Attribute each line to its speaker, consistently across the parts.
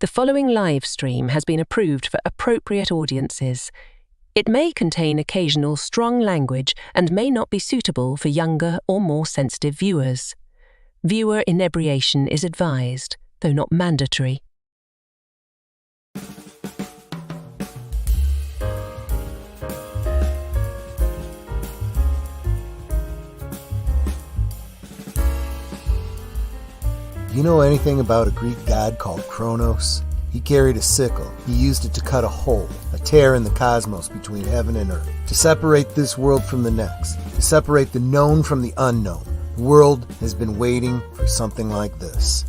Speaker 1: The following live stream has been approved for appropriate audiences. It may contain occasional strong language and may not be suitable for younger or more sensitive viewers. Viewer inebriation is advised, though not mandatory.
Speaker 2: You know anything about a Greek god called Kronos? He carried a sickle. He used it to cut a hole, a tear in the cosmos between heaven and earth, to separate this world from the next, to separate the known from the unknown. The world has been waiting for something like this.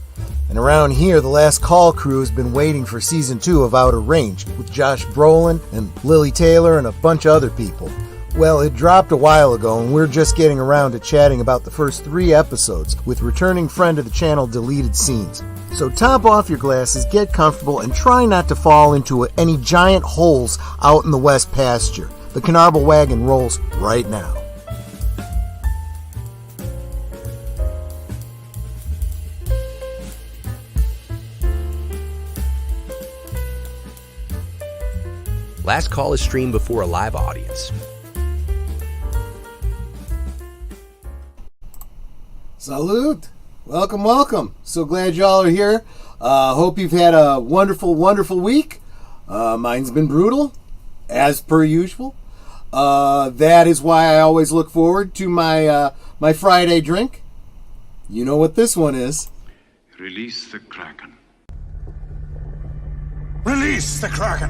Speaker 2: And around here, the Last Call crew has been waiting for Season 2 of Outer Range, with Josh Brolin and Lily Taylor and a bunch of other people. Well, it dropped a while ago, and we're just getting around to chatting about the first 3 episodes with returning friend of the channel, Deleted Scenes. So top off your glasses, get comfortable, and try not to fall into any giant holes out in the west pasture. The Canarble wagon rolls right now.
Speaker 3: Last Call is streamed before a live audience.
Speaker 2: Salute! Welcome, welcome. So glad y'all are here. Hope you've had a wonderful, wonderful week. Mine's been brutal, as per usual. That is why I always look forward to my Friday drink. You know what this one is.
Speaker 4: Release the Kraken. Release the Kraken!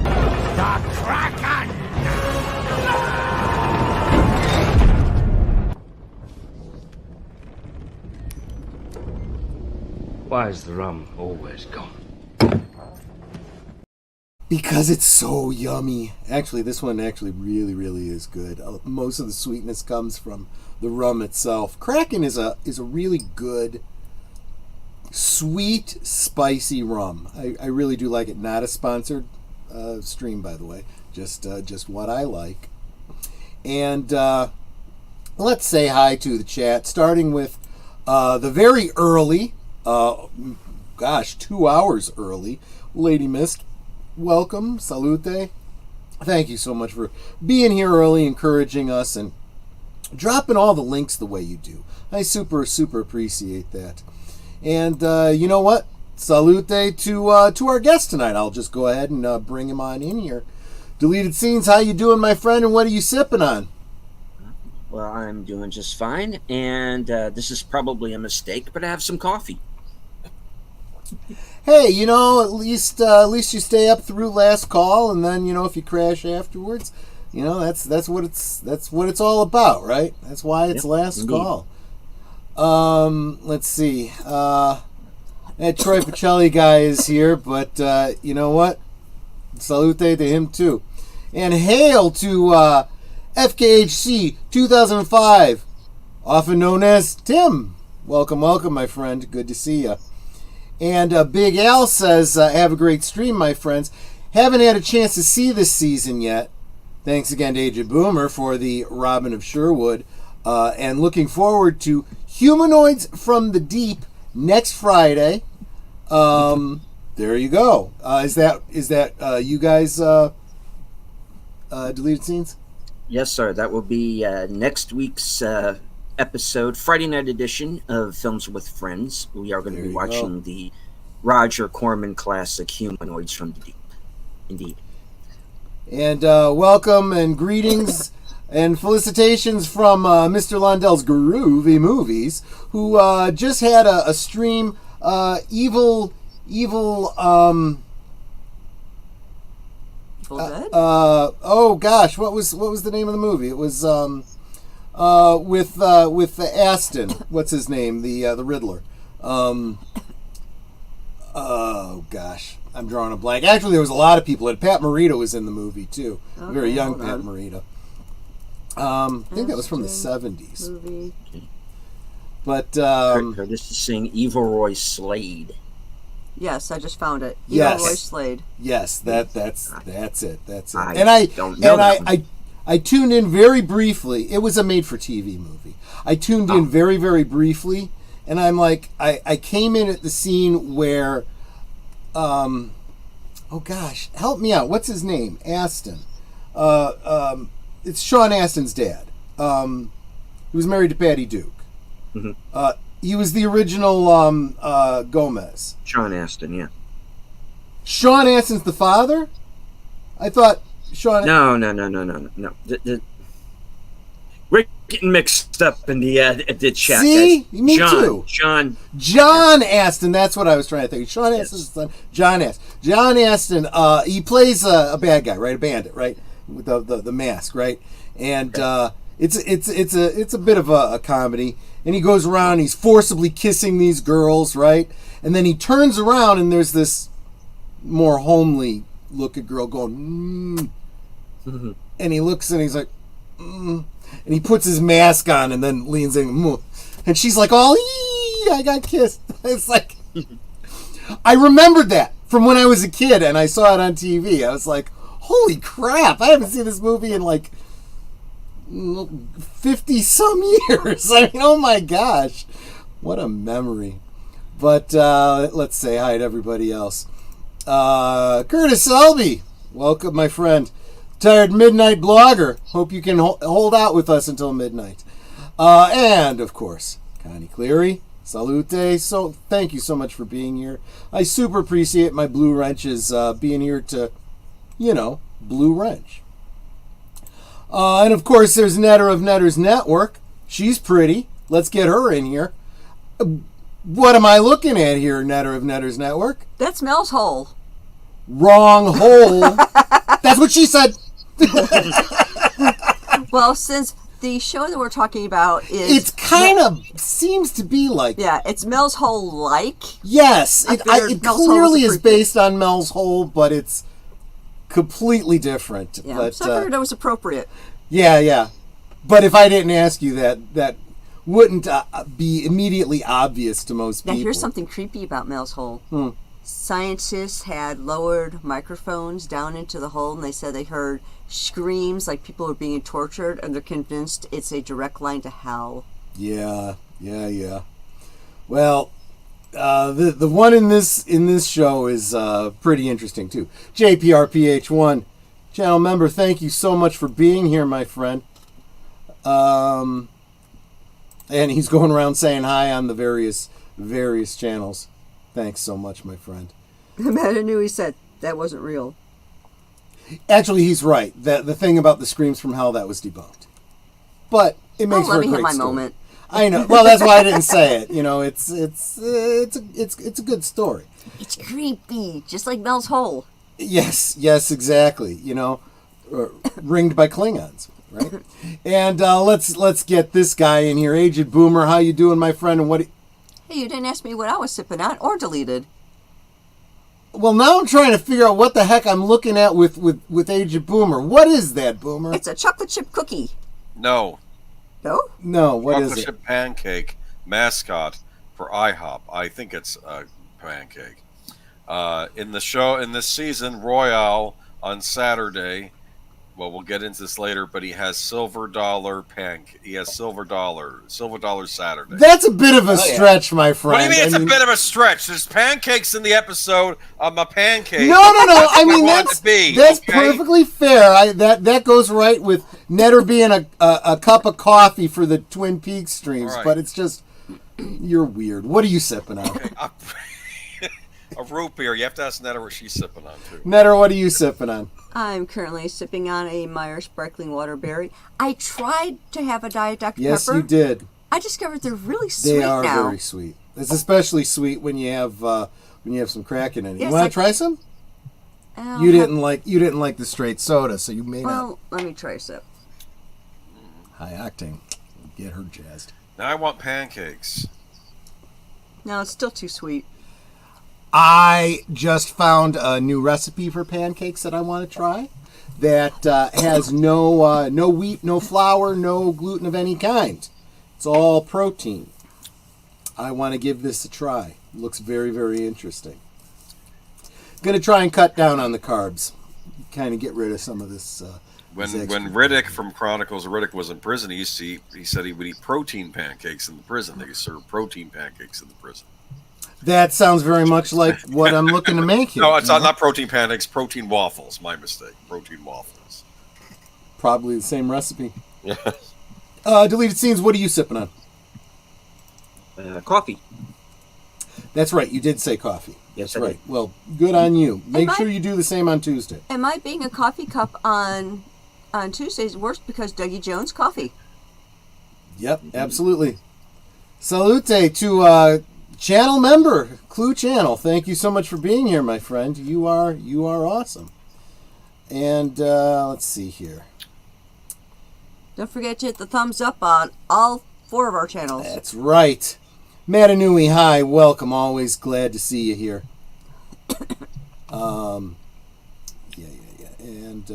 Speaker 4: The Kraken!
Speaker 5: Why is the rum always gone?
Speaker 2: Because it's so yummy. Actually, this one actually really, really is good. Most of the sweetness comes from the rum itself. Kraken is a really good, sweet, spicy rum. I really do like it. Not a sponsored stream, by the way. Just what I like. And let's say hi to the chat, starting with the very early, 2 hours early, Lady Mist. Welcome, salute. Thank you so much for being here early, encouraging us, and dropping all the links the way you do. I super, super appreciate that. And you know what? Salute to our guest tonight. I'll just go ahead and bring him on in here. Deleted Scenes, how you doing, my friend, and what are you sipping on?
Speaker 5: Well, I'm doing just fine, and this is probably a mistake, but I have some coffee.
Speaker 2: Hey, you know, at least you stay up through Last Call, and then, you know, if you crash afterwards, you know, that's what it's all about, right? That's why it's Last
Speaker 5: indeed.
Speaker 2: Call. Let's see. That Troy Pacelli guy is here, but you know what? Salute to him too, and hail to FKHC 2005, often known as Tim. Welcome, welcome, my friend. Good to see you. And Big Al says, have a great stream, my friends. Haven't had a chance to see this season yet. Thanks again to Agent Boomer for the Robin of Sherwood. And looking forward to Humanoids from the Deep next Friday. There you go. Is that you guys Deleted Scenes?
Speaker 5: Yes, sir. That will be next week's episode, Friday night edition of Films with Friends. We are going to be watching the Roger Corman classic Humanoids from the Deep. Indeed. And
Speaker 2: welcome and greetings and felicitations from Mr. Londell's Groovy Movies, who just had a stream, Evil Dead? Oh gosh, what was the name of the movie? It was with the Aston. What's his name? The Riddler. Oh gosh, I'm drawing a blank. Actually, there was a lot of people. Pat Morita was in the movie too. Okay, very young Pat Morita. I think that was from the 70s. Movie.
Speaker 5: But this is saying Evil Roy Slade.
Speaker 6: Yes, I just found it.
Speaker 2: Yes.
Speaker 6: Evil Roy Slade.
Speaker 2: Yes, that's it.
Speaker 5: I
Speaker 2: I tuned in very briefly. It was a made-for-TV movie. I tuned in very, very briefly, and I'm like, I came in at the scene where oh gosh, help me out. What's his name? Aston. It's Sean Astin's dad. He was married to Patty Duke.
Speaker 5: Mm-hmm.
Speaker 2: He was the original Gomez.
Speaker 5: Sean Astin, yeah.
Speaker 2: Sean Astin's the father? I thought Sean...
Speaker 5: No. We're getting mixed up in the chat.
Speaker 2: See?
Speaker 5: Guys.
Speaker 2: Me too. John Astin, that's what I was trying to think. Sean Astin's son, John Astin. John Astin, he plays a bad guy, right? A bandit, right? With the mask, right? And it's a bit of a comedy. And he goes around, he's forcibly kissing these girls, right? And then he turns around and there's this more homely looking girl going, mm. And he looks and he's like, mm. And he puts his mask on and then leans in, mm. And she's like, oh, I got kissed. It's like, I remembered that from when I was a kid and I saw it on TV. I was like, holy crap, I haven't seen this movie in like 50 some years. I mean, oh my gosh, what a memory. But let's say hi to everybody else. Curtis Selby, welcome, my friend. Tired midnight blogger. Hope you can hold out with us until midnight. And of course, Connie Cleary. Salute. So thank you so much for being here. I super appreciate my Blue Wrenches being here to, Blue Wrench. And of course, there's Netter of Netter's Network. She's pretty. Let's get her in here. What am I looking at here, Netter of Netter's Network?
Speaker 6: That's Mel's hole.
Speaker 2: Wrong hole. That's what she said.
Speaker 6: Well, since the show that we're talking about is...
Speaker 2: It's kind of seems to be like...
Speaker 6: Yeah, it's Mel's hole-like.
Speaker 2: Yes, it clearly is based on Mel's hole, but it's completely different.
Speaker 6: Yeah,
Speaker 2: but,
Speaker 6: so I figured it was appropriate.
Speaker 2: Yeah. But if I didn't ask you that wouldn't be immediately obvious to most people.
Speaker 6: Now, here's something creepy about Mel's hole. Scientists had lowered microphones down into the hole, and they said they heard screams like people were being tortured, and they're convinced it's a direct line to hell.
Speaker 2: Yeah. Well, the one in this show is pretty interesting too. JPRPH1 channel member, thank you so much for being here, my friend. And he's going around saying hi on the various channels. Thanks so much, my friend.
Speaker 6: Amanda knew he said that wasn't real.
Speaker 2: Actually, he's right. The thing about the screams from hell, that was debunked. But it makes for a great story.
Speaker 6: Let me have my moment.
Speaker 2: I know. Well, that's why I didn't say it. It's a good story.
Speaker 6: It's creepy, just like Mel's hole.
Speaker 2: Yes, exactly. Ringed by Klingons, right? And let's get this guy in here. Aged Boomer, how you doing, my friend? And what?
Speaker 6: Hey, you didn't ask me what I was sipping on or deleted.
Speaker 2: Well, now I'm trying to figure out what the heck I'm looking at with Aged Boomer. What is that, Boomer?
Speaker 6: It's a chocolate chip cookie.
Speaker 7: No.
Speaker 6: No?
Speaker 2: No, what is it?
Speaker 7: Chocolate chip pancake mascot for IHOP. I think it's a pancake. In this season, Royale on Saturday, well, we'll get into this later, but he has silver dollar pancake. He has silver dollar Saturday.
Speaker 2: That's a bit of a stretch, my friend.
Speaker 7: What do you mean it's a bit of a stretch? There's pancakes in the episode. I'm a pancake.
Speaker 2: No. I mean, that's perfectly fair. That goes right with Netter being a cup of coffee for the Twin Peaks streams, right. But it's just, you're weird. What are you sipping on?
Speaker 7: Okay, a root beer. You have to ask Netter what she's sipping on, too.
Speaker 2: Netter, what are you sipping on?
Speaker 6: I'm currently sipping on a Meyer Sparkling Water Berry. I tried to have a Diet Dr. Pepper.
Speaker 2: Yes, you did.
Speaker 6: I discovered they're really sweet now.
Speaker 2: They are very sweet. It's especially sweet when you have some Kraken in it. Yes, you want to try some? You didn't like the straight soda, so you may not.
Speaker 6: Well, let me try a sip.
Speaker 2: High octane. Get her jazzed.
Speaker 7: Now I want pancakes.
Speaker 6: No, it's still too sweet.
Speaker 2: I just found a new recipe for pancakes that I want to try that has no wheat, no flour, no gluten of any kind. It's all protein. I want to give this a try. It looks very, very interesting. Going to try and cut down on the carbs. Kind of get rid of some of this.
Speaker 7: When Riddick from Chronicles of Riddick was in prison, he said he would eat protein pancakes in the prison. They serve protein pancakes in the prison.
Speaker 2: That sounds very much like what I'm looking to make here.
Speaker 7: No, it's not protein pancakes, protein waffles. My mistake. Protein waffles.
Speaker 2: Probably the same recipe.
Speaker 7: Yeah.
Speaker 2: Deleted Scenes, what are you sipping on?
Speaker 5: Coffee.
Speaker 2: That's right, you did say coffee.
Speaker 5: Yes,
Speaker 2: That's
Speaker 5: I
Speaker 2: right.
Speaker 5: did.
Speaker 2: Well, good on you. Make sure you do the same on Tuesday.
Speaker 6: Am I being a coffee cup on Tuesdays worse because Dougie Jones coffee?
Speaker 2: Yep, absolutely. Salute to channel member, Clue Channel. Thank you so much for being here, my friend. You are awesome. And let's see here.
Speaker 6: Don't forget to hit the thumbs up on all 4 of our channels.
Speaker 2: That's right. Matanui, hi, welcome. Always glad to see you here. Yeah. And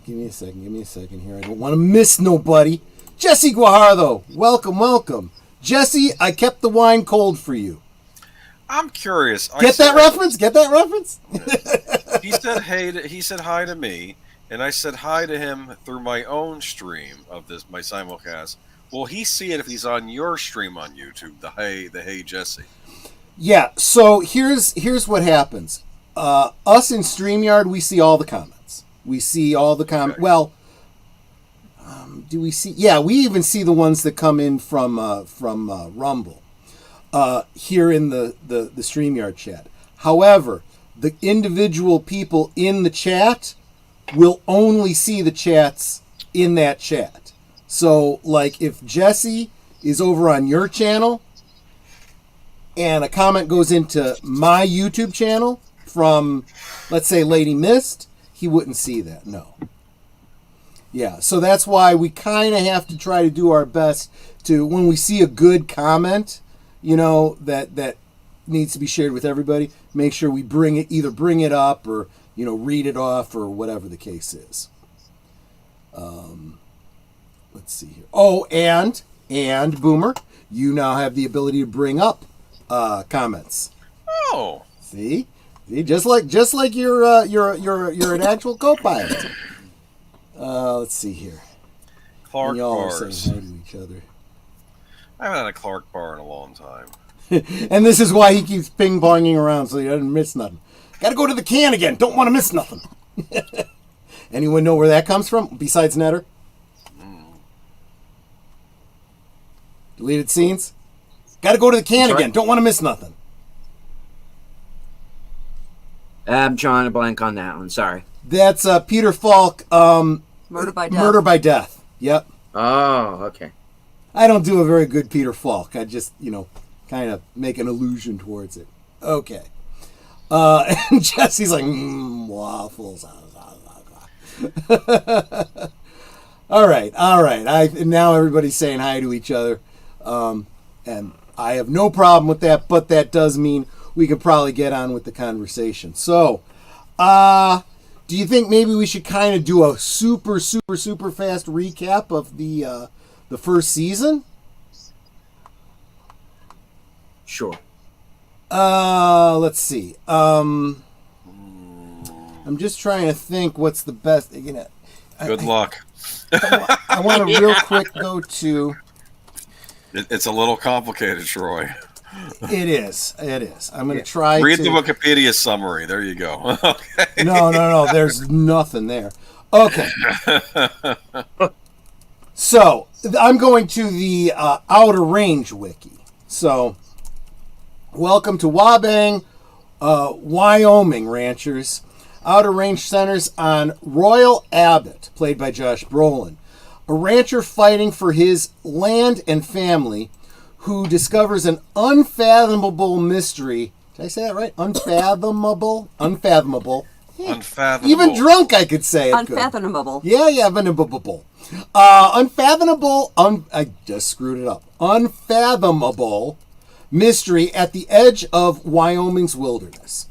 Speaker 2: give me a second here. I don't want to miss nobody. Jesse Guajardo, welcome. Jesse, I kept the wine cold for you.
Speaker 7: I'm curious.
Speaker 2: Get that reference?
Speaker 7: He said hi to me, and I said hi to him through my own stream of my simulcast. Will he see it if he's on your stream on YouTube? The Hey Jesse.
Speaker 2: Yeah. So here's what happens. Us in StreamYard, we see all the comments. We see all the comments. Okay. Well, do we see? Yeah, we even see the ones that come in from Rumble. Here in the StreamYard chat. However, the individual people in the chat will only see the chats in that chat. So, like, if Jesse is over on your channel and a comment goes into my YouTube channel from, let's say, Lady Mist, he wouldn't see that, no. Yeah, so that's why we kind of have to try to do our best to, when we see a good comment, that needs to be shared with everybody, make sure we either bring it up or, read it off or whatever the case is. Let's see here. Oh, and Boomer, you now have the ability to bring up comments.
Speaker 7: Oh.
Speaker 2: See, just like you're an actual co-pilot. Let's see here.
Speaker 7: Clark
Speaker 2: y'all
Speaker 7: bars.
Speaker 2: are saying hi to each other.
Speaker 7: I haven't had a Clark bar in a long time.
Speaker 2: And this is why he keeps ping-ponging around so he doesn't miss nothing. Got to go to the can again. Don't want to miss nothing. Anyone know where that comes from besides Netter? Deleted Scenes? Got to go to the can again. Don't want to miss nothing.
Speaker 5: I'm drawing a blank on that one. Sorry.
Speaker 2: That's Peter Falk.
Speaker 6: Murder by Death.
Speaker 2: Murder by Death. Yep.
Speaker 5: Oh, okay.
Speaker 2: I don't do a very good Peter Falk. I just, kind of make an allusion towards it. Okay. And Jesse's like, waffles. All right. Now everybody's saying hi to each other. And I have no problem with that, but that does mean we could probably get on with the conversation. So, do you think maybe we should kind of do a super fast recap of the first season?
Speaker 5: Sure.
Speaker 2: Let's see. I'm just trying to think what's the best.
Speaker 7: Good luck.
Speaker 2: I want to real quick go to.
Speaker 7: It's a little complicated, Troy.
Speaker 2: It is. I'm going to try
Speaker 7: Read
Speaker 2: to...
Speaker 7: the Wikipedia summary. There you go. Okay.
Speaker 2: No. There's nothing there. Okay. So, I'm going to the Outer Range Wiki. So, welcome to Wabang, Wyoming, ranchers. Outer Range centers on Royal Abbott, played by Josh Brolin, a rancher fighting for his land and family who discovers an unfathomable mystery. Did I say that right? Unfathomable. Even drunk, I could say it.
Speaker 6: Unfathomable.
Speaker 2: Good. Yeah, unfathomable. I just screwed it up. Unfathomable mystery at the edge of Wyoming's wilderness.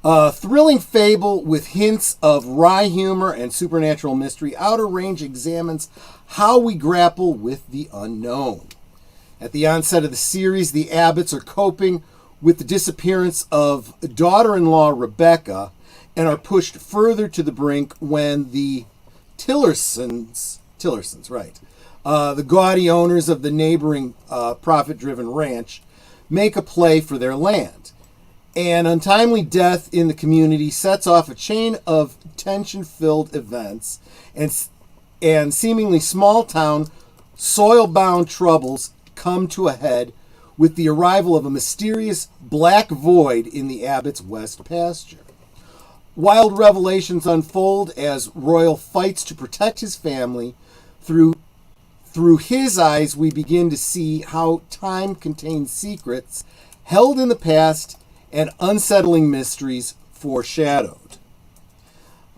Speaker 2: A thrilling fable with hints of wry humor and supernatural mystery, Outer Range examines how we grapple with the unknown. At the onset of the series, the Abbotts are coping with the disappearance of daughter-in-law Rebecca and are pushed further to the brink when the Tillersons, right, The gaudy owners of the neighboring profit-driven ranch make a play for their land. An untimely death in the community sets off a chain of tension-filled events, and seemingly small-town, soil-bound troubles come to a head with the arrival of a mysterious black void in the Abbott's west pasture. Wild revelations unfold as Royal fights to protect his family. Through his eyes, we begin to see how time contains secrets held in the past and unsettling mysteries foreshadowed.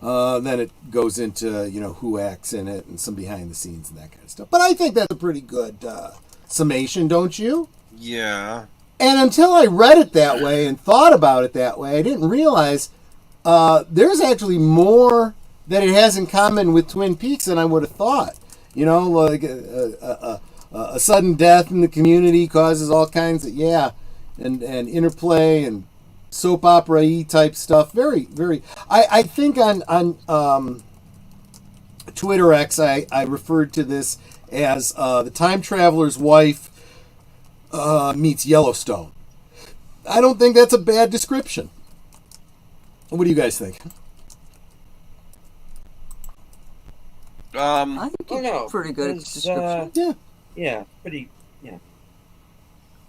Speaker 2: Then it goes into, who acts in it and some behind the scenes and that kind of stuff. But I think that's a pretty good summation, don't you?
Speaker 7: Yeah.
Speaker 2: And until I read it that way and thought about it that way, I didn't realize there's actually more that it has in common with Twin Peaks than I would have thought. Like a sudden death in the community causes all kinds of, and interplay and soap opera-y type stuff. Very, very. I think on Twitter X, I referred to this as the time traveler's wife meets Yellowstone. I don't think that's a bad description. What do you guys think?
Speaker 6: I think it's pretty good description.
Speaker 8: Pretty good.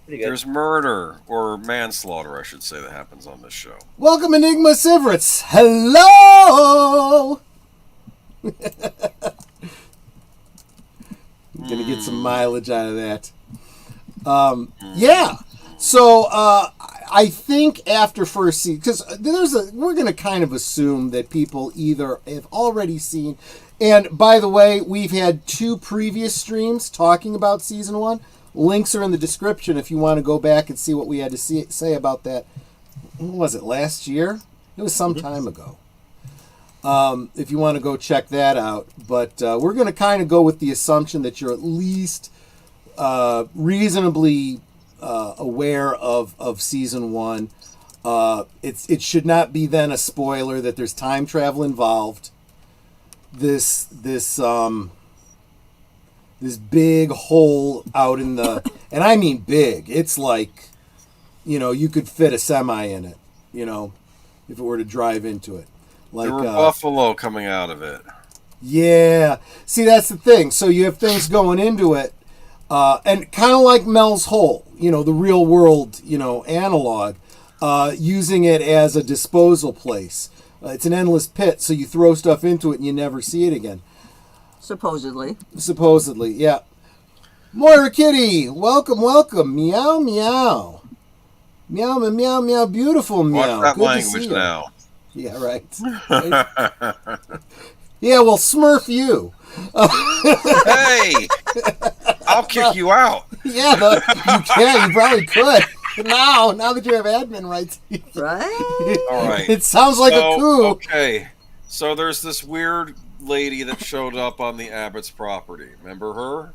Speaker 7: There's murder or manslaughter, I should say, that happens on this show.
Speaker 2: Welcome, Enigma Sivritz. Hello! Gonna get some mileage out of that. So I think after first season, because we're gonna kind of assume that people either have already seen, and by the way, we've had 2 previous streams talking about season 1. Links are in the description if you want to go back and see what we had to say about that. When was it, last year? It was some time ago. If you want to go check that out. But we're going to kind of go with the assumption that you're at least reasonably aware of season 1. It should not be then a spoiler that there's time travel involved. This big hole out in the, and I mean big. It's like, you could fit a semi in it, if it were to drive into it. Like
Speaker 7: there were buffalo coming out of it.
Speaker 2: Yeah. See, that's the thing. So you have things going into it, and kind of like Mel's Hole, the real world, analog, using it as a disposal place. It's an endless pit, so you throw stuff into it and you never see it again.
Speaker 6: Supposedly,
Speaker 2: yeah. Moira Kitty, welcome. Meow, meow. Meow, meow, meow, beautiful meow.
Speaker 7: Watch that
Speaker 2: Good
Speaker 7: language now.
Speaker 2: Yeah, right. Yeah, well, Smurf you.
Speaker 7: Hey! I'll kick you out.
Speaker 2: Yeah, but you can. You probably could. Now that you have admin rights.
Speaker 6: right?
Speaker 7: All right.
Speaker 2: It sounds like a coup.
Speaker 7: Okay. So there's this weird lady that showed up on the Abbott's property. Remember her?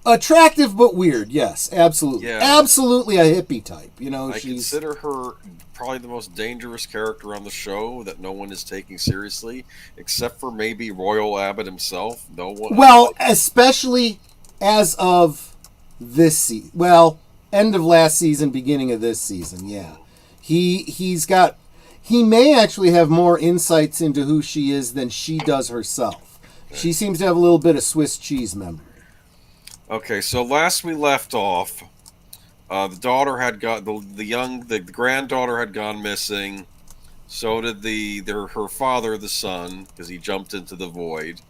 Speaker 2: Attractive but weird, yes, absolutely.
Speaker 7: Yeah.
Speaker 2: Absolutely a hippie type.
Speaker 7: I consider her probably the most dangerous character on the show that no one is taking seriously, except for maybe Royal Abbott himself. No one.
Speaker 2: Well, especially as of this season. Well, end of last season, beginning of this season, yeah. He may actually have more insights into who she is than she does herself. She seems to have a little bit of Swiss cheese memory.
Speaker 7: Okay, so last we left off, the daughter had got the granddaughter had gone missing. So did her father, the son, because he jumped into the void.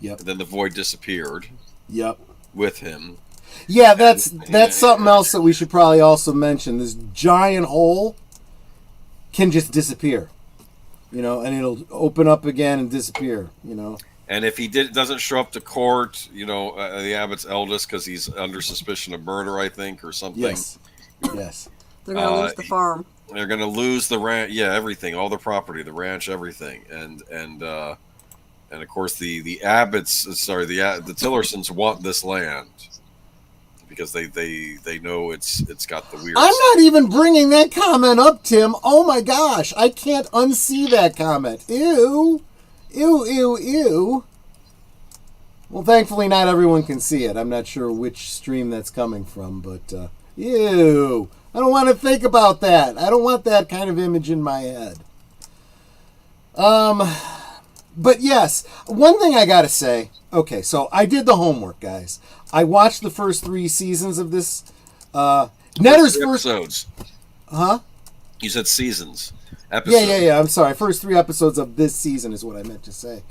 Speaker 2: Yep.
Speaker 7: And then the void disappeared.
Speaker 2: Yep.
Speaker 7: With him.
Speaker 2: Yeah, that's something else that we should probably also mention. This giant hole can just disappear, and it'll open up again and disappear,
Speaker 7: And if he doesn't show up to court, the Abbott's eldest, because he's under suspicion of murder, I think, or something.
Speaker 2: Yes.
Speaker 6: They're going to lose the farm.
Speaker 7: They're going to lose the ranch. Yeah, everything, all the property, the ranch, everything, and of course the Abbotts, the Tillersons want this land because they know it's got the weird.
Speaker 2: I'm not even bringing that comment up, Tim. Oh my gosh, I can't unsee that comment. Ew. Well, thankfully not everyone can see it. I'm not sure which stream that's coming from, but ew. I don't want to think about that. I don't want that kind of image in my head. But yes, one thing I gotta say. Okay, so I did the homework, guys. I watched the first 3 seasons of this. Netter's first
Speaker 7: episodes.
Speaker 2: Huh?
Speaker 7: You said seasons. Episodes.
Speaker 2: Yeah. I'm sorry. First 3 episodes of this season is what I meant to say.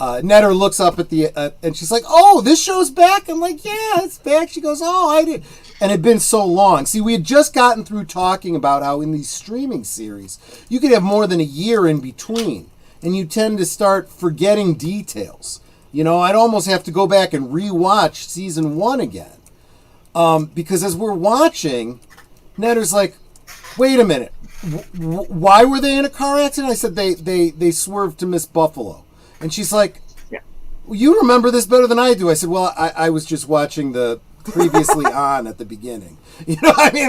Speaker 2: Netter looks up at the and she's like, "Oh, this show's back." I'm like, "Yeah, it's back." She goes, "Oh, I did." And it'd been so long. See, we had just gotten through talking about how in these streaming series, you could have more than a year in between, and you tend to start forgetting details. You know, I'd almost have to go back and rewatch season 1 again, because as we're watching, Netter's like, "Wait a minute, why were they in a car accident?" I said, "They swerved to Miss Buffalo." And she's like, well, "You remember this better than I do." I said, "Well, I was just watching the previously on at the beginning." You know, I mean,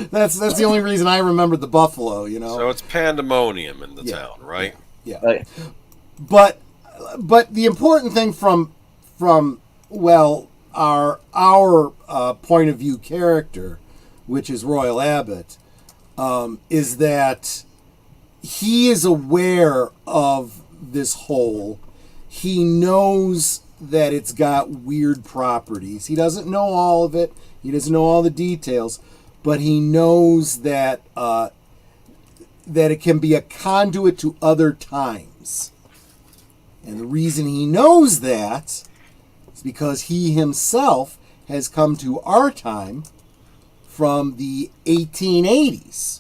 Speaker 2: that's the only reason I remembered the Buffalo, you know.
Speaker 7: So it's pandemonium in the town, right?
Speaker 2: Yeah.
Speaker 8: Right.
Speaker 2: But the important thing from our point of view character, which is Royal Abbott, is that he is aware of this hole. He knows that it's got weird properties. He doesn't know all of it. He doesn't know all the details, but he knows that that it can be a conduit to other times. And the reason he knows that is because he himself has come to our time from the 1880s.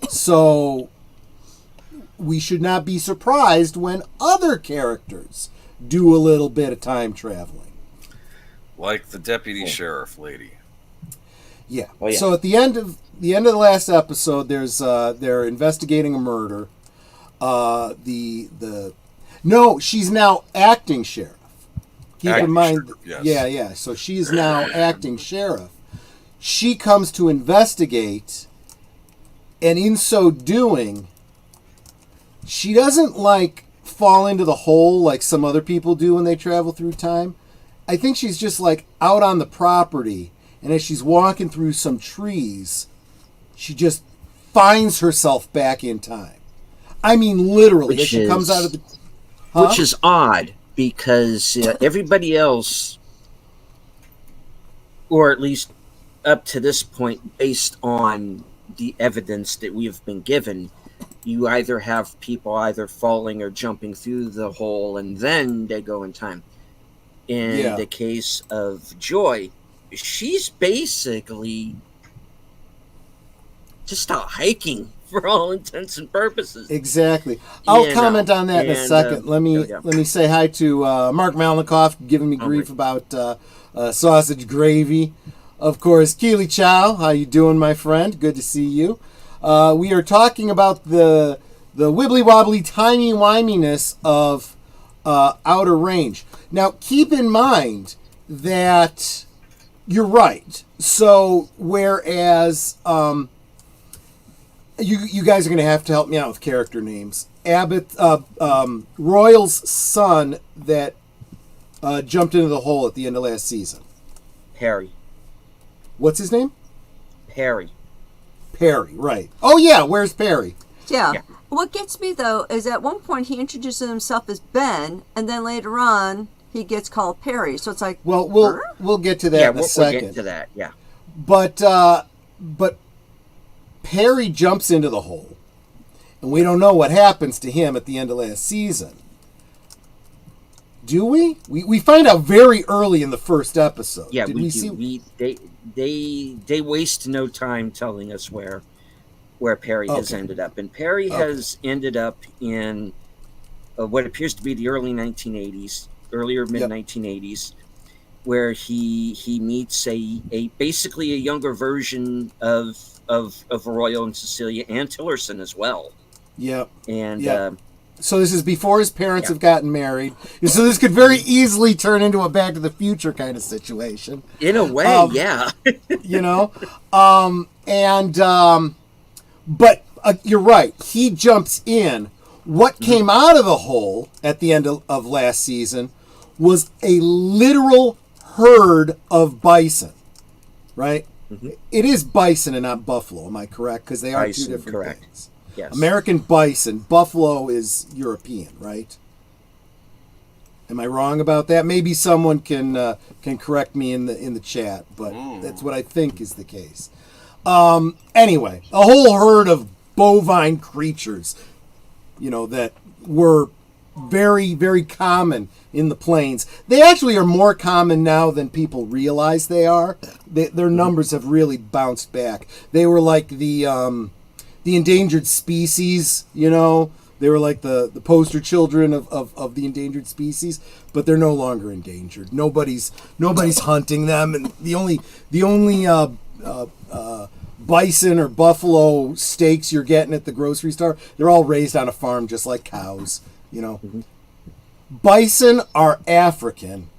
Speaker 2: So we should not be surprised when other characters do a little bit of time traveling.
Speaker 7: Like the deputy sheriff lady.
Speaker 2: Yeah.
Speaker 8: Oh, yeah.
Speaker 2: So at the end of the last episode, they're investigating a murder. No, she's now acting sheriff. Keep in mind,
Speaker 7: sheriff, yes.
Speaker 2: yeah. So she's now acting sheriff. She comes to investigate, and in so doing, she doesn't fall into the hole like some other people do when they travel through time. I think she's just out on the property, and as she's walking through some trees, she just finds herself back in time. I mean, literally, she comes out of the... Huh?
Speaker 5: Which is odd, because everybody else, or at least up to this point, based on the evidence that we have been given, you either have people either falling or jumping through the hole, and then they go in time. In the case of Joy, she's basically just out hiking for all intents and purposes.
Speaker 2: Exactly. I'll comment on that in a second. Let me say hi to Mark Malnikoff, giving me grief about sausage gravy. Of course, Keely Chow, how you doing, my friend? Good to see you. We are talking about the wibbly wobbly, timey wiminess of Outer Range. Now, keep in mind that you're right. So, whereas you guys are going to have to help me out with character names. Abbott, Royal's son that jumped into the hole at the end of last season.
Speaker 5: Perry.
Speaker 2: What's his name?
Speaker 5: Perry,
Speaker 2: right. Oh, yeah, where's Perry?
Speaker 6: Yeah. What gets me, though, is at one point he introduces himself as Ben, and then later on he gets called Perry. So it's like...
Speaker 2: Well, we'll get to that in a second.
Speaker 5: We'll get to that, yeah.
Speaker 2: But Perry jumps into the hole, and we don't know what happens to him at the end of last season. Do we? We find out very early in the first episode.
Speaker 5: Yeah,
Speaker 2: Did
Speaker 5: we do.
Speaker 2: see?
Speaker 5: They waste no time telling us where Perry has ended up, and Perry has ended up in what appears to be the early 1980s, earlier mid 1980s, where he meets a basically a younger version of Royal and Cecilia and Tillerson as well.
Speaker 2: Yep.
Speaker 5: And
Speaker 2: so this is before his parents have gotten married. So this could very easily turn into a Back to the Future kind of situation.
Speaker 5: In a way, yeah.
Speaker 2: You know? But you're right. He jumps in What came out of the hole at the end of last season was a literal herd of bison, right? It is bison and not buffalo, am I correct? Because they are
Speaker 5: Bison,
Speaker 2: two different
Speaker 5: correct.
Speaker 2: things.
Speaker 5: Yes.
Speaker 2: American bison, buffalo is European, right? Am I wrong about that? Maybe someone can correct me in the chat, but that's what I think is the case. Anyway, a whole herd of bovine creatures, that were very, very common in the plains. They actually are more common now than people realize they are. Their numbers have really bounced back. They were like the endangered species, They were like the poster children of the endangered species, but they're no longer endangered. Nobody's hunting them, and the only bison or buffalo steaks you're getting at the grocery store, they're all raised on a farm just like cows, Bison are African,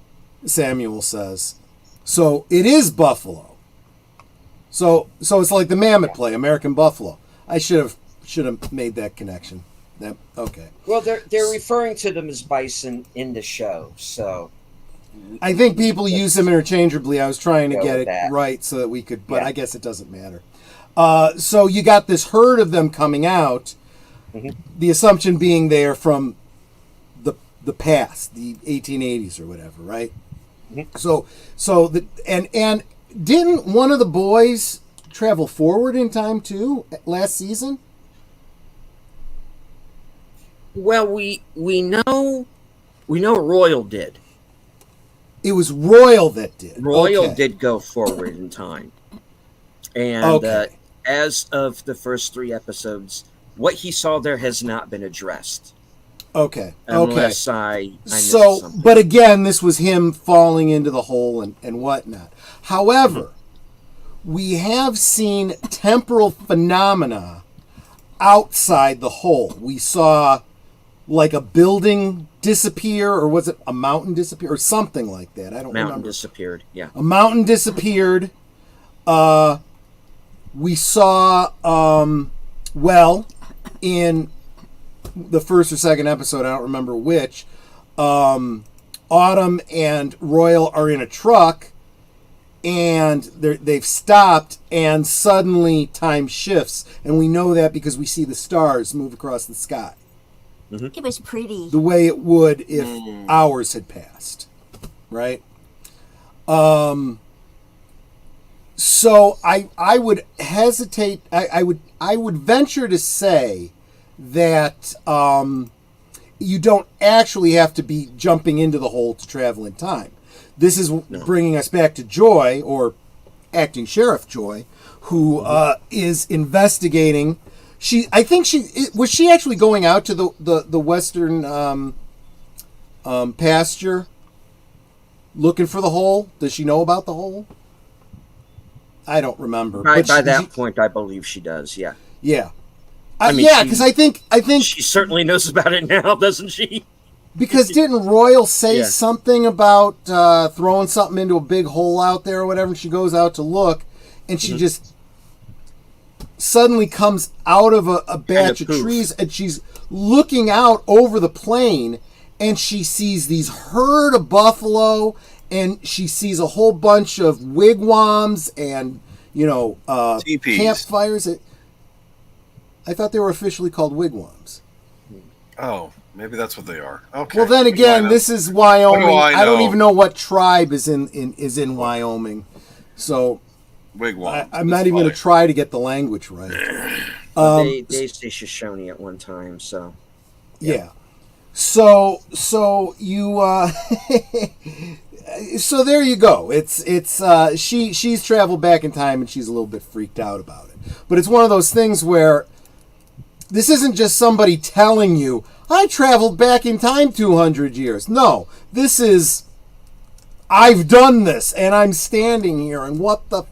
Speaker 2: Samuel says. So it is buffalo. So it's like the mammoth play, American buffalo. I should have made that connection. Okay.
Speaker 8: Well, they're referring to them as bison in the show, so
Speaker 2: I think people use them interchangeably. I was trying to
Speaker 8: Go
Speaker 2: get
Speaker 8: with
Speaker 2: it
Speaker 8: that.
Speaker 2: right so that we could, but I guess it doesn't matter. So you got this herd of them coming out. The assumption being they're from the past, the 1880s or whatever, right? So and didn't one of the boys travel forward in time too last season?
Speaker 5: Well, we know Royal did.
Speaker 2: It was Royal that did.
Speaker 5: Royal
Speaker 2: Okay.
Speaker 5: did go forward in time, and as of the first 3 episodes, what he saw there has not been addressed.
Speaker 2: Okay.
Speaker 5: Unless I missed
Speaker 2: So,
Speaker 5: something.
Speaker 2: but again, this was him falling into the hole and whatnot. However, we have seen temporal phenomena outside the hole. We saw like a building disappear, or was it a mountain disappear, or something like that? I don't
Speaker 5: Mountain
Speaker 2: remember.
Speaker 5: disappeared. Yeah.
Speaker 2: A mountain disappeared. We saw, in the first or second episode, I don't remember which, Autumn and Royal are in a truck, and they've stopped, and suddenly time shifts, and we know that because we see the stars move across the sky.
Speaker 6: It was pretty.
Speaker 2: The way it would if hours had passed, right? So I would hesitate. I would venture to say that you don't actually have to be jumping into the hole to travel in time. This is bringing us back to Joy, or acting Sheriff Joy, who is investigating. I think was she actually going out to the western pasture looking for the hole? Does she know about the hole? I don't remember.
Speaker 5: By that point, I believe she does. Yeah.
Speaker 2: Yeah.
Speaker 5: I mean,
Speaker 2: yeah, because I think
Speaker 5: she certainly knows about it now, doesn't she?
Speaker 2: Because didn't Royal say something about throwing something into a big hole out there or whatever? And she goes out to look, and she just suddenly comes out of a batch of trees, and she's looking out over the plain, and she sees these herd of buffalo, and she sees a whole bunch of wigwams and
Speaker 7: Teepees.
Speaker 2: campfires. I thought they were officially called wigwams.
Speaker 7: Oh, maybe that's what they are. Okay.
Speaker 2: Well, then again, this is Wyoming.
Speaker 7: What do I
Speaker 2: I don't
Speaker 7: know?
Speaker 2: even know what tribe is in Wyoming, so
Speaker 7: Wigwam.
Speaker 2: I'm not even going to try to get the language right.
Speaker 5: They say Shoshone at one time, so
Speaker 2: yeah. So you so there you go. She's traveled back in time, and she's a little bit freaked out about it. But it's one of those things where this isn't just somebody telling you, I traveled back in time 200 years. No, this is, I've done this, and I'm standing here, and what the,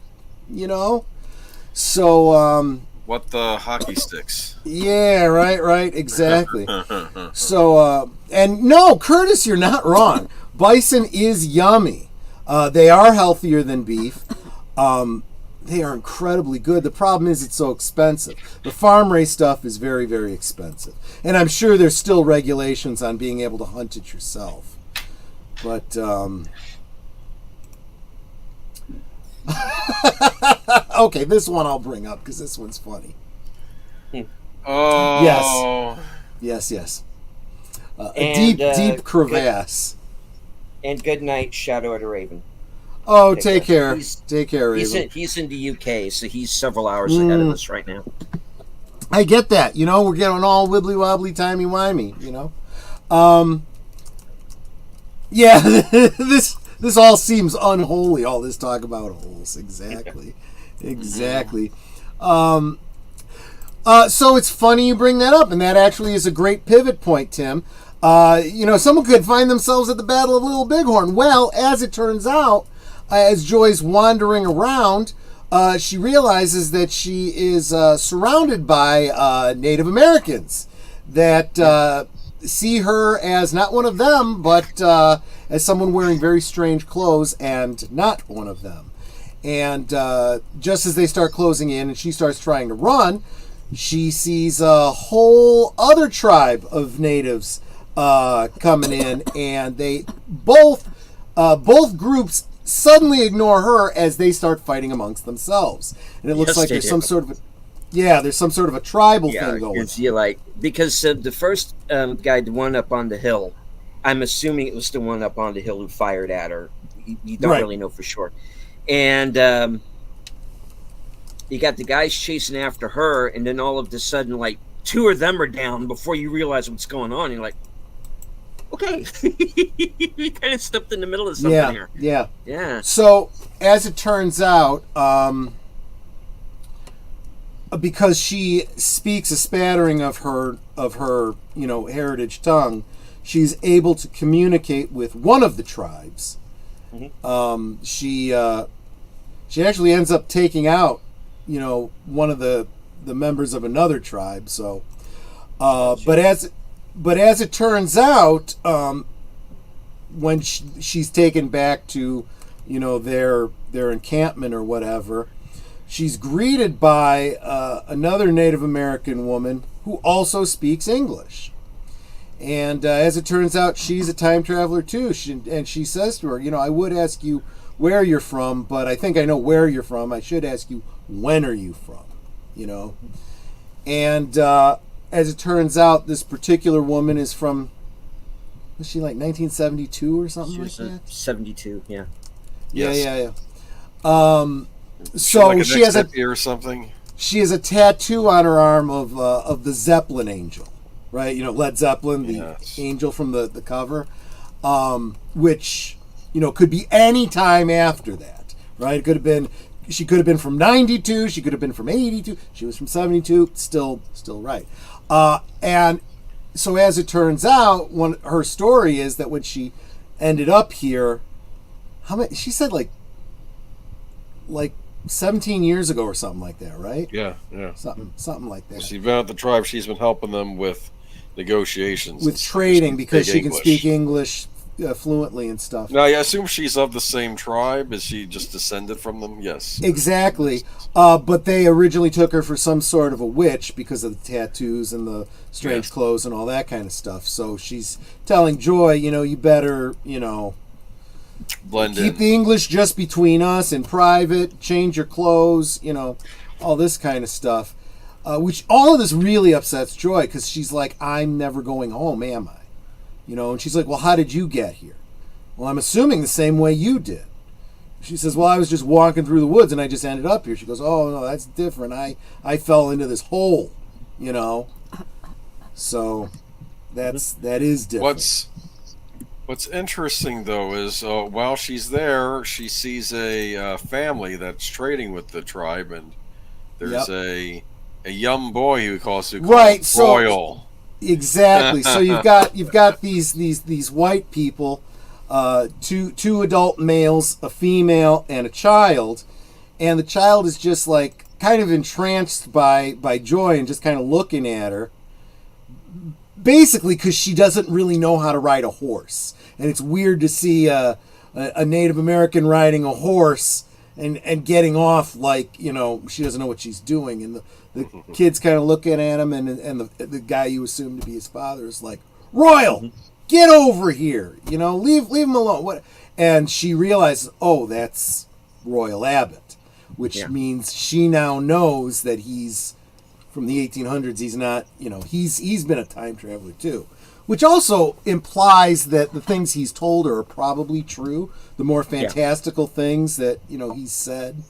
Speaker 2: So,
Speaker 7: What the hockey sticks?
Speaker 2: Yeah, right, exactly. So, and no, Curtis, you're not wrong. Bison is yummy. They are healthier than beef. they are incredibly good. The problem is it's so expensive. The farm raised stuff is very, very expensive. And I'm sure there's still regulations on being able to hunt it yourself. But, okay, this one I'll bring up because this one's funny.
Speaker 7: Oh.
Speaker 2: Yes. A deep crevasse.
Speaker 8: And good night, Shadow of the Raven.
Speaker 2: Oh, take care. Take care, Raven.
Speaker 5: He's in the UK, so he's several hours ahead of us right now.
Speaker 2: I get that. We're getting all wibbly wobbly, timey wimey. Yeah, this all seems unholy. All this talk about holes, exactly. So it's funny you bring that up, and that actually is a great pivot point, Tim. Someone could find themselves at the Battle of Little Bighorn. Well, as it turns out, as Joy's wandering around, she realizes that she is surrounded by Native Americans that see her as not one of them, but as someone wearing very strange clothes and not one of them. And just as they start closing in and she starts trying to run, she sees a whole other tribe of natives coming in, and they both groups suddenly ignore her as they start fighting amongst themselves. And it looks like there's some sort of a tribal thing going on.
Speaker 5: Because the first guy, the one up on the hill, I'm assuming it was the one up on the hill who fired at her. You don't really know for sure. And you got the guys chasing after her, and then all of a sudden, like, two of them are down before you realize what's going on. You're like, okay. You kind of stepped in the middle of something here.
Speaker 2: Yeah. So, as it turns out, because she speaks a spattering of her heritage tongue, she's able to communicate with one of the tribes. Mm-hmm. She actually ends up taking out one of the members of another tribe. So, but as it turns out, when she's taken back to their encampment or whatever, she's greeted by another Native American woman who also speaks English. And as it turns out, she's a time traveler too. She says to her, I would ask you where you're from, but I think I know where you're from. I should ask you, when are you from? And as it turns out, this particular woman is from, was she like 1972 or something like that?
Speaker 5: 72, yeah.
Speaker 2: Yeah.
Speaker 7: So like
Speaker 2: she has a
Speaker 7: or something.
Speaker 2: She has a tattoo on her arm of the Zeppelin angel, right? Led Zeppelin, the angel from the cover, which could be any time after that, right? It could have been. She could have been from 92. She could have been from 82. She was from 72. Still right. And so as it turns out, her story is that when she ended up here, how many? She said like 17 years ago or something like that, right?
Speaker 7: Yeah.
Speaker 2: Something like that.
Speaker 7: She's been at the tribe. She's been helping them with negotiations,
Speaker 2: with trading, because she can speak English fluently and stuff.
Speaker 7: Now, I assume she's of the same tribe. Is she just descended from them? Yes.
Speaker 2: Exactly. But they originally took her for some sort of a witch because of the tattoos and the strange clothes and all that kind of stuff. So she's telling Joy, you better,
Speaker 7: blend
Speaker 2: keep
Speaker 7: in.
Speaker 2: the English just between us, in private, change your clothes, all this kind of stuff. Which all of this really upsets Joy, because she's like, I'm never going home, am I? And she's like, well, how did you get here? Well, I'm assuming the same way you did. She says, well, I was just walking through the woods and I just ended up here. She goes, oh, no, that's different. I fell into this hole, So that is different.
Speaker 7: What's interesting, though, is while she's there, she sees a family that's trading with the tribe, and there's a young boy who calls Royal.
Speaker 2: Exactly. So you've got these white people, two adult males, a female, and a child, and the child is just like kind of entranced by Joy and just kind of looking at her, basically because she doesn't really know how to ride a horse, and it's weird to see a Native American riding a horse, and getting off like, she doesn't know what she's doing. And the kid's kind of looking at him, and the guy you assume to be his father is like, Royal, get over here. Leave him alone. What? And she realizes, oh, that's Royal Abbott, which means she now knows that he's from the 1800s. He's not, he's been a time traveler too, which also implies that the things he's told her are probably true. The more fantastical things that, he's said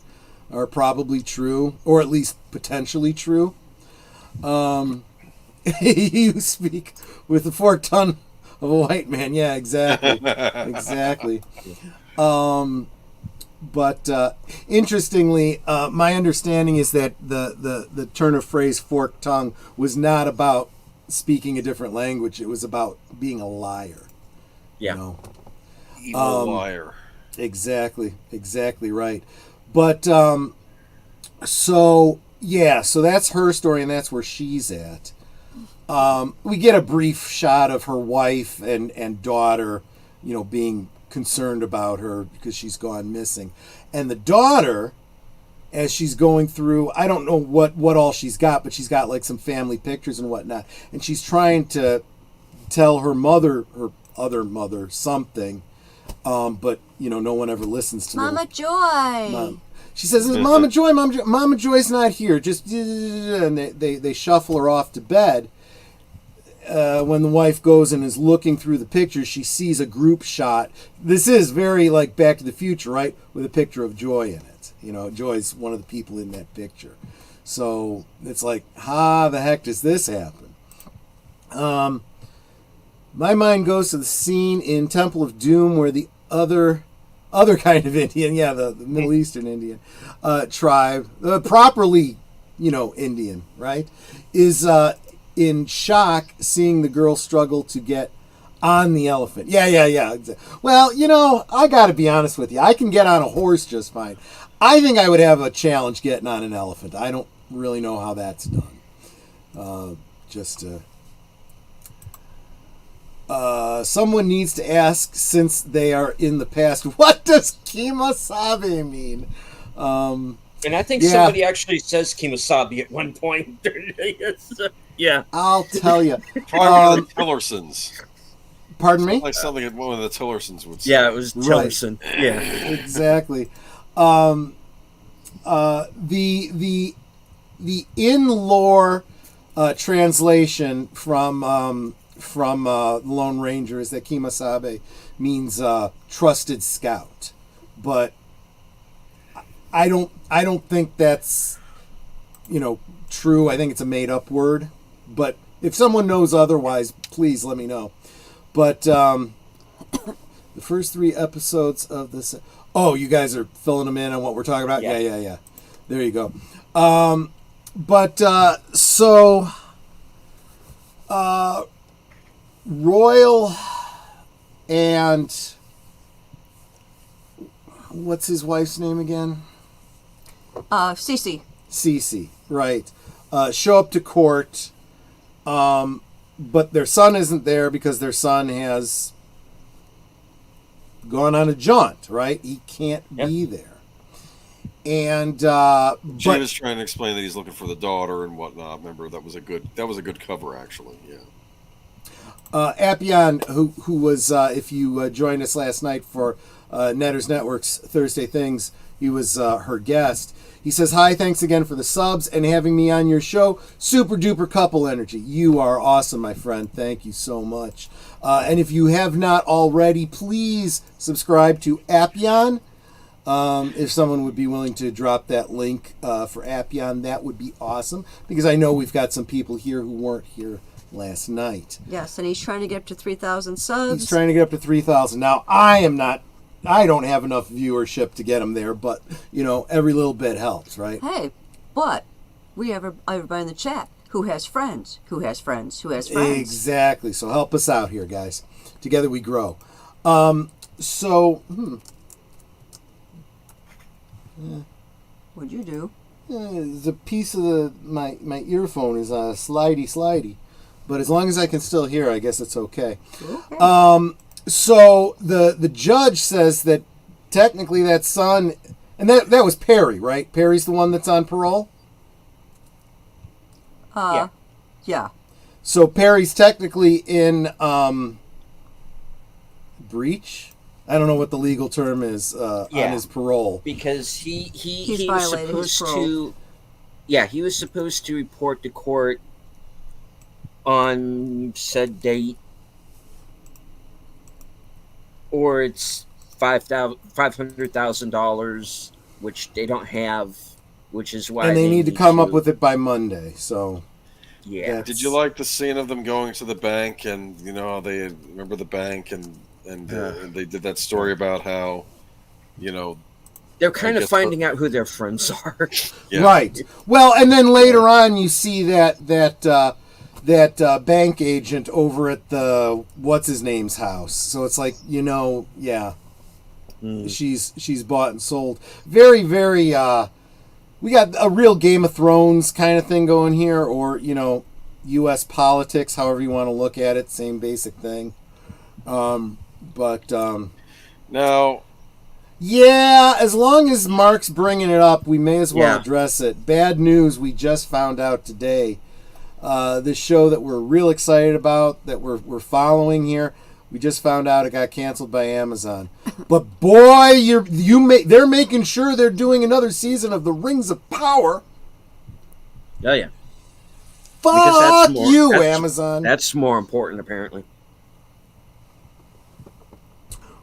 Speaker 2: are probably true, or at least potentially true. You speak with the forked tongue of a white man. Yeah, exactly. Exactly. But interestingly, my understanding is that the turn of phrase forked tongue was not about speaking a different language. It was about being a liar.
Speaker 5: Yeah.
Speaker 7: Evil liar.
Speaker 2: Exactly right. But so that's her story, and that's where she's at. We get a brief shot of her wife and daughter, being concerned about her because she's gone missing. And the daughter, as she's going through, I don't know what all she's got, but she's got like some family pictures and whatnot. And she's trying to tell her mother, her other mother, something. But, no one ever listens to
Speaker 6: Mama Joy.
Speaker 2: Mom. She says, Mama Joy's not here. Just, and they shuffle her off to bed. When the wife goes and is looking through the pictures, she sees a group shot. This is very like Back to the Future, right? With a picture of Joy in it. Joy's one of the people in that picture. So it's like, how the heck does this happen? My mind goes to the scene in Temple of Doom where the other kind of Indian, the Middle Eastern Indian tribe, properly, Indian, right, is in shock seeing the girl struggle to get on the elephant. Yeah. Well, I got to be honest with you. I can get on a horse just fine. I think I would have a challenge getting on an elephant. I don't really know how that's done. Someone needs to ask, since they are in the past, what does Kemosabe mean?
Speaker 8: And I think somebody actually says Kemosabe at one point. Yeah.
Speaker 2: I'll tell you.
Speaker 7: Probably the Tillersons.
Speaker 2: Pardon me?
Speaker 7: Like something that one of the Tillersons would say.
Speaker 5: Yeah, it was Tillerson.
Speaker 2: Right.
Speaker 5: Yeah.
Speaker 2: Exactly. The in-lore translation from the Lone Ranger is that Kemosabe means trusted scout, but I don't think that's true. I think it's a made-up word, but if someone knows otherwise, please let me know. But the first 3 episodes of this. Oh, you guys are filling them in on what we're talking about? Yeah. There you go. Royal and what's his wife's name again?
Speaker 6: Cece.
Speaker 2: Cece, right. Show up to court, but their son isn't there because their son has gone on a jaunt, right? He can't be there. And
Speaker 7: Jane is trying to explain that he's looking for the daughter and whatnot. Remember, that was a good cover, actually. Yeah.
Speaker 2: Appian, who was, if you joined us last night for Netters Network's Thursday Things, he was her guest. He says, hi, thanks again for the subs and having me on your show. Super duper couple energy. You are awesome, my friend. Thank you so much. And if you have not already, please subscribe to Appian. If someone would be willing to drop that link for Appian, that would be awesome, because I know we've got some people here who weren't here last night.
Speaker 6: Yes, and he's trying to get up to 3,000 subs.
Speaker 2: He's trying to get up to 3,000. Now, I don't have enough viewership to get him there, but, every little bit helps, right?
Speaker 6: Hey, but we have everybody in the chat who has friends, who has friends, who has friends.
Speaker 2: Exactly. So help us out here, guys. Together we grow.
Speaker 6: What'd you do?
Speaker 2: The piece of my earphone is slidey. But as long as I can still hear, I guess it's okay. So the judge says that technically that son And that was Perry, right? Perry's the one that's on parole?
Speaker 6: Yeah.
Speaker 2: So Perry's technically in breach? I don't know what the legal term is on his parole.
Speaker 8: Because he was
Speaker 6: violated his
Speaker 8: supposed
Speaker 6: parole.
Speaker 8: to... Yeah, he was supposed to report to court on said date, or it's $500,000, which they don't have, which is why
Speaker 2: and they need to come up with it by Monday. So
Speaker 8: yeah.
Speaker 7: Did you like the scene of them going to the bank and they remember the bank and they did that story about how
Speaker 8: they're kind of finding out who their friends are.
Speaker 7: Yeah.
Speaker 2: Right. Well, and then later on you see that bank agent over at the what's his name's house. So it's like she's bought and sold. Very, very. We got a real Game of Thrones kind of thing going here, or U.S. politics, however you want to look at it. Same basic thing.
Speaker 7: Now.
Speaker 2: Yeah, as long as Mark's bringing it up, we may as well address it. Bad news, we just found out today. This show that we're real excited about, that we're following here, we just found out it got canceled by Amazon. But boy, they're making sure they're doing another season of the Rings of Power.
Speaker 8: Oh yeah.
Speaker 2: Fuck you, Amazon.
Speaker 8: That's more important, apparently.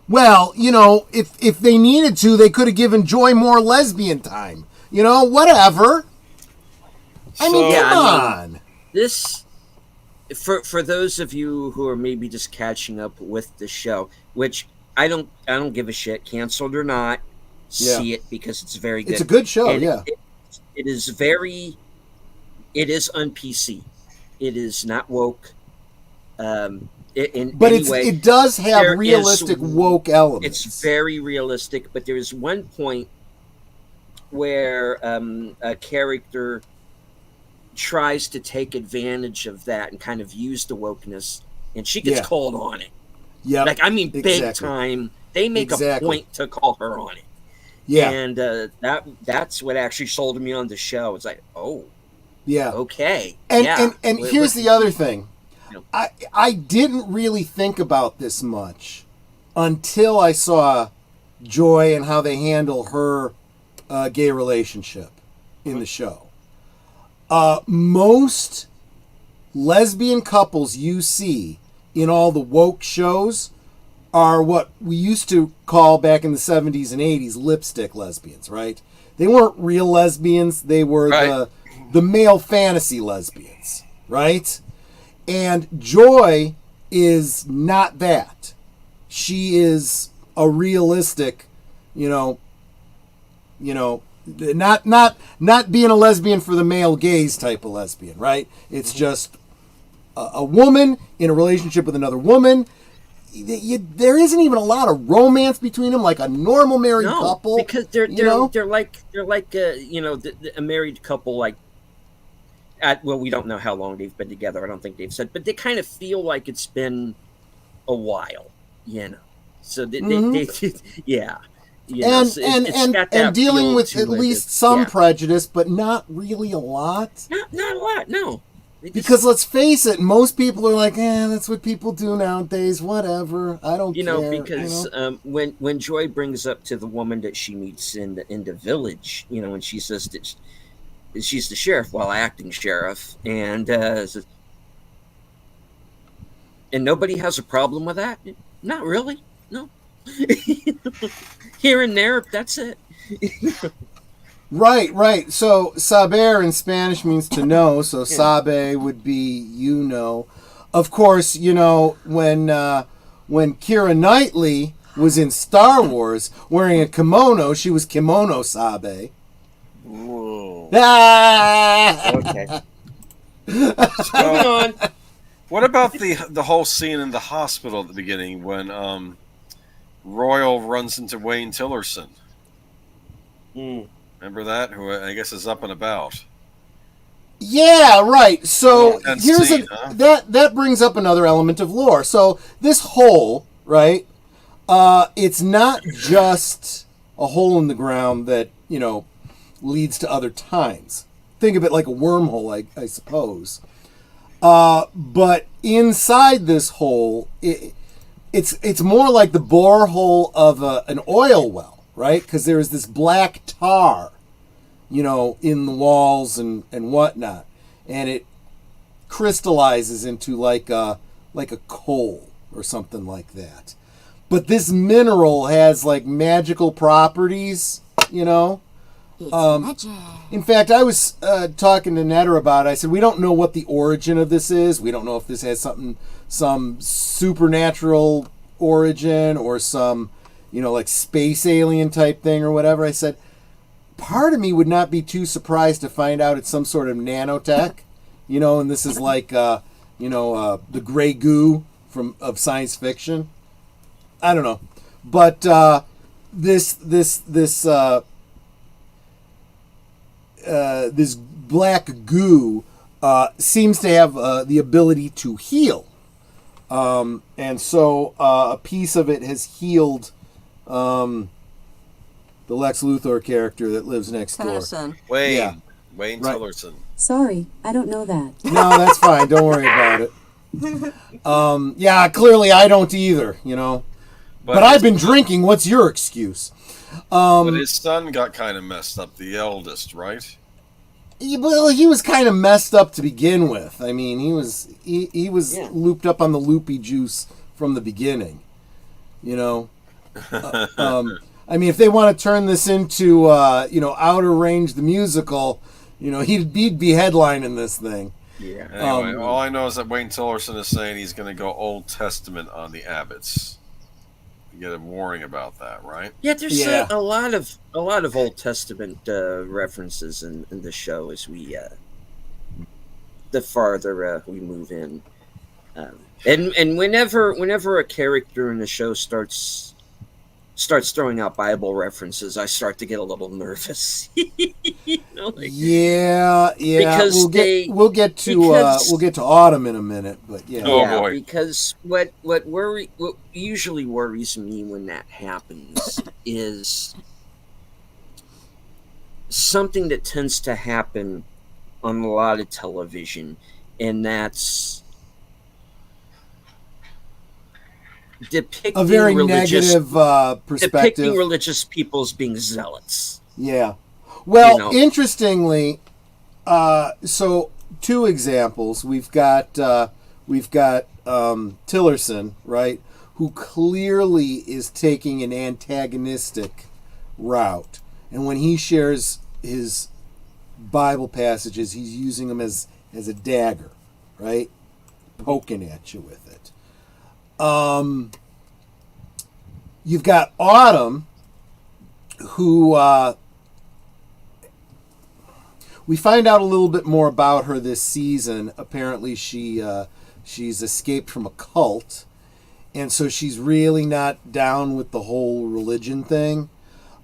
Speaker 2: Well, if they needed to, they could have given Joy more lesbian time. Whatever. Come on.
Speaker 8: This, for those of you who are maybe just catching up with the show, which I don't give a shit, canceled or not, see it because it's very good.
Speaker 2: It's a good show,
Speaker 8: and
Speaker 2: yeah.
Speaker 8: It is un-PC. It is not woke.
Speaker 2: It does have realistic woke elements.
Speaker 8: It's very realistic, but there is one point where a character tries to take advantage of that and kind of use the wokeness, and she gets called on it.
Speaker 2: Yeah,
Speaker 8: big time. They make a point to call her on it.
Speaker 2: Yeah,
Speaker 8: and that's what actually sold me on the show. It's like, oh,
Speaker 2: yeah,
Speaker 8: okay,
Speaker 2: and here's the other thing. I didn't really think about this much until I saw Joy and how they handle her gay relationship in the show. Most lesbian couples you see in all the woke shows are what we used to call back in the 70s and 80s lipstick lesbians, right? They weren't real lesbians. They were the male fantasy lesbians, right? And Joy is not that. She is a realistic, not being a lesbian for the male gaze type of lesbian, right? It's just a woman in a relationship with another woman. There isn't even a lot of romance between them, like a normal married couple.
Speaker 8: Because they're like a married couple, like. We don't know how long they've been together. I don't think they've said, but they kind of feel like it's been a while, So they yeah.
Speaker 2: And dealing with at least some prejudice, but not really a lot.
Speaker 8: Not a lot, no.
Speaker 2: Because let's face it, most people are like, that's what people do nowadays. Whatever, I don't care.
Speaker 8: Because when Joy brings up to the woman that she meets in the village, and she says that she's the sheriff while acting sheriff, and nobody has a problem with that. Not really, no. Here and there, that's it.
Speaker 2: Right. So saber in Spanish means to know. So sabe would be Of course, when Keira Knightley was in Star Wars wearing a kimono, she was kimono sabe.
Speaker 7: Whoa.
Speaker 8: Okay. Moving on.
Speaker 7: What about the whole scene in the hospital at the beginning when Royal runs into Wayne Tillerson? Remember that? Who I guess is up and about.
Speaker 2: Yeah, right. So here's that brings up another element of lore. So this hole, right? It's not just a hole in the ground that, leads to other times. Think of it like a wormhole, I suppose. But inside this hole, it's more like the borehole of an oil well, right? Because there is this black tar, in the walls and whatnot, and it crystallizes into like a coal or something like that. But this mineral has like magical properties,
Speaker 6: It's magic.
Speaker 2: In fact, I was talking to Netter about it. I said, we don't know what the origin of this is. We don't know if this has some supernatural origin or some, like space alien type thing or whatever. I said, part of me would not be too surprised to find out it's some sort of nanotech, and this is like, the gray goo of science fiction. I don't know. But this black goo seems to have the ability to heal. And so a piece of it has healed the Lex Luthor character that lives next door.
Speaker 6: Tennyson.
Speaker 7: Wayne.
Speaker 2: Yeah.
Speaker 7: Wayne
Speaker 2: Right.
Speaker 7: Tillerson.
Speaker 9: Sorry, I don't know that.
Speaker 2: No, that's fine. Don't worry about it. Yeah, clearly I don't either, But I've been drinking. What's your excuse?
Speaker 7: But his son got kind of messed up, the eldest, right?
Speaker 2: He was kind of messed up to begin with. I mean, he was looped up on the loopy juice from the beginning. I mean, if they want to turn this into Outer Range the musical, he'd be headlining this thing.
Speaker 8: Yeah.
Speaker 7: Anyway, all I know is that Wayne Tillerson is saying he's going to go Old Testament on the Abbotts. You get a warning about that, right?
Speaker 8: Yeah, there's
Speaker 2: Yeah.
Speaker 8: a lot of Old Testament references in the show as we the farther we move in, and whenever a character in the show starts throwing out Bible references, I start to get a little nervous.
Speaker 2: Yeah.
Speaker 8: Because
Speaker 2: we'll get to Autumn in a minute, but yeah.
Speaker 7: Oh,
Speaker 8: yeah,
Speaker 7: boy.
Speaker 8: because what usually worries me when that happens is something that tends to happen on a lot of television, and that's depicting
Speaker 2: A very
Speaker 8: religious,
Speaker 2: negative perspective.
Speaker 8: depicting religious people as being zealots.
Speaker 2: Yeah. Well, interestingly, so two examples. We've got Tillerson, right, who clearly is taking an antagonistic route, and when he shares his Bible passages, he's using them as a dagger, right, poking at you with it. You've got Autumn, who we find out a little bit more about her this season. Apparently, she's escaped from a cult, and so she's really not down with the whole religion thing.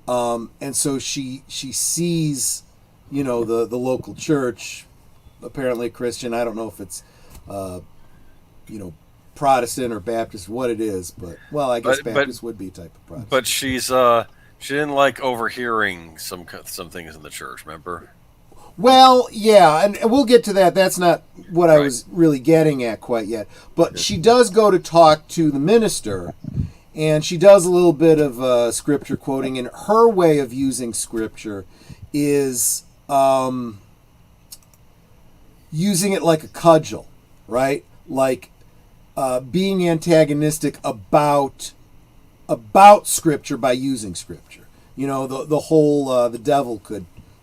Speaker 2: And so she sees, the local church, apparently Christian. I don't know if it's, Protestant or Baptist, what it is, but I guess Baptist would be a type of Protestant.
Speaker 7: But she didn't like overhearing some things in the church. Remember?
Speaker 2: Well, yeah, and we'll get to that. That's not what I was really getting at quite yet. But she does go to talk to the minister, and she does a little bit of scripture quoting, and her way of using scripture is using it like a cudgel, right? Like being antagonistic about scripture by using scripture. The whole the devil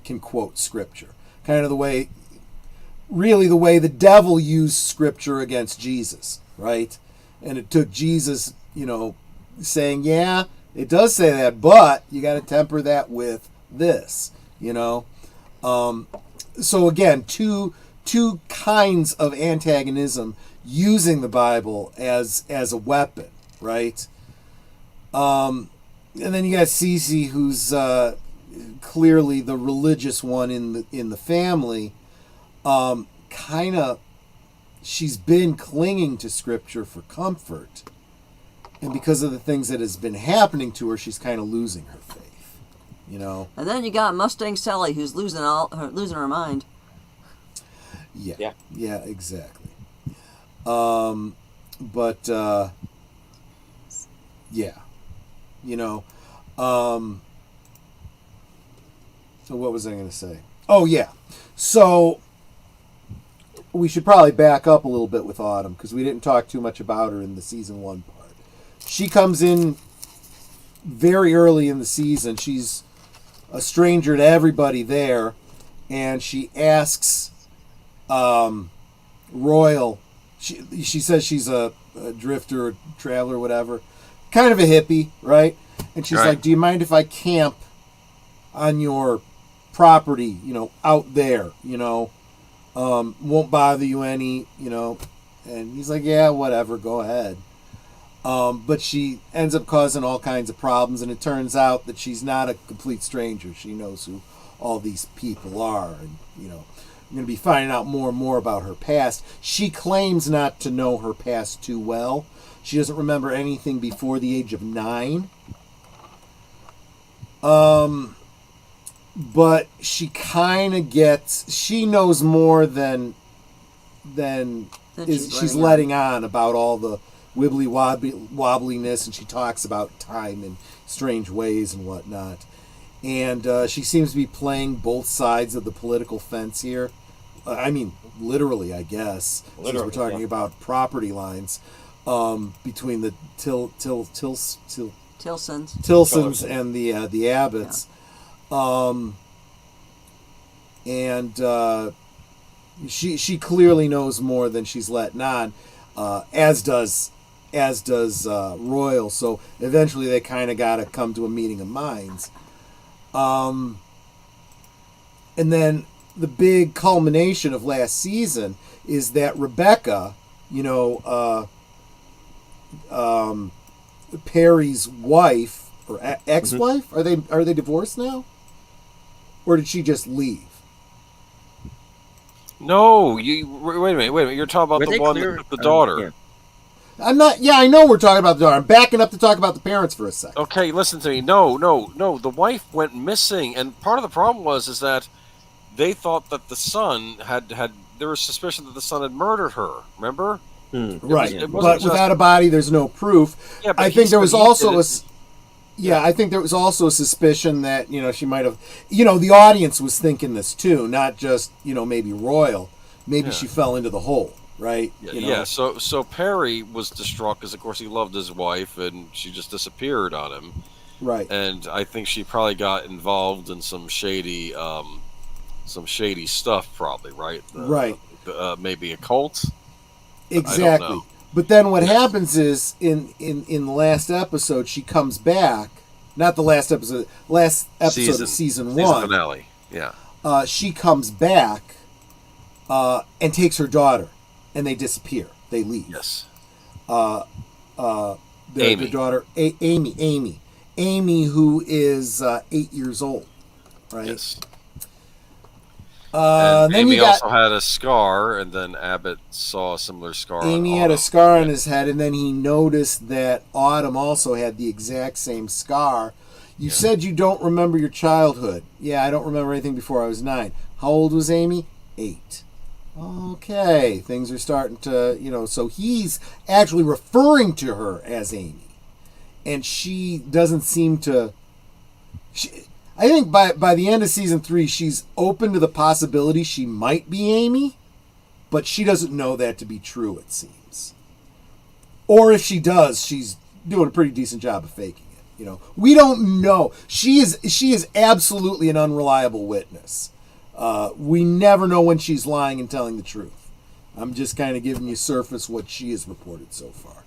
Speaker 2: can quote scripture. Kind of the way the devil used scripture against Jesus, right? And it took Jesus, saying, yeah, it does say that, but you got to temper that with this, So again, two kinds of antagonism using the Bible as a weapon, right? And then you got Cece, who's clearly the religious one in the family. She's been clinging to scripture for comfort, and because of the things that has been happening to her, she's kind of losing her faith. you know.
Speaker 6: And then you got Mustang Sally, who's losing her mind.
Speaker 2: Yeah, exactly. Yeah, you know. So what was I going to say? Oh yeah, so we should probably back up a little bit with Autumn because we didn't talk too much about her in the season 1 part. She comes in very early in the season. She's a stranger to everybody there, and she asks Royal. She says she's a drifter, a traveler, whatever, kind of a hippie, right? And she's like, "Do you mind if I camp on your property? You know, out there. You know, won't bother you any. You know." And he's like, "Yeah, whatever, go ahead." But she ends up causing all kinds of problems, and it turns out that she's not a complete stranger. She knows who all these people are, and you know, I'm going to be finding out more and more about her past. She claims not to know her past too well. She doesn't remember anything before the age of 9. But she kind of gets. She knows more than she's letting on about all the wibbly wobbliness, and she talks about time in strange ways and whatnot. And she seems to be playing both sides of the political fence here. I mean, literally, I guess. Since we're talking about property lines between the Tilsons and the Abbotts. And she clearly knows more than she's letting on, as does Royal. So eventually they kind of got to come to a meeting of minds. And then the big culmination of last season is that Rebecca, you know, Perry's wife or ex-wife, are they divorced now, or did she just leave?
Speaker 7: No, wait a minute. You're talking about the one with the daughter.
Speaker 2: Yeah. I'm not. Yeah, I know we're talking about the daughter. I'm backing up to talk about the parents for a second.
Speaker 7: Okay, listen to me. No. The wife went missing, and part of the problem is that they thought that the son had. There was suspicion that the son had murdered her. Remember?
Speaker 2: Right, but without a body, there's no proof.
Speaker 7: Yeah,
Speaker 2: I think there was also I think there was also a suspicion that, you know, she might have, you know, the audience was thinking this too, not just, you know, maybe Royal. Maybe she fell into the hole, right?
Speaker 7: Yeah. So Perry was distraught because, of course, he loved his wife, and she just disappeared on him.
Speaker 2: Right.
Speaker 7: And I think she probably got involved in some shady stuff, probably, right?
Speaker 2: Right.
Speaker 7: Maybe a cult.
Speaker 2: Exactly. But then what happens is in the last episode, she comes back. Not the last episode. Last episode of season 1.
Speaker 7: Season finale. Yeah.
Speaker 2: She comes back and takes her daughter, and they disappear. They leave.
Speaker 7: Yes.
Speaker 2: The daughter, Amy, who is 8 years old, right?
Speaker 7: Yes.
Speaker 2: Then
Speaker 7: Amy
Speaker 2: you got,
Speaker 7: also had a scar, and then Abbott saw a similar scar.
Speaker 2: Amy had a scar on his head, and then he noticed that Autumn also had the exact same scar. You said you don't remember your childhood. Yeah, I don't remember anything before I was 9. How old was Amy? 8. Okay, things are starting to, you know, so he's actually referring to her as Amy. And she doesn't seem to... I think by the end of season 3, she's open to the possibility she might be Amy, but she doesn't know that to be true, it seems. Or if she does, she's doing a pretty decent job of faking it. You know, we don't know. She is absolutely an unreliable witness. We never know when she's lying and telling the truth. I'm just kind of giving you surface what she has reported so far.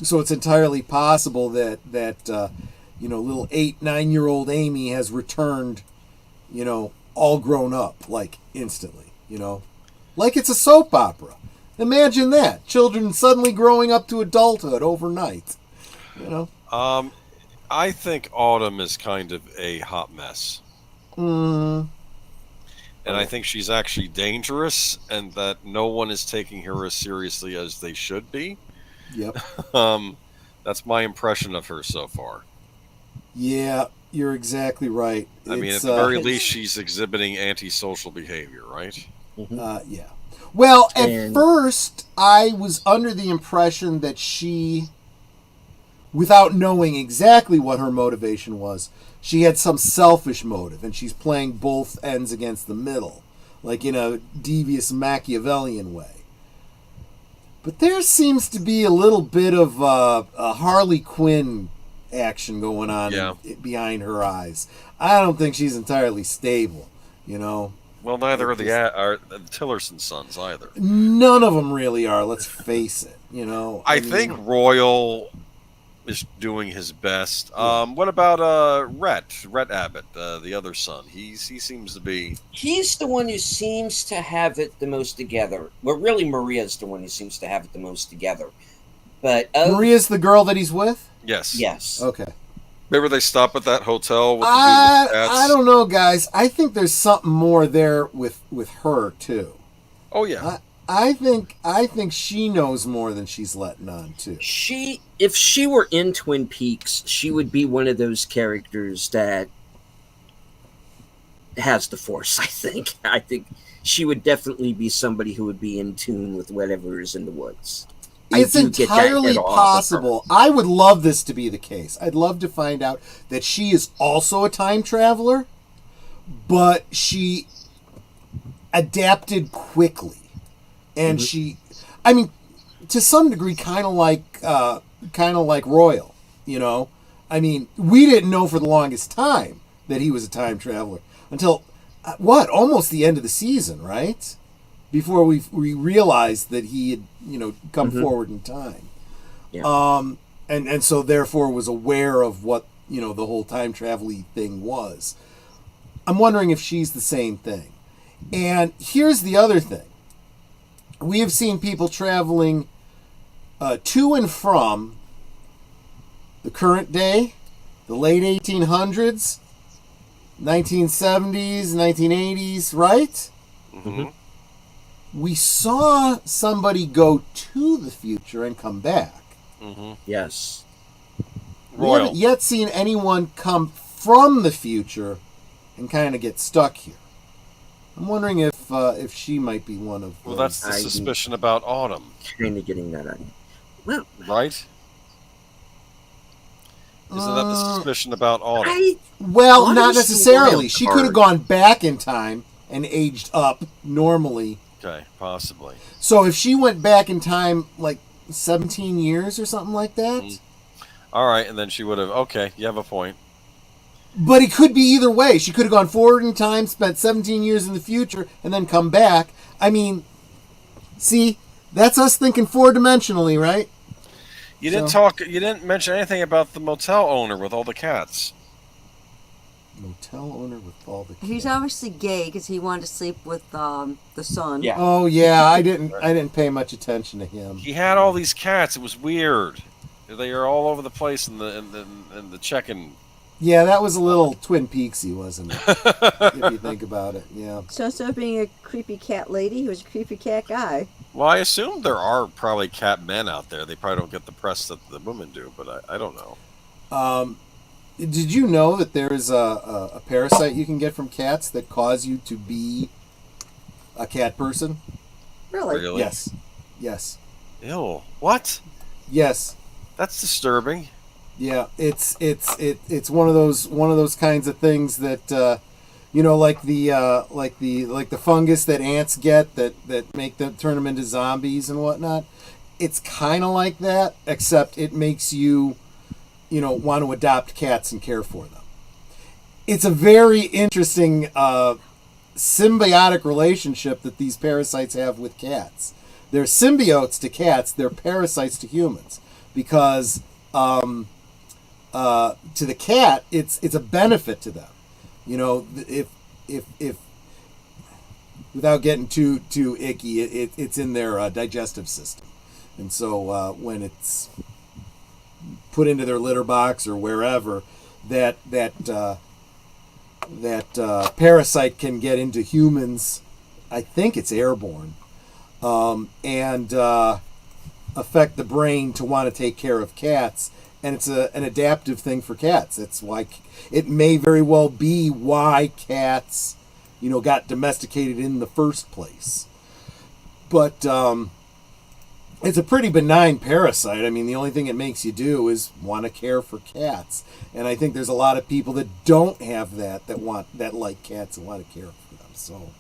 Speaker 2: So it's entirely possible that you know, little 8-9-year-old Amy has returned, you know, all grown up, like, instantly, you know. Like it's a soap opera. Imagine that. Children suddenly growing up to adulthood overnight, you know.
Speaker 7: I think Autumn is kind of a hot mess.
Speaker 2: Mm.
Speaker 7: And I think she's actually dangerous, and that no one is taking her as seriously as they should be.
Speaker 2: Yep.
Speaker 7: That's my impression of her so far.
Speaker 2: Yeah, You're exactly right.
Speaker 7: I mean, at the very least, she's exhibiting antisocial behavior, right?
Speaker 2: Yeah. Well, at
Speaker 8: And-
Speaker 2: first, I was under the impression that she, without knowing exactly what her motivation was, she had some selfish motive, and she's playing both ends against the middle, like in a devious Machiavellian way. But there seems to be a little bit of a Harley Quinn action going on behind her eyes. I don't think she's entirely stable, you know.
Speaker 7: Well, neither are the Tillerson sons either.
Speaker 2: None of them really are. Let's face it. You know.
Speaker 7: I think Royal is doing his best. What about Rhett Abbott, the other son? He seems to be.
Speaker 8: He's the one who seems to have it the most together. Well, really, Maria's the one who seems to have it the most together. But
Speaker 2: Maria's the girl that he's with?
Speaker 7: Yes.
Speaker 8: Yes.
Speaker 2: Okay.
Speaker 7: Remember they stop at that hotel with the
Speaker 2: I don't know, guys. I think there's something more there with her too.
Speaker 7: Oh yeah.
Speaker 2: I think she knows more than she's letting on too.
Speaker 8: If she were in Twin Peaks, she would be one of those characters that has the Force. I think she would definitely be somebody who would be in tune with whatever is in the woods.
Speaker 2: It's entirely possible. I would love this to be the case. I'd love to find out that she is also a time traveler, but she adapted quickly. And she, I mean, to some degree, kind of like Royal, you know. I mean, we didn't know for the longest time that he was a time traveler until almost the end of the season, right? Before we realized that he had, you know, come forward in time.
Speaker 8: Yeah.
Speaker 2: And so therefore was aware of what, you know, the whole time travel-y thing was. I'm wondering if she's the same thing. And here's the other thing. We have seen people traveling to and from the current day, the late 1800s, 1970s, 1980s, right?
Speaker 7: Mm-hmm.
Speaker 2: We saw somebody go to the future and come back.
Speaker 7: Mm-hmm.
Speaker 8: Yes.
Speaker 2: We haven't yet seen anyone come from the future and kind of get stuck here. I'm wondering if she might be one of.
Speaker 7: Well, that's the suspicion about Autumn.
Speaker 8: Kind of getting that idea. Well,
Speaker 7: right? Isn't that the suspicion about Autumn?
Speaker 2: Well, not necessarily. She could have gone back in time and aged up normally.
Speaker 7: Okay, possibly.
Speaker 2: So if she went back in time like 17 years or something like that.
Speaker 7: All right, and then she would have. Okay, you have a point.
Speaker 2: But it could be either way. She could have gone forward in time, spent 17 years in the future, and then come back. I mean, see, that's us thinking four-dimensionally, right?
Speaker 7: You didn't mention anything about the motel owner with all the cats.
Speaker 2: Motel owner with all the cats.
Speaker 6: He's obviously gay because he wanted to sleep with the son.
Speaker 8: Yeah.
Speaker 2: Oh yeah, I didn't pay much attention to him.
Speaker 7: He had all these cats. It was weird. They are all over the place in the check-in.
Speaker 2: Yeah, that was a little Twin Peaksy, wasn't it? If you think about it, yeah.
Speaker 6: So instead of being a creepy cat lady, he was a creepy cat guy.
Speaker 7: Well, I assume there are probably cat men out there. They probably don't get the press that the women do, but I don't know.
Speaker 2: Did you know that there is a parasite you can get from cats that cause you to be a cat person?
Speaker 6: Really?
Speaker 2: Yes.
Speaker 7: Ew. What?
Speaker 2: Yes.
Speaker 7: That's disturbing.
Speaker 2: Yeah, it's one of those kinds of things that you know, like the fungus that ants get that make them turn them into zombies and whatnot. It's kind of like that, except it makes you know, want to adopt cats and care for them. It's a very interesting symbiotic relationship that these parasites have with cats. They're symbiotes to cats. They're parasites to humans because. To the cat, it's a benefit to them. You know, if without getting too icky, it's in their digestive system, and so when it's put into their litter box or wherever, that parasite can get into humans. I think it's airborne, and affect the brain to want to take care of cats. and it's an adaptive thing for cats. That's why it may very well be why cats, got domesticated in the first place. But it's a pretty benign parasite. I mean, the only thing it makes you do is want to care for cats. And I think there's a lot of people that don't have that like cats and want to care for them. So,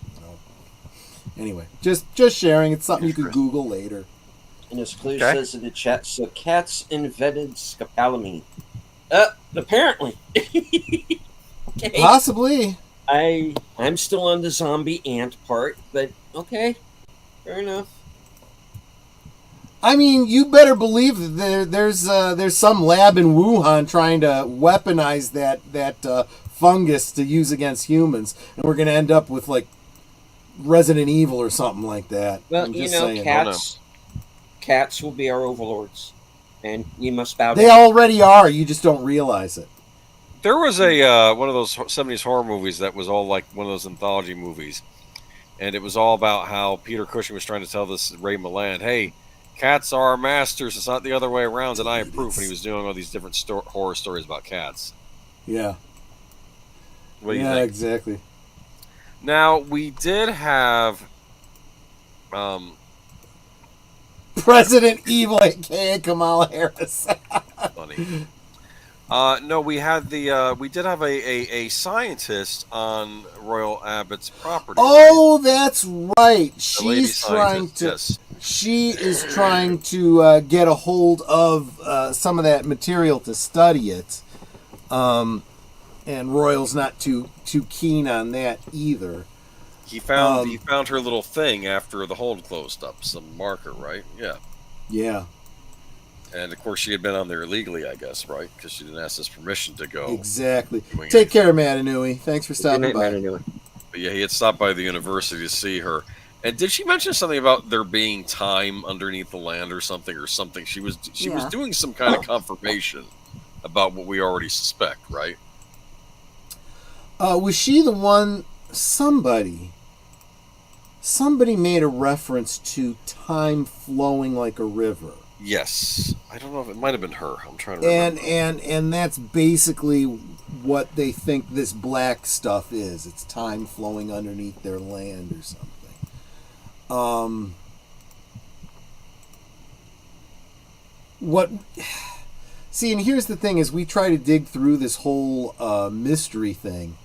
Speaker 2: anyway, just sharing. It's something you could Google later.
Speaker 8: And as Clue says in the chat, so cats invented scopolamine. Apparently. Okay.
Speaker 2: Possibly.
Speaker 8: I'm still on the zombie ant part, but okay. Fair enough.
Speaker 2: I mean, you better believe that there's some lab in Wuhan trying to weaponize that fungus to use against humans, and we're going to end up with like Resident Evil or something like that.
Speaker 8: Well, saying. Cats will be our overlords, and you must bow down.
Speaker 2: They already are. You just don't realize it.
Speaker 7: There was a one of those 70s horror movies that was all like one of those anthology movies, and it was all about how Peter Cushing was trying to tell this Ray Milland, hey, cats are our masters. It's not the other way around, and I have proof. And he was doing all these different horror stories about cats.
Speaker 2: Yeah.
Speaker 7: What do you think?
Speaker 2: Yeah, exactly.
Speaker 7: Now, we did have
Speaker 2: President Evil, a.k.a. Kamala Harris.
Speaker 7: Funny. No, we had we did have a scientist on Royal Abbott's property.
Speaker 2: Oh, right? That's right.
Speaker 7: Yes.
Speaker 2: She is trying to get a hold of some of that material to study it, and Royal's not too keen on that either.
Speaker 7: He found her little thing after the hold closed up, some marker, right? Yeah.
Speaker 2: Yeah.
Speaker 7: And of course, she had been on there illegally, I guess, right? Because she didn't ask us permission to go.
Speaker 2: Exactly. Take care, Matanui. Thanks for stopping by.
Speaker 7: But yeah, he had stopped by the university to see her. And did she mention something about there being time underneath the land or something? She was doing some kind of confirmation about what we already suspect, right?
Speaker 2: Was she the one? Somebody made a reference to time flowing like a river.
Speaker 7: Yes, I don't know if it might have been her. I'm trying to remember.
Speaker 2: And that's basically what they think this black stuff is. It's time flowing underneath their land or something. See, and here's the thing: is we try to dig through this whole mystery thing.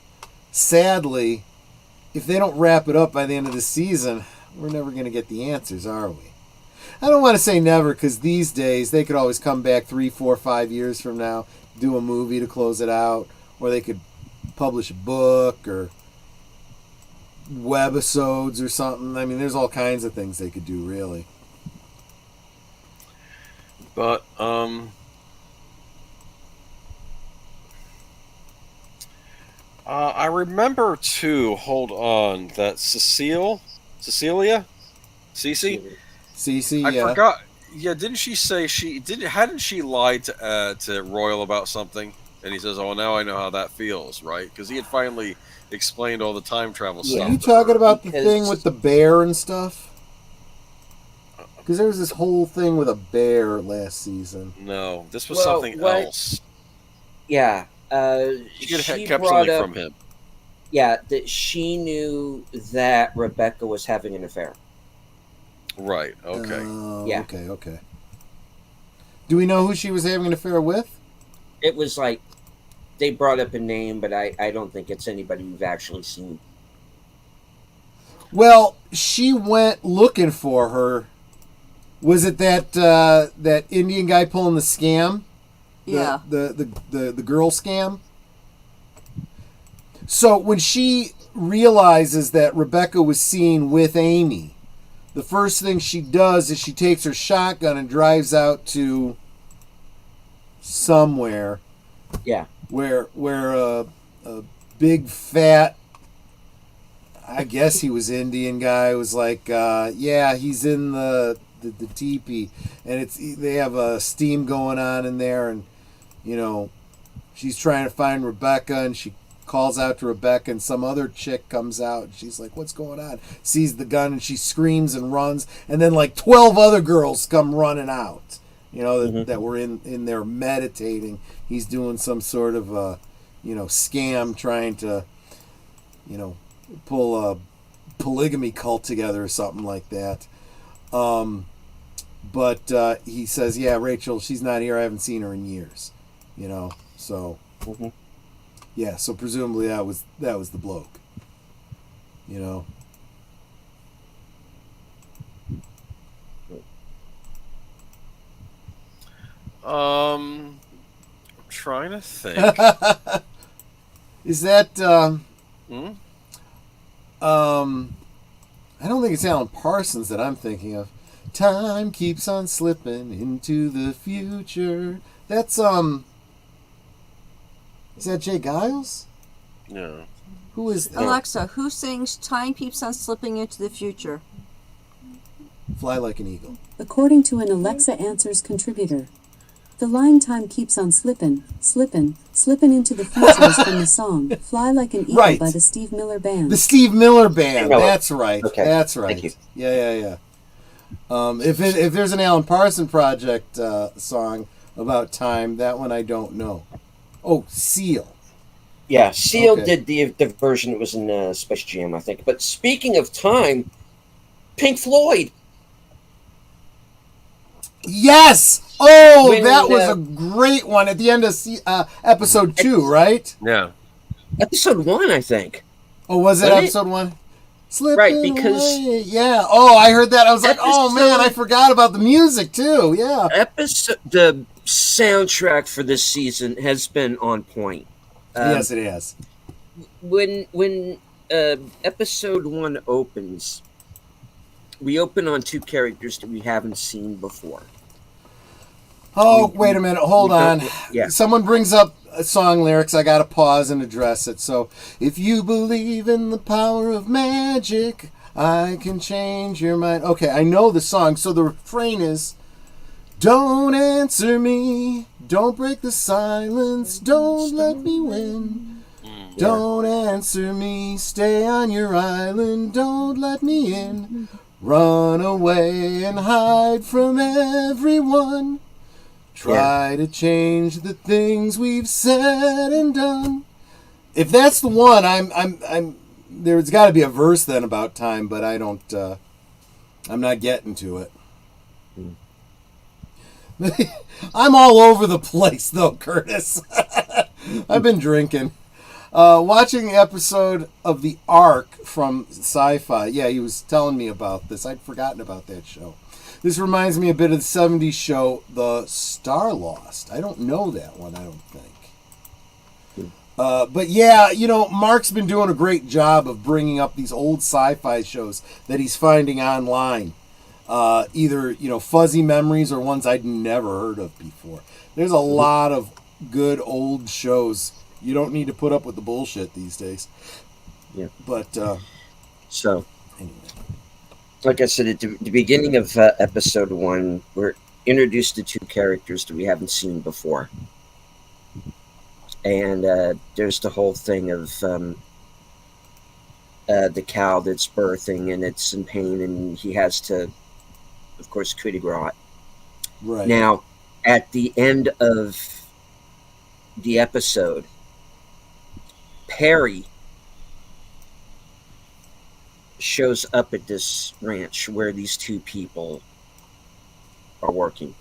Speaker 2: Sadly, if they don't wrap it up by the end of the season, we're never going to get the answers, are we? I don't want to say never, because these days they could always come back 3, 4, 5 years from now, do a movie to close it out, or they could publish a book or webisodes or something. I mean, there's all kinds of things they could do, really.
Speaker 7: But I remember too. Hold on, that Cecilia, Cece.
Speaker 2: Cece,
Speaker 7: I
Speaker 2: yeah.
Speaker 7: forgot. Yeah, didn't she say hadn't she lied to Royal about something? And he says, "Oh, now I know how that feels," right? Because he had finally explained all the time travel stuff.
Speaker 2: Are you talking about the thing with the bear and stuff? Because there was this whole thing with a bear last season.
Speaker 7: No, this was something else.
Speaker 8: Yeah,
Speaker 7: she kept something from him.
Speaker 8: Yeah, that she knew that Rebecca was having an affair.
Speaker 7: Right. Okay.
Speaker 8: Yeah.
Speaker 2: Okay. Do we know who she was having an affair with?
Speaker 8: It was like they brought up a name, but I don't think it's anybody we've actually seen.
Speaker 2: Well, she went looking for her. Was it that Indian guy pulling the scam?
Speaker 6: Yeah.
Speaker 2: The girl scam? So when she realizes that Rebecca was seen with Amy, the first thing she does is she takes her shotgun and drives out to somewhere.
Speaker 8: Yeah.
Speaker 2: Where a big fat, I guess he was Indian guy, was like, yeah, he's in the teepee, and they have a steam going on in there, and she's trying to find Rebecca, and she calls out to Rebecca, and some other chick comes out, and she's like, what's going on? Sees the gun, and she screams and runs, and then like 12 other girls come running out, that were in there meditating. He's doing some sort of scam, trying to pull a polygamy cult together or something like that. But he says, yeah, Rachel, she's not here. I haven't seen her in years. So yeah, so presumably that was the bloke.
Speaker 7: I'm trying to think.
Speaker 2: Is that
Speaker 7: Hmm?
Speaker 2: I don't think it's Alan Parsons that I'm thinking of. Time keeps on slipping into the future. That's is that Jay Giles?
Speaker 7: Yeah.
Speaker 2: Who is that?
Speaker 6: Alexa, who sings Time Keeps on Slipping into the Future?
Speaker 2: Fly Like an Eagle.
Speaker 9: According to an Alexa Answers contributor, the line "Time keeps on slippin', slippin', slippin' into the future" is from the song "Fly Like an Eagle"
Speaker 2: Right.
Speaker 9: by the Steve Miller Band.
Speaker 2: The Steve Miller Band.
Speaker 5: Miller.
Speaker 2: That's right.
Speaker 5: Okay.
Speaker 2: That's right.
Speaker 5: Thank you.
Speaker 2: Yeah. If there's an Alan Parsons Project song about time, that one I don't know. Oh, Seal.
Speaker 8: Yeah, Seal
Speaker 2: Okay.
Speaker 8: did the version that was in Space Jam, I think. But speaking of time, Pink Floyd.
Speaker 2: Yes. Oh,
Speaker 8: When,
Speaker 2: that was a great one at the end of episode 2, right?
Speaker 7: Yeah.
Speaker 8: Episode 1, I think.
Speaker 2: Oh, was it
Speaker 8: Wasn't it?
Speaker 2: episode 1? Slipping
Speaker 8: Right, because-
Speaker 2: away. Yeah. Oh, I heard that. I was like, oh man, I forgot about the music too. Yeah.
Speaker 8: The soundtrack for this season has been on point.
Speaker 2: Yes, it has.
Speaker 8: When episode 1 opens, we open on 2 characters that we haven't seen before.
Speaker 2: Oh, wait a minute. Hold
Speaker 8: we
Speaker 2: on.
Speaker 8: don't- yeah.
Speaker 2: Someone brings up song lyrics. I got to pause and address it. So, if you believe in the power of magic, I can change your mind. Okay, I know the song. So the refrain is, don't answer me. Don't break the silence. Don't let me win. Don't answer me. Stay on your island. Don't let me in. Run away and hide from everyone. Try to change the things we've said and done. If that's the one, I'm there's got to be a verse then about time, but I don't. I'm not getting to it. I'm all over the place though, Curtis. I've been drinking. Watching the episode of The Ark from Sci-Fi. Yeah, he was telling me about this. I'd forgotten about that show. This reminds me a bit of the 70s show, The Star Lost. I don't know that one, I don't think. But yeah, Mark's been doing a great job of bringing up these old sci-fi shows that he's finding online. Either, fuzzy memories or ones I'd never heard of before. There's a lot of good old shows. You don't need to put up with the bullshit these days.
Speaker 8: Yeah.
Speaker 2: But,
Speaker 8: So,
Speaker 2: anyway.
Speaker 8: like I said, at the beginning of episode 1, we're introduced to 2 characters that we haven't seen before. And there's the whole thing of the cow that's birthing and it's in pain and he has to, of course, coup de grace.
Speaker 2: Right.
Speaker 8: Now, at the end of the episode, Perry shows up at this ranch where these 2 people are working.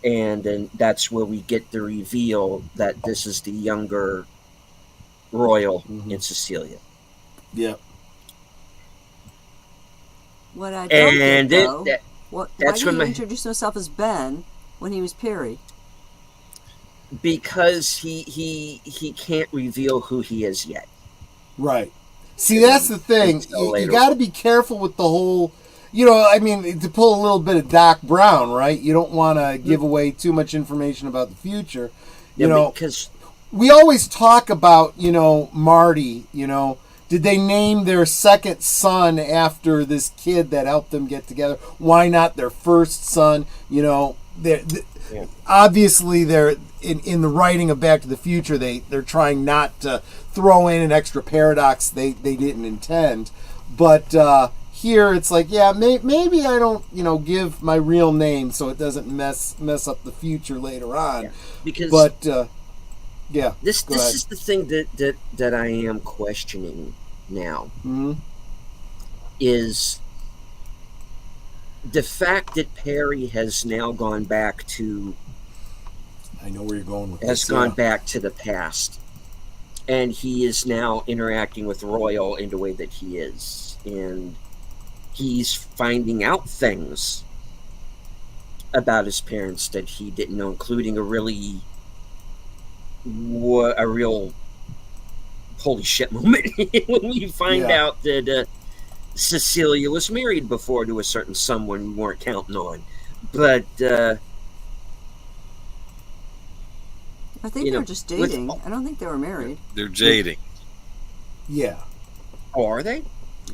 Speaker 8: And then that's where we get the reveal that this is the younger Royal and Cecilia.
Speaker 2: Yeah.
Speaker 6: What I don't
Speaker 8: And
Speaker 6: get, though,
Speaker 8: it,
Speaker 6: why
Speaker 8: that's
Speaker 6: did
Speaker 8: when
Speaker 6: he
Speaker 8: my-
Speaker 6: introduce himself as Ben when he was Perry?
Speaker 8: because he can't reveal who he is yet.
Speaker 2: Right. See, that's the thing.
Speaker 8: Until
Speaker 2: You
Speaker 8: later.
Speaker 2: got to be careful with the whole, to pull a little bit of Doc Brown, right? You don't want to give away too much information about the future.
Speaker 8: Because
Speaker 2: We always talk about, Marty, did they name their second son after this kid that helped them get together? Why not their first son? Obviously they're in the writing of Back to the Future, they're trying not to throw in an extra paradox they didn't intend, but here it's like, yeah, maybe I don't, give my real name so it doesn't mess up the future later on.
Speaker 8: Yeah, because
Speaker 2: yeah,
Speaker 8: this is the thing that I am questioning now.
Speaker 2: Mm-hmm.
Speaker 8: Is the fact that Perry has now gone back to.
Speaker 2: I know where you're going with this.
Speaker 8: Has gone back to the past, and he is now interacting with Royal in the way that he is, and he's finding out things about his parents that he didn't know, including a real holy shit moment when you find out that Cecilia was married before to a certain someone we weren't counting on. But
Speaker 6: I think they were just dating. I don't think they were married.
Speaker 7: They're dating.
Speaker 2: Yeah.
Speaker 8: Oh, are they?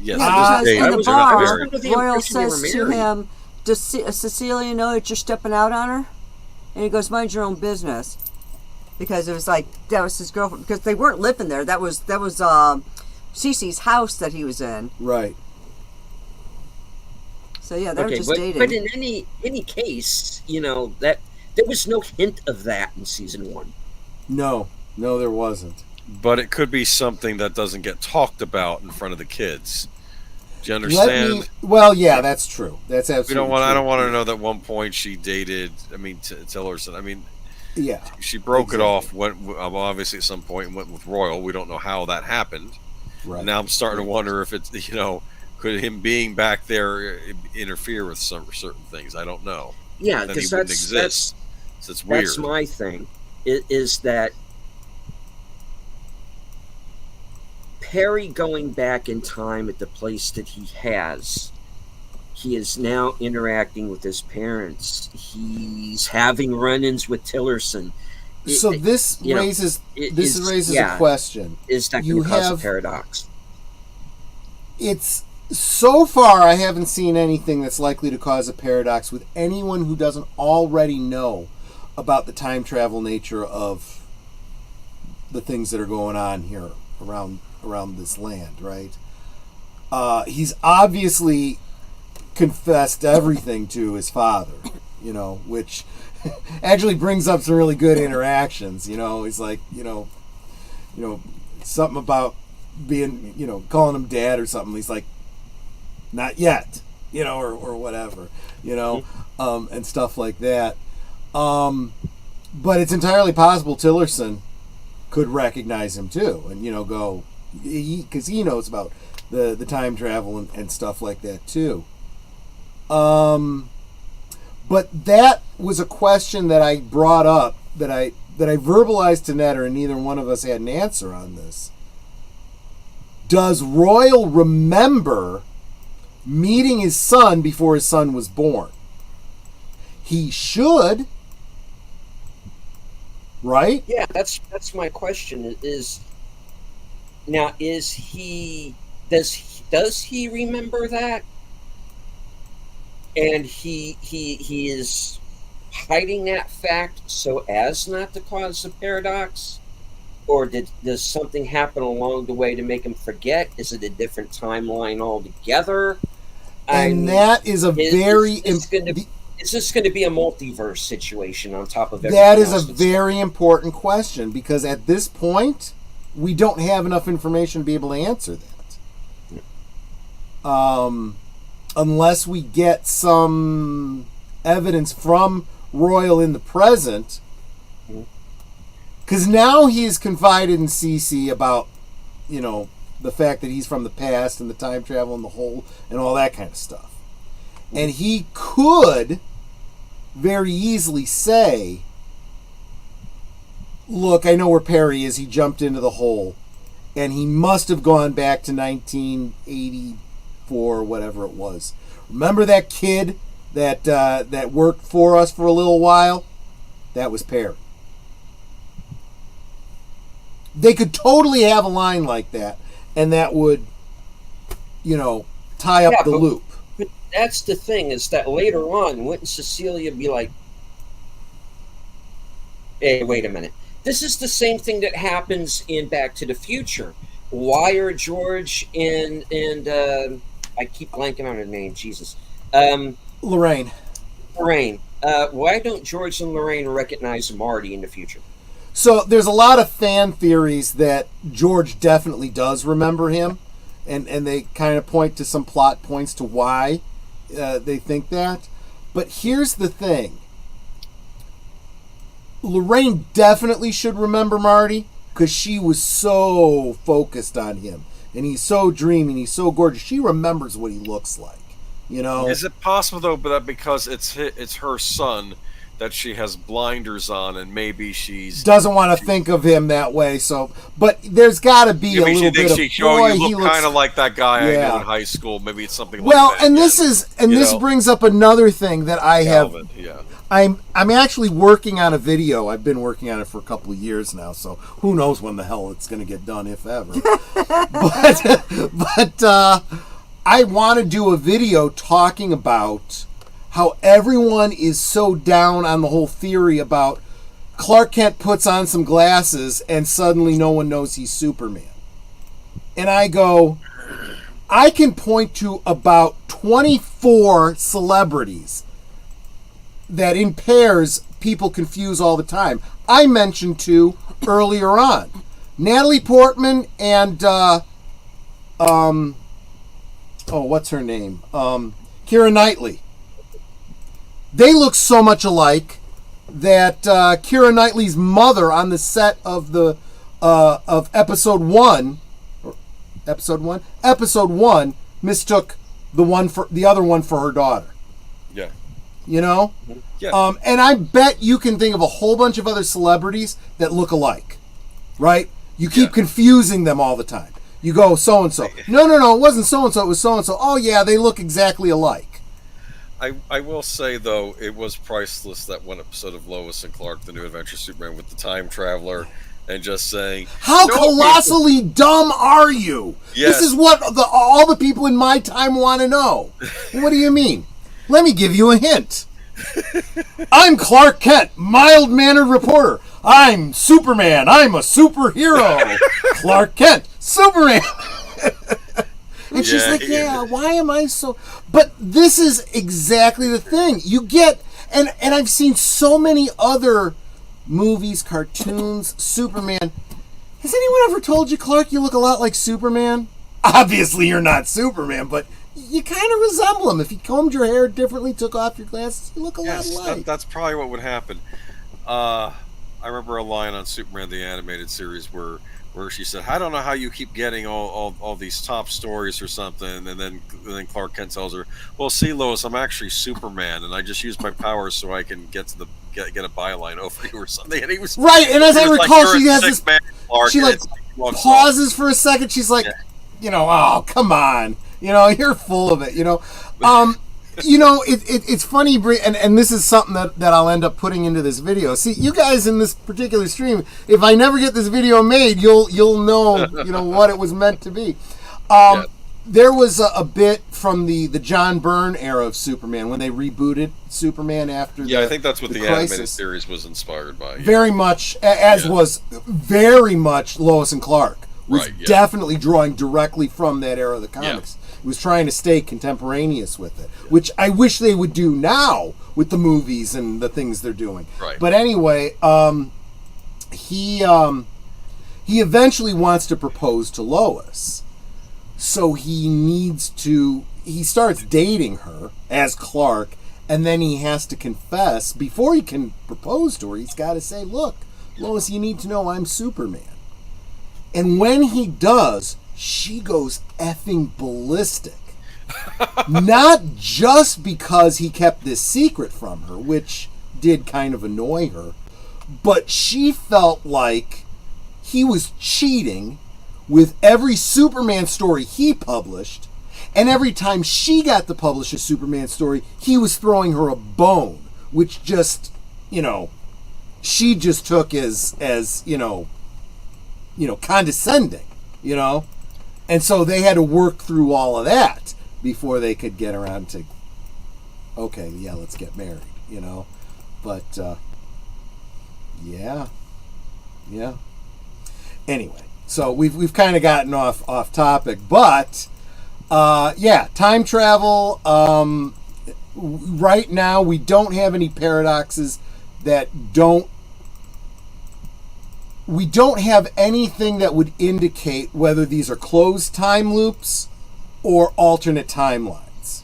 Speaker 7: Yes.
Speaker 6: Yeah, because in the bar,
Speaker 8: the
Speaker 6: Royal says to him, does Cecilia know that you're stepping out on her? And he goes, mind your own business. Because it was like, that was his girlfriend. Because they weren't living there. That was Cece's house that he was in.
Speaker 2: Right.
Speaker 6: So yeah, they were just dating.
Speaker 8: But in any case, that there was no hint of that in season 1.
Speaker 2: No, there wasn't.
Speaker 7: But it could be something that doesn't get talked about in front of the kids. Do you understand?
Speaker 2: Well, yeah, that's true. That's absolutely true.
Speaker 7: I don't want to know that at one point she dated. Tillerson.
Speaker 2: Yeah,
Speaker 7: she broke it off. Went obviously at some point and went with Royal. We don't know how that happened.
Speaker 2: Right.
Speaker 7: Now I'm starting to wonder if it's could him being back there interfere with some certain things. I don't know.
Speaker 8: Yeah, because that's
Speaker 7: weird.
Speaker 8: That's my thing. Is that Perry going back in time at the place that he is now interacting with his parents. He's having run-ins with Tillerson.
Speaker 2: This raises a question.
Speaker 8: Is that going to cause a paradox?
Speaker 2: It's so far I haven't seen anything that's likely to cause a paradox with anyone who doesn't already know about the time travel nature of the things that are going on here around this land, right? He's obviously confessed everything to his father, which actually brings up some really good interactions. He's like, something about being, calling him dad or something. He's like, not yet, or whatever, and stuff like that. But it's entirely possible Tillerson could recognize him too, and go, because he knows about the time travel and stuff like that too. But that was a question that I brought up that I verbalized to Netter, and neither one of us had an answer on this. Does Royal remember meeting his son before his son was born? He should, right?
Speaker 8: Yeah, that's my question. Does he remember that? And he is hiding that fact so as not to cause a paradox? Or does something happen along the way to make him forget? Is it a different timeline altogether?
Speaker 2: That is a
Speaker 8: is this going to be a multiverse situation on top of everything?
Speaker 2: That is a very important question, because at this point, we don't have enough information to be able to answer that. Unless we get some evidence from Royal in the present. Because now he's confided in Cece about, the fact that he's from the past and the time travel and the whole and all that kind of stuff. And he could very easily say, look, I know where Perry is. He jumped into the hole. And he must have gone back to 1984, whatever it was. Remember that kid that worked for us for a little while? That was Perry. They could totally have a line like that, and that would, tie up the loop.
Speaker 8: But that's the thing, is that later on, wouldn't Cecilia be like, hey, wait a minute. This is the same thing that happens in Back to the Future. Why are George and I keep blanking on her name. Jesus.
Speaker 2: Lorraine.
Speaker 8: Lorraine. Why don't George and Lorraine recognize Marty in the future?
Speaker 2: So there's a lot of fan theories that George definitely does remember him, and they kind of point to some plot points to why they think that. But here's the thing. Lorraine definitely should remember Marty because she was so focused on him. And he's so dreamy, he's so gorgeous. She remembers what he looks like, you know?
Speaker 7: Is it possible, though, that because it's her son that she has blinders on and maybe she's...
Speaker 2: Doesn't want to think of him that way, so... But there's got to be a little bit of...
Speaker 7: Boy, you look kind of like that guy I knew in high school. Maybe it's something like that.
Speaker 2: Well, and this brings up another thing that I
Speaker 7: Calvin,
Speaker 2: have...
Speaker 7: Yeah.
Speaker 2: I'm actually working on a video. I've been working on it for a couple of years now, so who knows when the hell it's going to get done, if ever. but I want to do a video talking about how everyone is so down on the whole theory about Clark Kent puts on some glasses and suddenly no one knows he's Superman. And I go, I can point to about 24 celebrities that in pairs people confuse all the time. I mentioned 2 earlier on. Natalie Portman and what's her name? Keira Knightley. They look so much alike that Keira Knightley's mother on the set of the of episode 1 mistook the other one for her daughter.
Speaker 7: Yeah.
Speaker 2: You know?
Speaker 7: Yeah.
Speaker 2: And I bet you can think of a whole bunch of other celebrities that look alike, right? You keep confusing them all the time. You go, so-and-so. No, it wasn't so-and-so, it was so-and-so. Oh, yeah, they look exactly alike.
Speaker 7: I will say, though, it was priceless, that one episode of Lois and Clark, The New Adventure of Superman, with the time traveler, and just saying...
Speaker 2: How colossally dumb are you?
Speaker 7: Yes.
Speaker 2: This is what all the people in my time want to know. What do you mean? Let me give you a hint. I'm Clark Kent, mild-mannered reporter. I'm Superman. I'm a superhero. Clark Kent, Superman. And she's like, why am I so... But this is exactly the thing. You get... And I've seen so many other movies, cartoons, Superman. Has anyone ever told you, Clark, you look a lot like Superman? Obviously, you're not Superman, but... You kind of resemble him. If you combed your hair differently, took off your glasses, you look a lot alike.
Speaker 7: That's probably what would happen. I remember a line on Superman the Animated Series where she said, "I don't know how you keep getting all these top stories or something," and then Clark Kent tells her, "Well, see, Lois, I'm actually Superman, and I just use my powers so I can get to get a byline over you or something." And he was
Speaker 2: right. And as I recall,
Speaker 7: like,
Speaker 2: she has this.
Speaker 7: Man, Clark,
Speaker 2: she pauses for a second. She's like, oh, come on. You're full of it, it's funny, and this is something that I'll end up putting into this video. See, you guys in this particular stream, if I never get this video made, you'll know, what it was meant to be. There was a bit from the John Byrne era of Superman when they rebooted Superman after
Speaker 7: I think that's what the
Speaker 2: crisis.
Speaker 7: animated series was inspired by.
Speaker 2: Very much, as was very much Lois and Clark. Was definitely drawing directly from that era of the comics. It was trying to stay contemporaneous with it, which I wish they would do now with the movies and the things they're doing.
Speaker 7: Right.
Speaker 2: But anyway, he eventually wants to propose to Lois, so he starts dating her as Clark, and then he has to confess before he can propose to her. He's got to say, "Look, Lois, you need to know I'm Superman." And when he does, she goes effing ballistic. Not just because he kept this secret from her, which did kind of annoy her, but she felt like he was cheating with every Superman story he published, and every time she got to publish a Superman story, he was throwing her a bone, which just, she just took as condescending, and so they had to work through all of that before they could get around to, okay, yeah, let's get married, but yeah. Anyway, so we've kind of gotten off topic, but Yeah, time travel. Right now, we don't have any paradoxes that don't. We don't have anything that would indicate whether these are closed time loops or alternate timelines.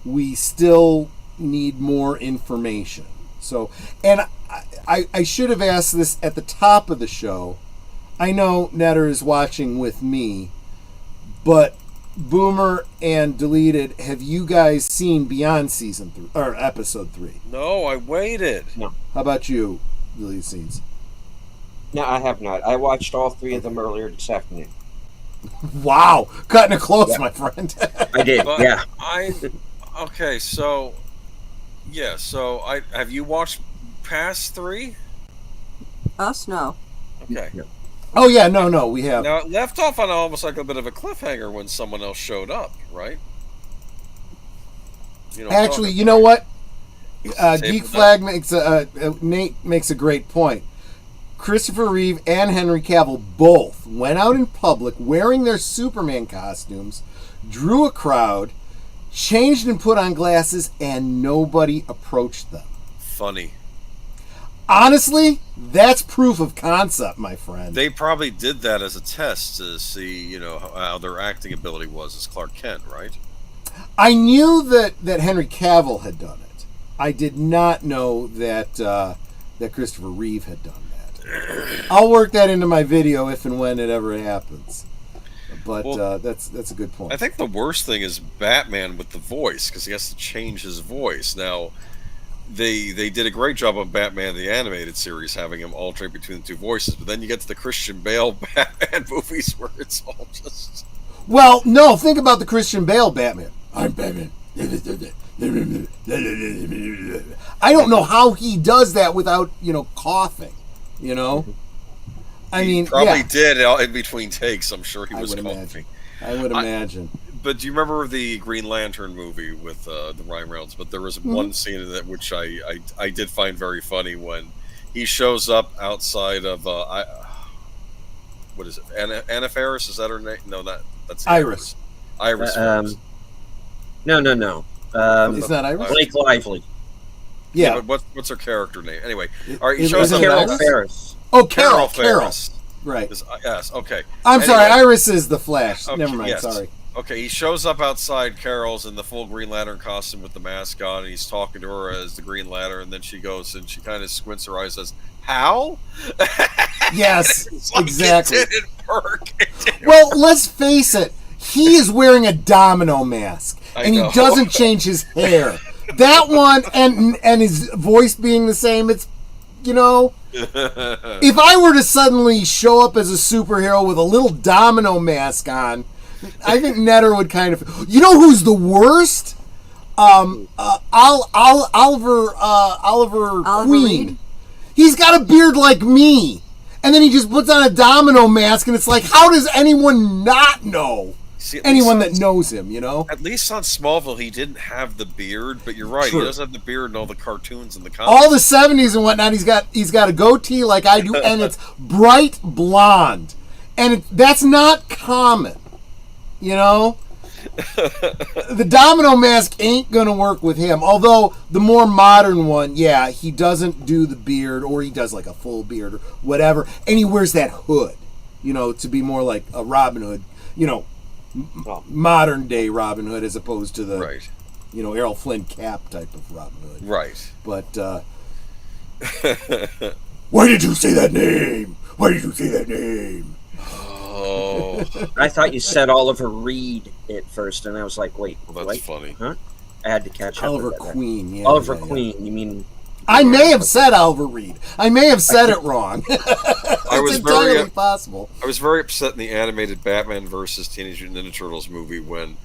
Speaker 2: We still need more information. So, and I should have asked this at the top of the show. I know Netter is watching with me, but Boomer and Deleted, have you guys seen beyond season 3 or episode 3?
Speaker 7: No, I waited.
Speaker 8: No.
Speaker 2: How about you, Deleted Scenes?
Speaker 8: No, I have not. I watched all 3 of them earlier this afternoon.
Speaker 2: Wow, cutting it close, my friend.
Speaker 8: I did.
Speaker 7: But
Speaker 8: Yeah.
Speaker 7: Okay, so have you watched past 3?
Speaker 6: Us? No.
Speaker 7: Okay.
Speaker 8: No.
Speaker 2: Oh yeah, no, we have.
Speaker 7: Now it left off on almost like a bit of a cliffhanger when someone else showed up, right?
Speaker 2: Actually, you know what?
Speaker 7: Tape
Speaker 2: Geek
Speaker 7: it
Speaker 2: Flag makes Nate makes a great point. Christopher Reeve and Henry Cavill both went out in public wearing their Superman costumes, drew a crowd, changed and put on glasses, and nobody approached them.
Speaker 7: Funny.
Speaker 2: Honestly, that's proof of concept, my friend.
Speaker 7: They probably did that as a test to see, how their acting ability was as Clark Kent, right?
Speaker 2: I knew that Henry Cavill had done it. I did not know that that Christopher Reeve had done that. I'll work that into my video if and when it ever happens. But that's a good point.
Speaker 7: I think the worst thing is Batman with the voice, because he has to change his voice. Now, they did a great job on Batman the Animated Series, having him alternate between the two voices, but then you get to the Christian Bale Batman movies where it's all just...
Speaker 2: Well, no, think about the Christian Bale Batman. I'm Batman. I don't know how he does that without, coughing, I mean,
Speaker 7: probably did in between takes. I'm sure he was coughing.
Speaker 2: I would imagine.
Speaker 7: But do you remember the Green Lantern movie with the Ryan Reynolds? But there was one scene in that which I did find very funny when he shows up outside of what is it? Anna Faris? Is that her name? No, that's
Speaker 2: Iris.
Speaker 7: Iris. Faris.
Speaker 8: No.
Speaker 2: It's not Iris.
Speaker 8: Blake Lively.
Speaker 2: Yeah.
Speaker 7: But what's her character name? Anyway, all right. He
Speaker 2: It
Speaker 7: shows
Speaker 2: was
Speaker 7: up.
Speaker 8: Carol Ferris.
Speaker 2: Oh,
Speaker 7: Carol
Speaker 2: Carol.
Speaker 7: Ferris.
Speaker 2: Right.
Speaker 7: Yes. Okay.
Speaker 2: I'm sorry. Iris is the Flash.
Speaker 7: Okay,
Speaker 2: Never mind.
Speaker 7: yes.
Speaker 2: Sorry.
Speaker 7: Okay, he shows up outside Carol's in the full Green Lantern costume with the mask on, and he's talking to her as the Green Lantern, and then she goes and she kind of squints her eyes and says, "Hal?"
Speaker 2: Yes,
Speaker 7: like
Speaker 2: exactly.
Speaker 7: It didn't work.
Speaker 2: Well, let's face it. He is wearing a domino mask, and he doesn't change his hair. That one, and his voice being the same, it's, if I were to suddenly show up as a superhero with a little domino mask on, I think Netter would kind of... You know who's the worst? Oliver Queen.
Speaker 6: Reed?
Speaker 2: He's got a beard like me. And then he just puts on a domino mask, and it's like, how does anyone not know? Anyone that knows him,
Speaker 7: At least on Smallville, he didn't have the beard, but you're right.
Speaker 2: True.
Speaker 7: He doesn't have the beard in all the cartoons and the comics.
Speaker 2: All the 70s and whatnot, he's got a goatee like I do, and it's bright blonde. And that's not common, The domino mask ain't going to work with him. Although, the more modern one, yeah, he doesn't do the beard, or he does like a full beard or whatever. And he wears that hood, to be more like a Robin Hood, modern day Robin Hood as opposed to the
Speaker 7: right.
Speaker 2: Errol Flynn cap type of Robin Hood.
Speaker 7: Right.
Speaker 2: But why did you say that name?
Speaker 7: Oh.
Speaker 8: I thought you said Oliver Reed at first, and I was like, wait,
Speaker 7: well, that's funny.
Speaker 8: Huh? I had to catch up.
Speaker 2: Oliver
Speaker 8: with that.
Speaker 2: Queen. Yeah,
Speaker 8: Oliver
Speaker 2: yeah.
Speaker 8: Queen. You mean?
Speaker 2: I may have said Oliver Reed. I may have said it wrong. It's entirely possible.
Speaker 7: I was very upset in the animated Batman versus Teenage Mutant Ninja Turtles movie when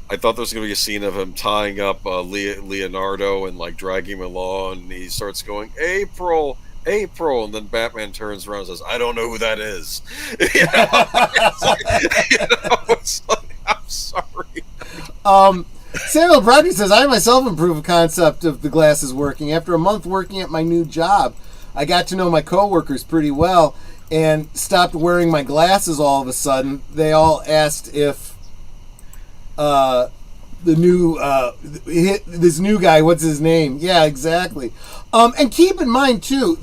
Speaker 7: I thought there was going to be a scene of him tying up Leonardo and like dragging him along, and he starts going, April, and then Batman turns around and says, I don't know who that is. It's like, I'm sorry.
Speaker 2: Samuel Bradley says, I myself improve a concept of the glasses working. After a month working at my new job, I got to know my coworkers pretty well and stopped wearing my glasses all of a sudden. They all asked if this new guy. What's his name? Yeah, exactly. And keep in mind too,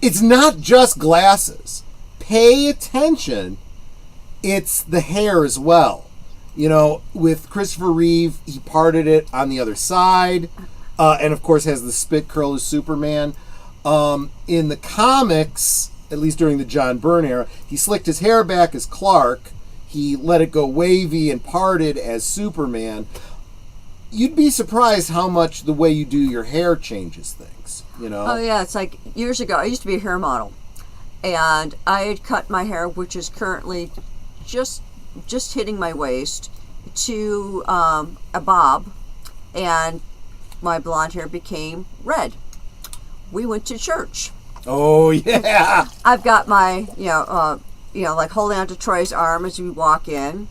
Speaker 2: it's not just glasses. Pay attention. It's the hair as well. With Christopher Reeve, he parted it on the other side, and of course has the spit curl as Superman. In the comics, at least during the John Byrne era, he slicked his hair back as Clark. He let it go wavy and parted as Superman. You'd be surprised how much the way you do your hair changes things,
Speaker 6: Oh, yeah. It's like years ago, I used to be a hair model. And I had cut my hair, which is currently just hitting my waist, to a bob. And my blonde hair became red. We went to church.
Speaker 2: Oh, yeah.
Speaker 6: I've got my, like holding onto Troy's arm as we walk in.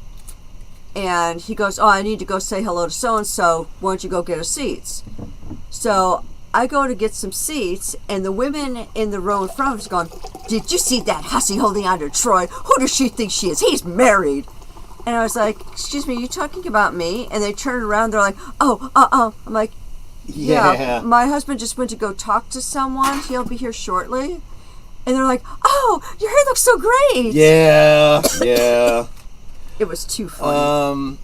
Speaker 6: And he goes, I need to go say hello to so-and-so. Why don't you go get us seats? So I go to get some seats, and the women in the row in front is going, did you see that hussy holding onto Troy? Who does she think she is? He's married. And I was like, excuse me, are you talking about me? And they turned around, they're like, I'm like, yeah, my husband just went to go talk to someone. He'll be here shortly. And they're like, oh, your hair looks so great.
Speaker 2: Yeah.
Speaker 6: It was too funny.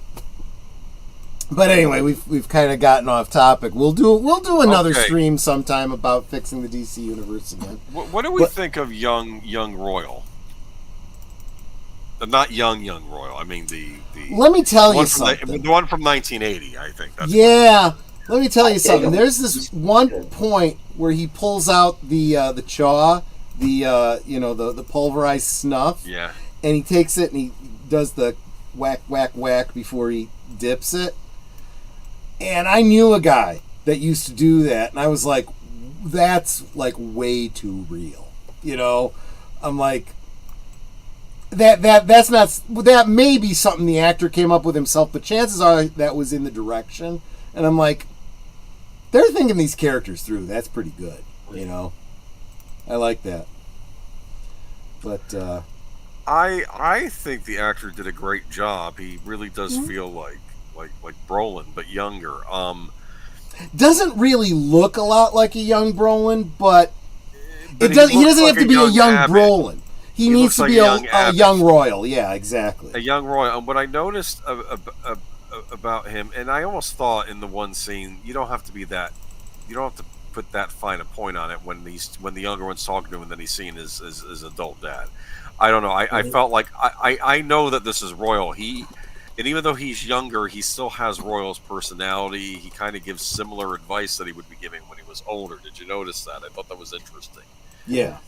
Speaker 2: But anyway, we've kind of gotten off topic. We'll do another stream sometime about fixing the DC universe again.
Speaker 7: What do we think of young Royal? Not young Royal. I mean the.
Speaker 2: Let me tell you something.
Speaker 7: The one from 1980, I think.
Speaker 2: Let me tell you something. There's this one point where he pulls out the chaw, the pulverized snuff.
Speaker 7: Yeah.
Speaker 2: And he takes it and he does the whack, whack, whack before he dips it. And I knew a guy that used to do that, and I was like, that's like way too real. I'm like, that's not, that may be something the actor came up with himself, but chances are that was in the direction. And I'm like, they're thinking these characters through. That's pretty good. I like that. But
Speaker 7: I think the actor did a great job. He really does feel like Brolin, but younger.
Speaker 2: Doesn't really look a lot like a young Brolin, but he doesn't have to be a young
Speaker 7: Abbott.
Speaker 2: Brolin. He needs to be a young Royal. Yeah, exactly.
Speaker 7: A young Royal. And what I noticed about him, and I almost thought in the one scene, you don't have to put that fine a point on it when the younger one's talking to him and then he's seeing his adult dad. I don't know. I felt like I know that this is Royal. And even though he's younger, he still has Royal's personality. He kind of gives similar advice that he would be giving when he was older. Did you notice that? I thought that was interesting.
Speaker 2: Yeah.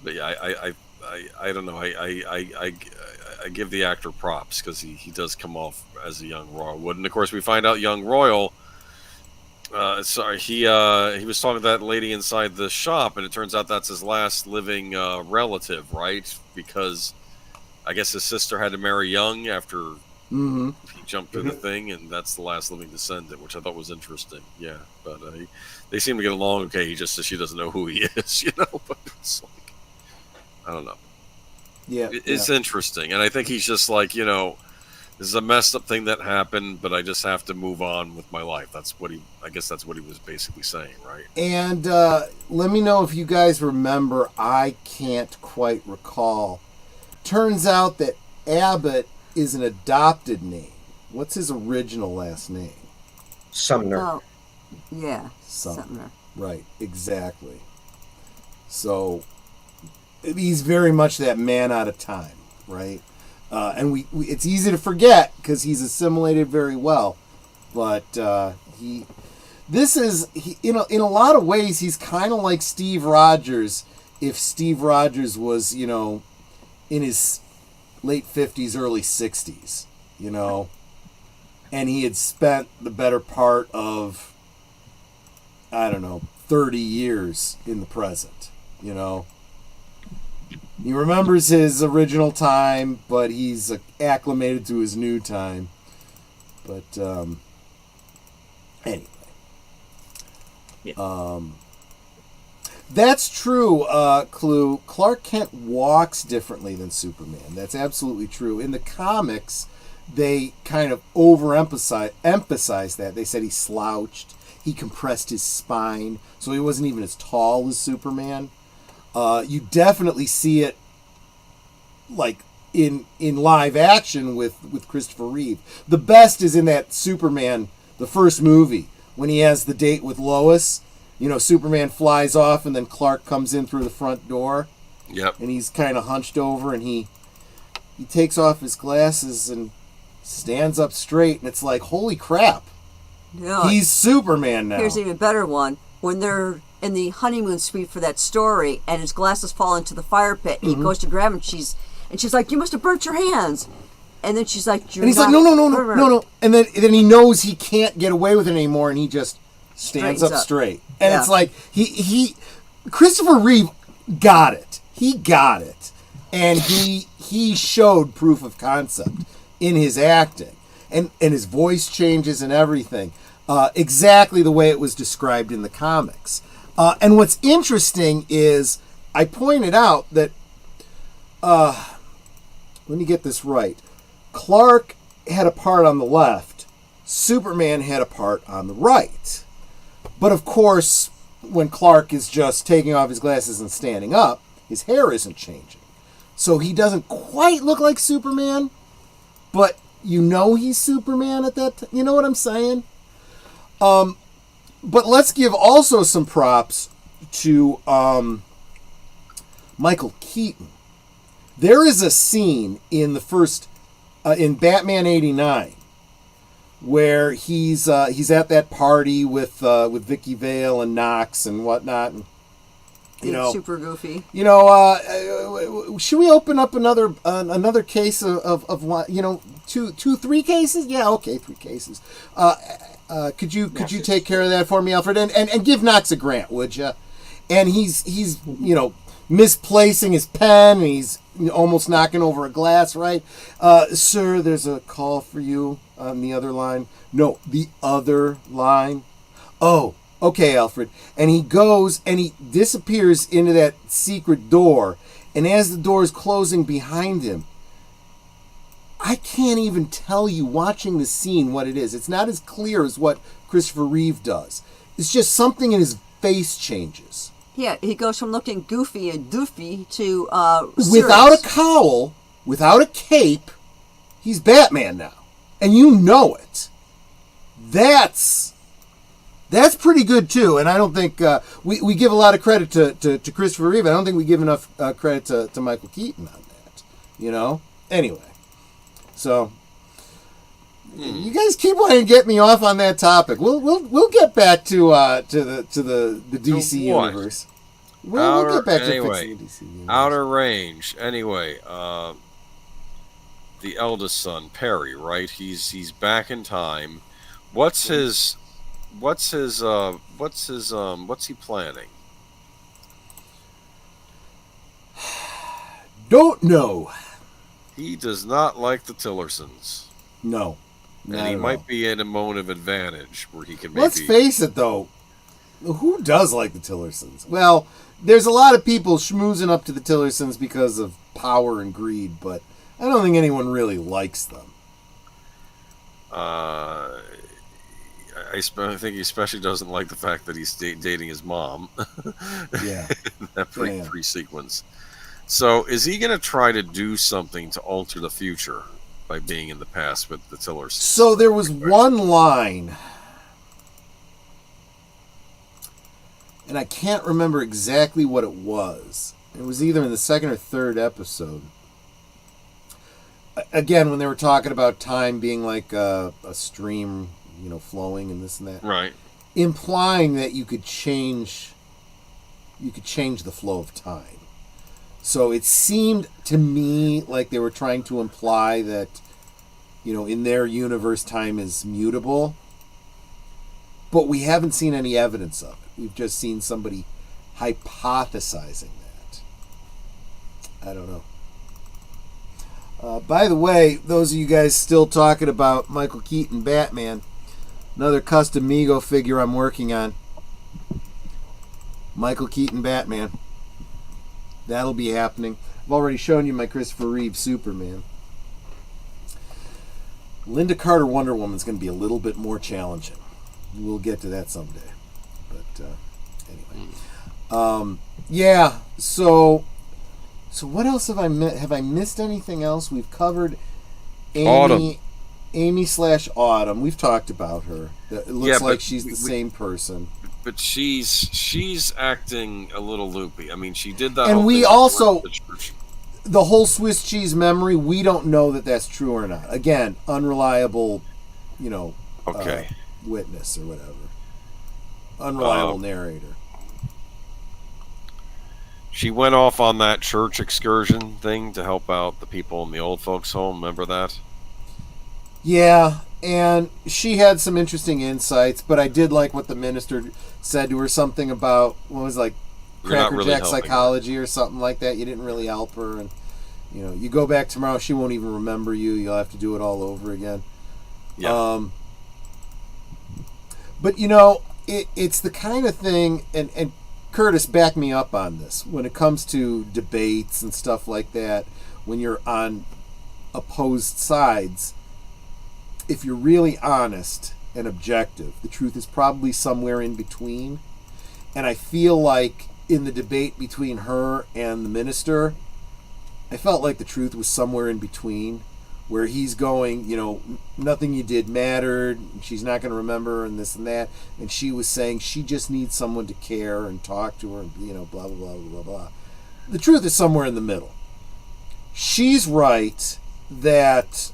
Speaker 7: But yeah, I don't know. I give the actor props because he does come off as a young Royal would. And of course, we find out young Royal. He was talking to that lady inside the shop, and it turns out that's his last living relative, right? Because I guess his sister had to marry young after he jumped through the thing, and that's the last living descendant, which I thought was interesting. Yeah, but they seem to get along okay. He just says she doesn't know who he is, But it's like, I don't know.
Speaker 2: Yeah,
Speaker 7: it's interesting, and I think he's just like, this is a messed up thing that happened, but I just have to move on with my life. I guess that's what he was basically saying, right?
Speaker 2: And let me know if you guys remember. I can't quite recall. Turns out that Abbott is an adopted name. What's his original last name?
Speaker 8: Sumner.
Speaker 6: Oh, yeah, Sumner.
Speaker 2: Right, exactly. So he's very much that man out of time, right? And we it's easy to forget because he's assimilated very well, but in a lot of ways he's kind of like Steve Rogers if Steve Rogers was in his late 50s, early 60s, and he had spent the better part of 30 years in the present, He remembers his original time, but he's acclimated to his new time. But anyway,
Speaker 8: yeah.
Speaker 2: That's true, Clue. Clark Kent walks differently than Superman. That's absolutely true. In the comics, they kind of emphasize that. They said he slouched, he compressed his spine, so he wasn't even as tall as Superman. You definitely see it like in live action with Christopher Reeve. The best is in that Superman, the first movie, when he has the date with Lois. You know, Superman flies off and then Clark comes in through the front door.
Speaker 7: Yep.
Speaker 2: And he's kind of hunched over and he takes off his glasses and stands up straight, and it's like, holy crap.
Speaker 6: No,
Speaker 2: he's Superman now.
Speaker 6: Here's an even better one. When they're in the honeymoon suite for that story and his glasses fall into the fire pit, and he goes to grab them, she's like, you must have burnt your hands. And then she's like,
Speaker 2: and he's like, no. And then he knows he can't get away with it anymore, and he just stands up straight. And it's like, he Christopher Reeve got it. He got it. And he showed proof of concept in his acting. And his voice changes and everything. Exactly the way it was described in the comics. And what's interesting is, I pointed out that, let me get this right. Clark had a part on the left. Superman had a part on the right. But of course, when Clark is just taking off his glasses and standing up, his hair isn't changing. So he doesn't quite look like Superman, but you know he's Superman at that time. You know what I'm saying? But let's give also some props to Michael Keaton. There is a scene in the first, in Batman '89, where he's at that party with Vicky Vale and Knox and whatnot, and
Speaker 6: super goofy.
Speaker 2: Should we open up another case of three cases? Yeah, okay, 3 cases. Could you take care of that for me, Alfred? And give Knox a grant, would you? And he's misplacing his pen, and he's almost knocking over a glass, right? Sir, there's a call for you on the other line. No, the other line. Oh, okay, Alfred. And he goes and he disappears into that secret door. And as the door is closing behind him, I can't even tell you, watching the scene, what it is. It's not as clear as what Christopher Reeve does. It's just something in his face changes.
Speaker 6: Yeah, he goes from looking goofy and doofy to
Speaker 2: without a cowl, without a cape, he's Batman now. And you know it. That's pretty good too. And I don't think we give a lot of credit to Christopher Reeve. I don't think we give enough credit to Michael Keaton on that. Anyway, so you guys keep wanting to get me off on that topic. We'll get back to the DC universe. We'll get back to fixing the DC universe.
Speaker 7: Outer Range. Anyway, the eldest son, Perry, right? He's back in time. What's he planning?
Speaker 2: Don't know.
Speaker 7: He does not like the Tillersons.
Speaker 2: No.
Speaker 7: And he might be in a moment of advantage where he can maybe...
Speaker 2: Let's face it, though. Who does like the Tillersons? Well, there's a lot of people schmoozing up to the Tillersons because of power and greed, but I don't think anyone really likes them.
Speaker 7: I think he especially doesn't like the fact that he's dating his mom.
Speaker 2: Yeah.
Speaker 7: That pre-sequence. So is he going to try to do something to alter the future by being in the past with the Tillersons?
Speaker 2: So there was one line, and I can't remember exactly what it was. It was either in the second or third episode. Again, when they were talking about time being like a stream, flowing and this and that.
Speaker 7: Right.
Speaker 2: Implying that you could change the flow of time. So it seemed to me like they were trying to imply that, in their universe, time is mutable. But we haven't seen any evidence of it. We've just seen somebody hypothesizing that. I don't know. By the way, those of you guys still talking about Michael Keaton Batman, another custom Mego figure I'm working on. Michael Keaton Batman. That'll be happening. I've already shown you my Christopher Reeve Superman. Linda Carter Wonder Woman's going to be a little bit more challenging. We'll get to that someday. But anyway. Yeah, so what else have I missed? Have I missed anything else? We've covered Amy / Autumn. We've talked about her. It looks like she's the same person.
Speaker 7: But she's acting a little loopy. I mean, she did that.
Speaker 2: And we also, the whole Swiss cheese memory, we don't know that that's true or not. Again, unreliable, witness or whatever. Unreliable narrator.
Speaker 7: She went off on that church excursion thing to help out the people in the old folks' home. Remember that?
Speaker 2: Yeah, and she had some interesting insights, but I did like what the minister said to her, something about, what was it, like, Cracker Jack psychology or something like that. You didn't really help her, and, you go back tomorrow, she won't even remember you. You'll have to do it all over again.
Speaker 7: Yeah.
Speaker 2: But, it's the kind of thing, and Curtis, back me up on this, when it comes to debates and stuff like that, when you're on opposed sides, if you're really honest and objective, the truth is probably somewhere in between. And I feel like in the debate between her and the minister, I felt like the truth was somewhere in between, where he's going, nothing you did mattered, she's not going to remember, and this and that. And she was saying she just needs someone to care and talk to her, and, blah, blah, blah, blah, blah. The truth is somewhere in the middle. She's right that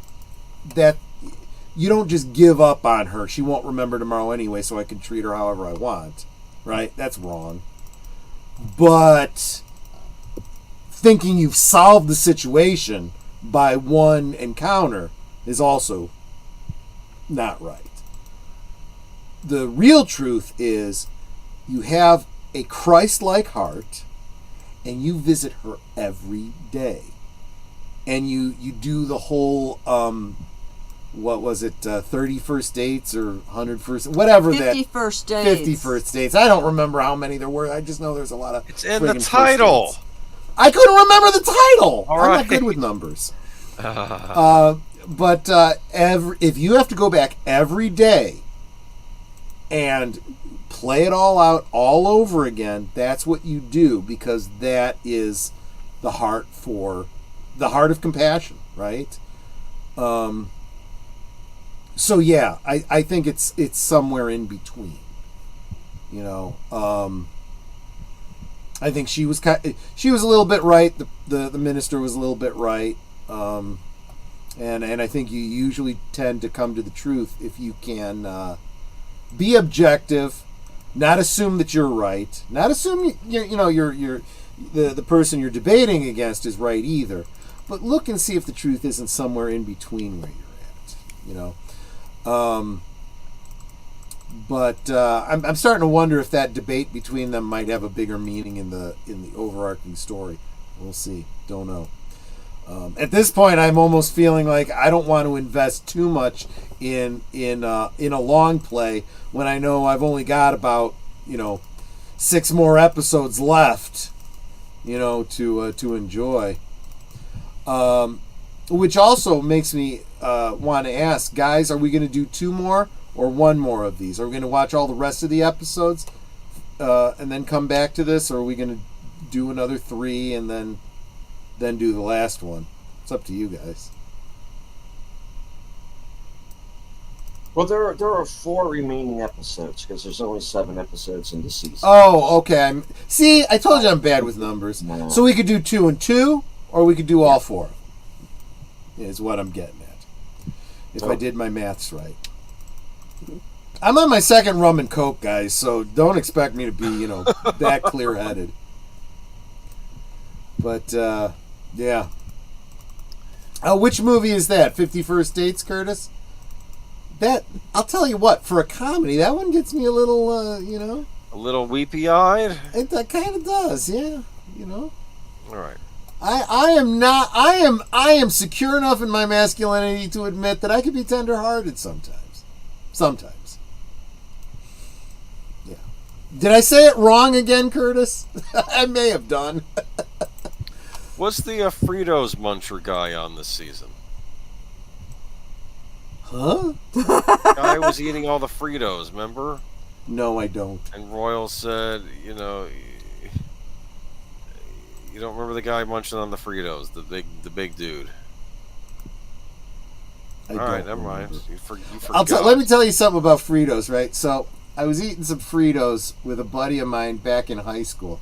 Speaker 2: you don't just give up on her. She won't remember tomorrow anyway, so I can treat her however I want. Right? That's wrong. But thinking you've solved the situation by one encounter is also not right. The real truth is you have a Christ-like heart and you visit her every day. And you do the whole... what was it, 30 first dates or 100 first, whatever
Speaker 6: 50
Speaker 2: that.
Speaker 6: First dates.
Speaker 2: 50 first dates. I don't remember how many there were. I just know there's a lot of.
Speaker 7: It's in the title.
Speaker 2: I couldn't remember the title.
Speaker 7: All
Speaker 2: I'm
Speaker 7: right.
Speaker 2: not good with numbers. But if you have to go back every day and play it all out all over again, that's what you do, because that is the heart of compassion, right? So yeah, I think it's somewhere in between. I think she was a little bit right. The minister was a little bit right, and I think you usually tend to come to the truth if you can be objective, not assume that you're right, not assume you're the person you're debating against is right either, but look and see if the truth isn't somewhere in between where you're at. But I'm starting to wonder if that debate between them might have a bigger meaning in the overarching story. We'll see. Don't know. At this point, I'm almost feeling like I don't want to invest too much in a long play when I know I've only got about 6 more episodes left, to enjoy. Which also makes me want to ask, guys, are we going to do 2 more or 1 more of these? Are we going to watch all the rest of the episodes and then come back to this, or are we going to do another 3 and then do the last one? It's up to you guys.
Speaker 8: Well, there are 4 remaining episodes because there's only 7 episodes in the season.
Speaker 2: Oh, okay. See, I told you I'm bad with numbers.
Speaker 8: No.
Speaker 2: So we could do 2 and 2, or we could do all 4. Is what I'm getting at. If I did my maths right. I'm on my 2nd rum and coke, guys, so don't expect me to be, that clear-headed. But, yeah. Which movie is that? 50 First Dates, Curtis? That, I'll tell you what, for a comedy, that one gets me a little,
Speaker 7: A little weepy-eyed?
Speaker 2: It kind of does, yeah,
Speaker 7: All right.
Speaker 2: I am secure enough in my masculinity to admit that I could be tender-hearted sometimes. Yeah. Did I say it wrong again, Curtis? I may have done.
Speaker 7: What's the Fritos muncher guy on this season?
Speaker 2: Huh?
Speaker 7: The guy was eating all the Fritos, remember?
Speaker 2: No, I don't.
Speaker 7: And Royal said, you don't remember the guy munching on the Fritos, the big dude. All right, never mind. You forgot.
Speaker 2: Let me tell you something about Fritos, right? So I was eating some Fritos with a buddy of mine back in high school.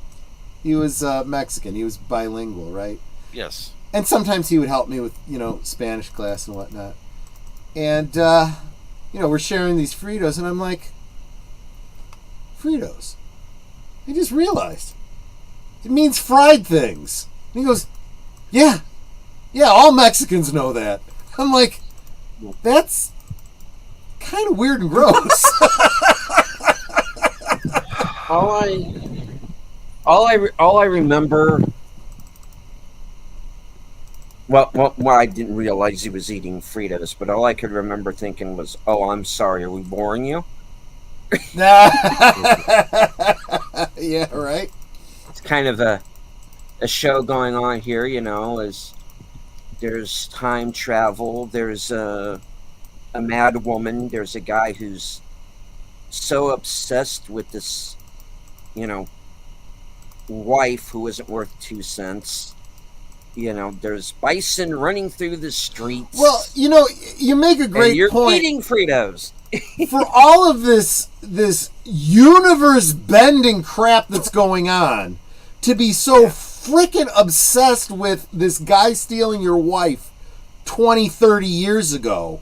Speaker 2: He was Mexican. He was bilingual, right?
Speaker 7: Yes.
Speaker 2: And sometimes he would help me with, Spanish class and whatnot. And, we're sharing these Fritos, and I'm like, Fritos? I just realized. It means fried things. And he goes, yeah, all Mexicans know that. I'm like, that's kind of weird and gross.
Speaker 8: all I remember. Well, I didn't realize he was eating Fritos, but all I could remember thinking was, "Oh, I'm sorry, are we boring you?"
Speaker 2: Yeah, right.
Speaker 8: It's kind of a show going on here, as there's time travel, there's a mad woman, there's a guy who's so obsessed with this, wife who isn't worth 2 cents. There's bison running through the streets.
Speaker 2: Well, you make a great
Speaker 8: and you're
Speaker 2: point.
Speaker 8: Eating Fritos.
Speaker 2: For all of this universe bending crap that's going on, to be so freaking obsessed with this guy stealing your wife 20, 30 years ago.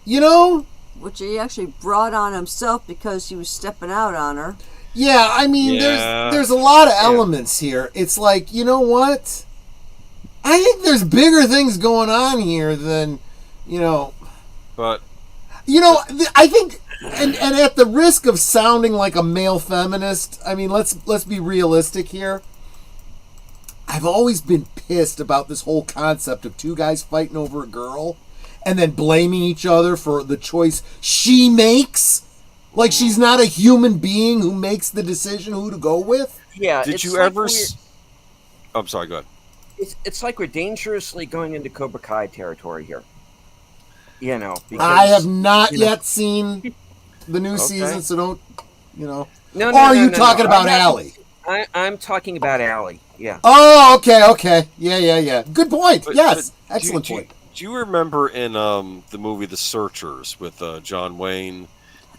Speaker 6: Which he actually brought on himself because he was stepping out on her.
Speaker 2: Yeah, I mean, there's a lot of elements here. It's like, you know what? I think there's bigger things going on here than,
Speaker 7: But
Speaker 2: I think, and at the risk of sounding like a male feminist, I mean, let's be realistic here. I've always been pissed about this whole concept of two guys fighting over a girl and then blaming each other for the choice she makes. Like she's not a human being who makes the decision who to go with.
Speaker 8: Yeah.
Speaker 7: Did you ever? I'm sorry. Go ahead.
Speaker 8: It's like we're dangerously going into Cobra Kai territory here. Because,
Speaker 2: I have not yet seen the new season, so don't.
Speaker 8: No,
Speaker 2: or are you talking about Allie?
Speaker 8: I'm talking about Allie. Yeah.
Speaker 2: Oh, okay. Yeah. Good point. Yes, excellent point.
Speaker 7: Do you remember in the movie The Searchers with John Wayne?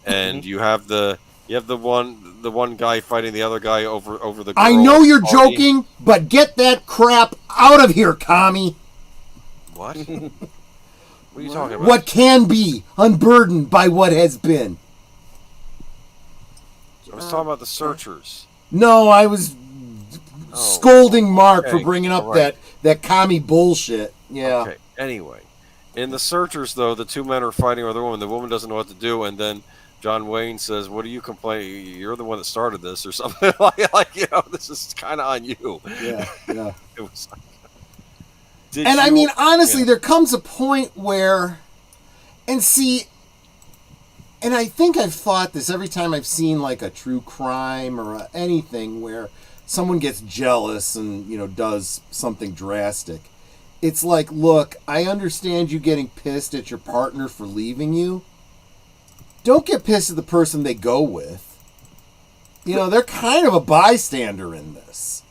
Speaker 7: And you have the one guy fighting the other guy over the girl.
Speaker 2: I know you're joking, but get that crap out of here, commie.
Speaker 7: What? What are you talking about?
Speaker 2: What can be unburdened by what has been.
Speaker 7: I was talking about The Searchers.
Speaker 2: No, I was scolding Mark for bringing up that commie bullshit. Yeah.
Speaker 7: Okay. Anyway, in The Searchers, though, the two men are fighting with the woman. The woman doesn't know what to do, and then John Wayne says, "What are you complaining? You're the one that started this, or something like this is kind of on you."
Speaker 2: Yeah.
Speaker 7: It was like,
Speaker 2: I mean, honestly, there comes a point where, and I think I've thought this every time I've seen like a true crime or anything where someone gets jealous and does something drastic. It's like, look, I understand you getting pissed at your partner for leaving you. Don't get pissed at the person they go with. They're kind of a bystander in this.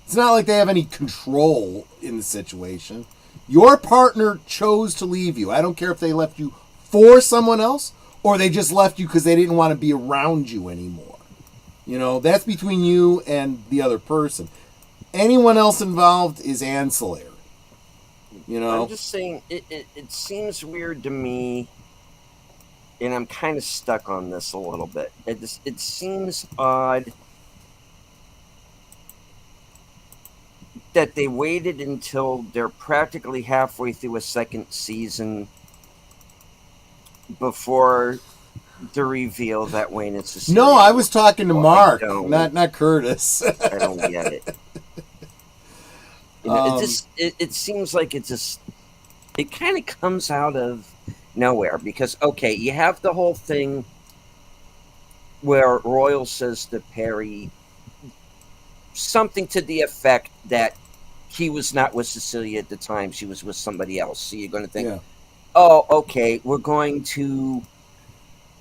Speaker 2: It's not like they have any control in the situation. Your partner chose to leave you. I don't care if they left you for someone else or they just left you because they didn't want to be around you anymore. That's between you and the other person. Anyone else involved is ancillary.
Speaker 8: I'm just saying, it seems weird to me. And I'm kind of stuck on this a little bit. It seems odd that they waited until they're practically halfway through a second season before the reveal that Wayne is a serial.
Speaker 2: No, I was talking to Mark, not Curtis.
Speaker 8: I don't get it. It seems like it kind of comes out of nowhere because you have the whole thing where Royal says to Perry something to the effect that he was not with Cecilia at the time; she was with somebody else. So you're going to think, "Oh, okay, we're going to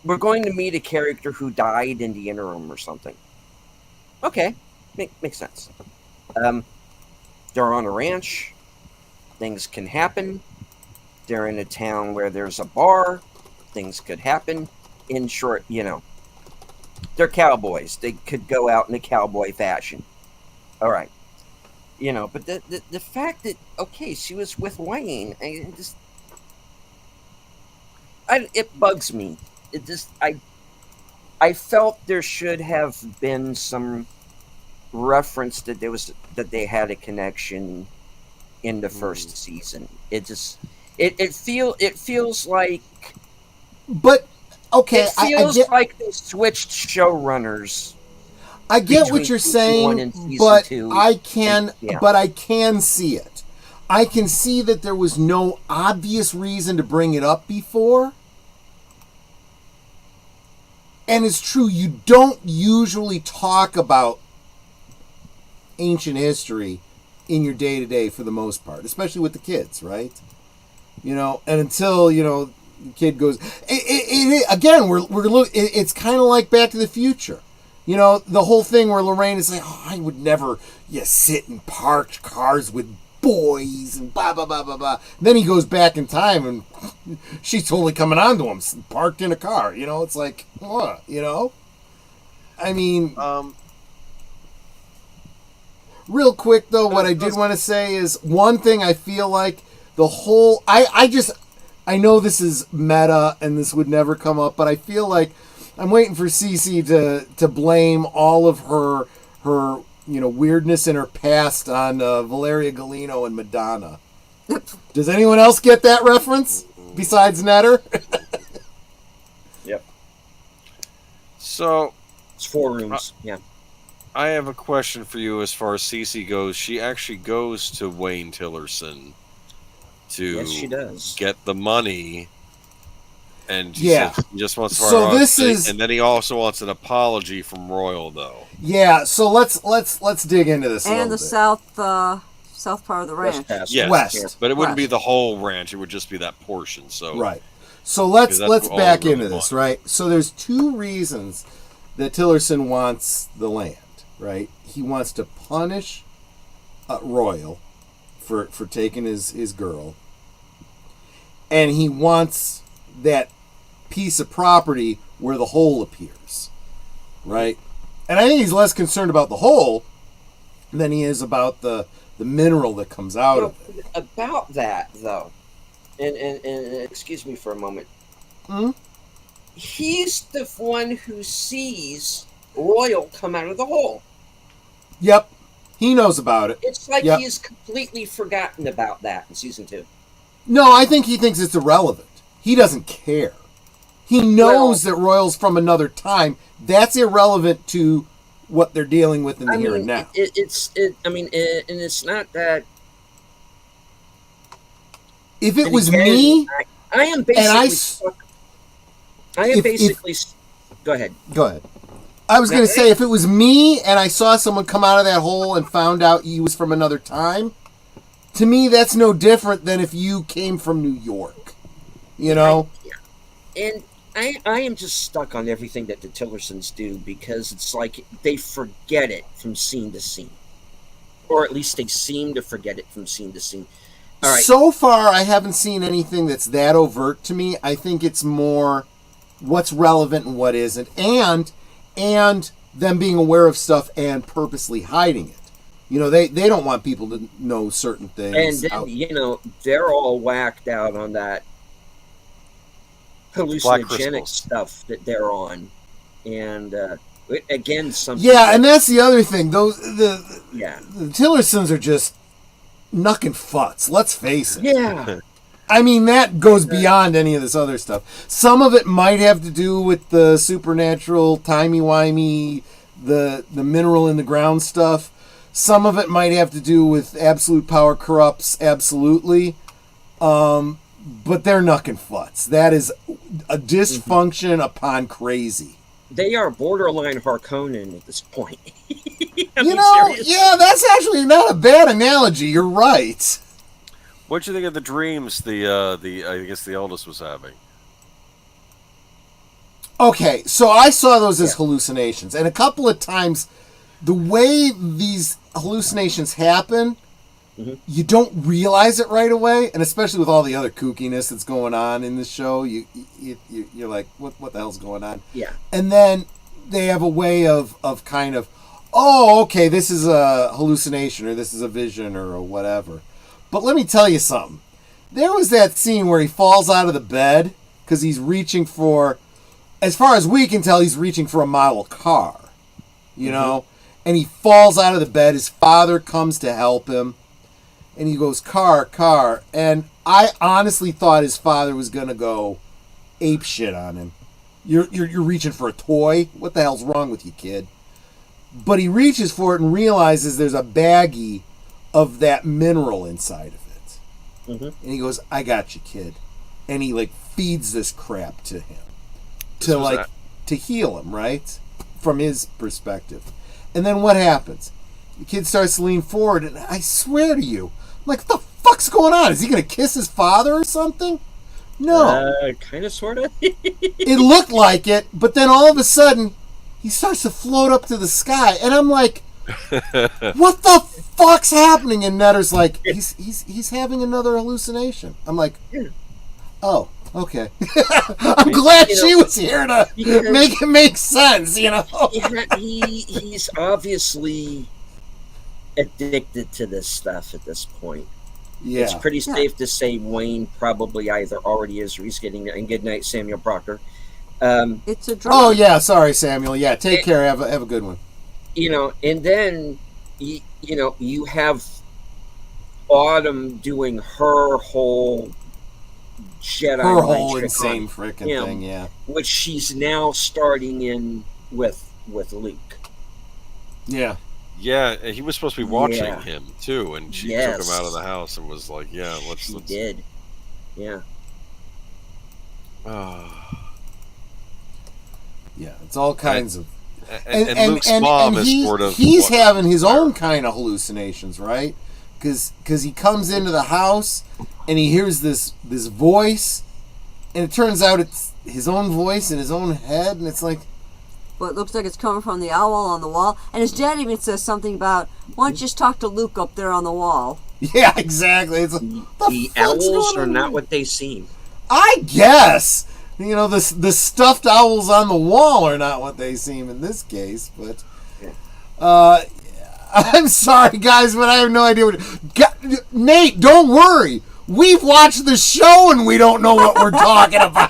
Speaker 8: meet a character who died in the interim or something." Okay, makes sense. They're on a ranch. Things can happen. They're in a town where there's a bar. Things could happen. In short, they're cowboys. They could go out in a cowboy fashion. All right. But the fact that, okay, she was with Wayne, it bugs me. I felt there should have been some reference that they had a connection in the first season. It feels like,
Speaker 2: but okay,
Speaker 8: it feels like they switched showrunners.
Speaker 2: I get what you're saying, but I can see it. I can see that there was no obvious reason to bring it up before. And it's true, you don't usually talk about ancient history in your day-to-day for the most part, especially with the kids, right? And until, the kid goes... It's kind of like Back to the Future. The whole thing where Lorraine is like, oh, I would never sit in parked cars with boys and blah, blah, blah, blah, blah. Then he goes back in time and she's totally coming on to him, parked in a car. It's like, what? I mean, real quick, though, what I did want to say is one thing I feel like the whole... I know this is meta and this would never come up, but I feel like I'm waiting for Cece to blame all of her weirdness in her past on Valeria Golino and Madonna. Does anyone else get that reference besides Netter?
Speaker 8: Yep.
Speaker 7: So
Speaker 8: it's 4 rooms. Yeah.
Speaker 7: I have a question for you as far as Cece goes. She actually goes to Wayne Tillerson to
Speaker 8: yes, she does.
Speaker 7: Get the money. And he just wants to and then he also wants an apology from Royal, though.
Speaker 2: Yeah, so let's dig into this.
Speaker 6: And the south part of the ranch.
Speaker 7: Yes,
Speaker 2: west,
Speaker 7: but it wouldn't be the whole ranch; it would just be that portion. So
Speaker 2: right. So let's back into this, right? So there's 2 reasons that Tillerson wants the land, right? He wants to punish Royal for taking his girl, and he wants that piece of property where the hole appears, right? And I think he's less concerned about the hole than he is about the mineral that comes out of it.
Speaker 8: About that, though, and excuse me for a moment.
Speaker 2: Mm-hmm.
Speaker 8: He's the one who sees Royal come out of the hole.
Speaker 2: Yep, he knows about it.
Speaker 8: It's like he's completely forgotten about that in season 2.
Speaker 2: No, I think he thinks it's irrelevant. He doesn't care. He knows that Royal's from another time. That's irrelevant to what they're dealing with in the here and now.
Speaker 8: And it's not that.
Speaker 2: If it was me,
Speaker 8: I am basically. Go ahead.
Speaker 2: Go ahead. I was going to say, if it was me and I saw someone come out of that hole and found out he was from another time, to me that's no different than if you came from New York.
Speaker 8: And I am just stuck on everything that the Tillersons do because it's like they forget it from scene to scene. Or at least they seem to forget it from scene to scene. All right.
Speaker 2: So far, I haven't seen anything that's that overt to me. I think it's more what's relevant and what isn't. And them being aware of stuff and purposely hiding it. They don't want people to know certain things.
Speaker 8: And then, they're all whacked out on that hallucinogenic stuff that they're on, and again,
Speaker 2: and that's the other thing. The Tillersons are just knucking futs. Let's face it.
Speaker 8: Yeah,
Speaker 2: I mean that goes beyond any of this other stuff. Some of it might have to do with the supernatural, timey-wimey, the mineral in the ground stuff. Some of it might have to do with absolute power corrupts absolutely. But they're knucking futs. That is a dysfunction upon crazy.
Speaker 8: They are borderline Harkonnen at this point.
Speaker 2: Yeah, that's actually not a bad analogy. You're right.
Speaker 7: What'd you think of the dreams the I guess the eldest was having?
Speaker 2: Okay, so I saw those as hallucinations, and a couple of times, the way these hallucinations happen, you don't realize it right away, and especially with all the other kookiness that's going on in the show, you're like, what the hell's going on?
Speaker 8: Yeah.
Speaker 2: And then they have a way of kind of, oh, okay, this is a hallucination, or this is a vision, or whatever. But let me tell you something. There was that scene where he falls out of the bed because he's reaching for, as far as we can tell, he's reaching for a model car, you know? And he falls out of the bed. His father comes to help him. And he goes, car. And I honestly thought his father was going to go ape shit on him. You're reaching for a toy? What the hell's wrong with you, kid? But he reaches for it and realizes there's a baggie of that mineral inside of it. And he goes, I got you, kid. And he, like, feeds this crap to him. To heal him, right? From his perspective. And then what happens? The kid starts to lean forward, and I swear to you, I'm like, what the fuck's going on? Is he going to kiss his father or something? No.
Speaker 8: Kind of, sort of.
Speaker 2: It looked like it, but then all of a sudden, he starts to float up to the sky, and I'm like, what the fuck's happening? And Netter's like, he's having another hallucination. I'm like, oh, okay. I'm glad she was here to make it make sense, you know?
Speaker 8: He's obviously addicted to this stuff at this point.
Speaker 2: Yeah.
Speaker 8: It's pretty safe to say Wayne probably either already is or he's getting there. And good night, Samuel Proctor.
Speaker 6: It's a drug.
Speaker 2: Oh, yeah, sorry, Samuel. Yeah, take care. Have a good one.
Speaker 8: You know, and then, you have Autumn doing her whole Jedi
Speaker 2: her whole
Speaker 8: trick
Speaker 2: insane
Speaker 8: on
Speaker 2: freaking
Speaker 8: him,
Speaker 2: thing, yeah.
Speaker 8: which she's now starting in with Luke.
Speaker 2: Yeah.
Speaker 7: Yeah, he was supposed to be watching him too, and she took him out of the house and was like, "Yeah, let's."
Speaker 8: Did. Yeah.
Speaker 2: Yeah, it's all kinds of.
Speaker 7: And Luke's mom is sort of.
Speaker 2: He's having his own kind of hallucinations, right? Because he comes into the house and he hears this voice, and it turns out it's his own voice in his own head, and it's like.
Speaker 6: But it looks like it's coming from the owl on the wall. And his dad even says something about, why don't you just talk to Luke up there on the wall?
Speaker 2: Yeah, exactly. It's like,
Speaker 8: the owls are not what they seem.
Speaker 2: I guess. You know, the stuffed owls on the wall are not what they seem in this case. But I'm sorry, guys, but I have no idea Nate, don't worry. We've watched the show and we don't know what we're talking about.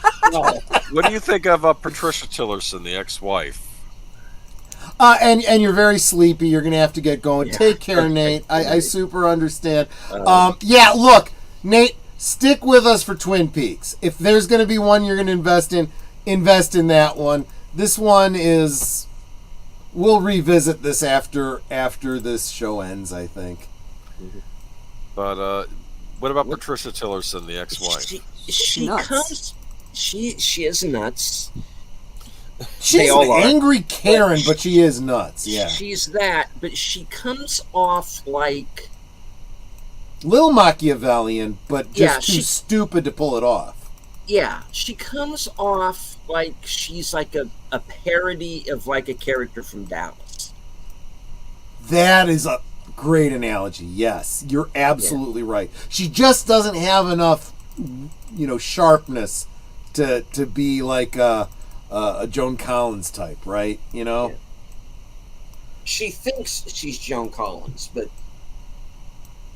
Speaker 7: What do you think of Patricia Tillerson, the ex-wife?
Speaker 2: And you're very sleepy. You're going to have to get going. Yeah. Take care, Nate. I super understand. Yeah, look, Nate, stick with us for Twin Peaks. If there's going to be one you're going to invest in that one. This one is... We'll revisit this after this show ends, I think.
Speaker 7: But, what about Patricia Tillerson, the ex-wife?
Speaker 8: She comes... She is nuts.
Speaker 2: She's an angry Karen, but she is nuts. Yeah,
Speaker 8: she's that, but she comes off like
Speaker 2: little Machiavellian, but just too stupid to pull it off.
Speaker 8: Yeah, she comes off like she's like a parody of like a character from Dallas.
Speaker 2: That is a great analogy. Yes, you're absolutely right. She just doesn't have enough, sharpness to be like a Joan Collins type, right? You know?
Speaker 8: Yeah. She thinks she's Joan Collins, but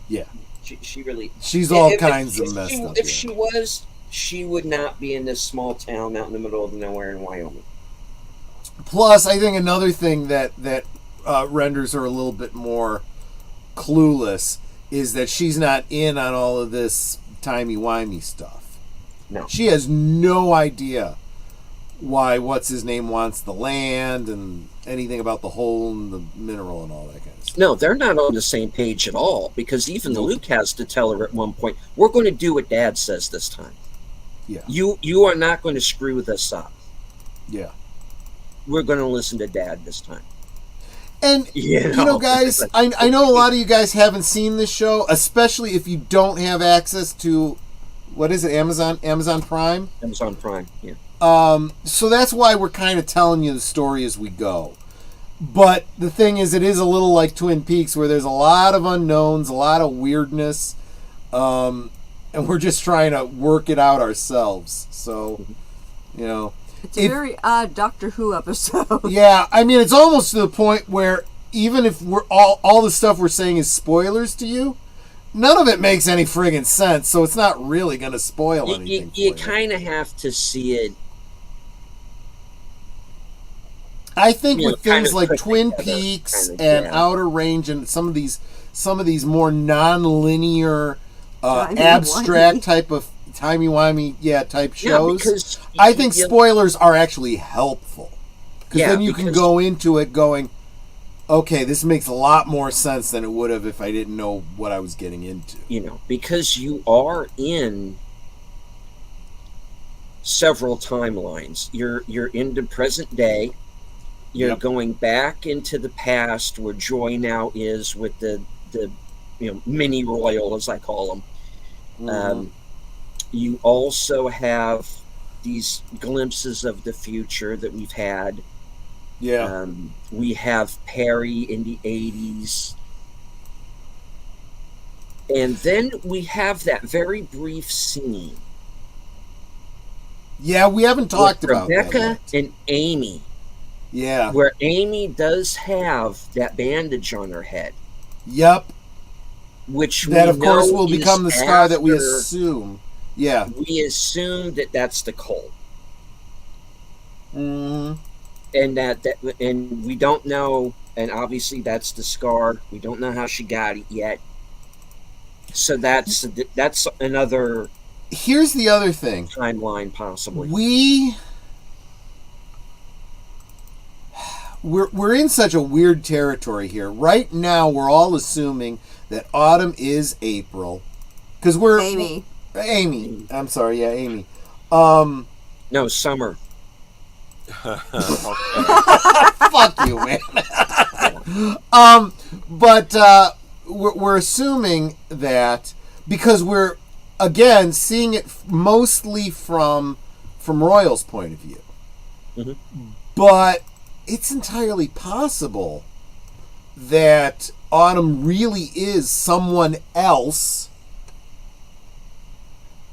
Speaker 2: yeah,
Speaker 8: she really...
Speaker 2: She's all kinds of messed up.
Speaker 8: If she was, she would not be in this small town out in the middle of nowhere in Wyoming.
Speaker 2: Plus, I think another thing that renders her a little bit more clueless is that she's not in on all of this timey-wimey stuff.
Speaker 8: No.
Speaker 2: She has no idea why what's-his-name wants the land and anything about the hole and the mineral and all that kind of stuff.
Speaker 8: No, they're not on the same page at all, because even Luke has to tell her at one point, we're going to do what Dad says this time.
Speaker 2: Yeah.
Speaker 8: You are not going to screw this up.
Speaker 2: Yeah.
Speaker 8: we're going to listen to Dad this time.
Speaker 2: And, you know, guys, I know a lot of you guys haven't seen this show, especially if you don't have access to, what is it, Amazon Prime?
Speaker 8: Amazon Prime, yeah.
Speaker 2: So that's why we're kind of telling you the story as we go. But the thing is, it is a little like Twin Peaks, where there's a lot of unknowns, a lot of weirdness, and we're just trying to work it out ourselves. So, you know.
Speaker 6: It's a very odd Doctor Who episode.
Speaker 2: Yeah, I mean, it's almost to the point where even if we're all the stuff we're saying is spoilers to you, none of it makes any friggin' sense, so it's not really going to spoil anything.
Speaker 8: You kind of have to see it.
Speaker 2: I think with things like Twin Peaks and Outer Range and some of these more non-linear, abstract type of timey-wimey type shows, I think spoilers are actually helpful. Because then you can go into it going, okay, this makes a lot more sense than it would have if I didn't know what I was getting into.
Speaker 8: You know, because you are in several timelines. You're into present day. You're going back into the past where Joy now is with the mini royal, as I call them. Mm-hmm. You also have these glimpses of the future that we've had.
Speaker 2: Yeah.
Speaker 8: We have Perry in the 80s. And then we have that very brief scene.
Speaker 2: Yeah, we haven't talked about
Speaker 8: Rebecca
Speaker 2: that yet.
Speaker 8: and Amy.
Speaker 2: Yeah.
Speaker 8: Where Amy does have that bandage on her head.
Speaker 2: Yep.
Speaker 8: Which
Speaker 2: that, of course, will become the scar that we assume. Yeah.
Speaker 8: We assume that that's the cold.
Speaker 2: Mm-hmm.
Speaker 8: And and we don't know, and obviously that's the scar. We don't know how she got it yet. So that's another.
Speaker 2: Here's the other thing.
Speaker 8: Timeline, possibly.
Speaker 2: We're in such a weird territory here. Right now, we're all assuming that autumn is April, because we're Amy. I'm sorry, yeah, Amy.
Speaker 8: No, summer.
Speaker 2: Fuck you, man. But we're assuming that because we're again seeing it mostly from Royal's point of view, but it's entirely possible that Autumn really is someone else.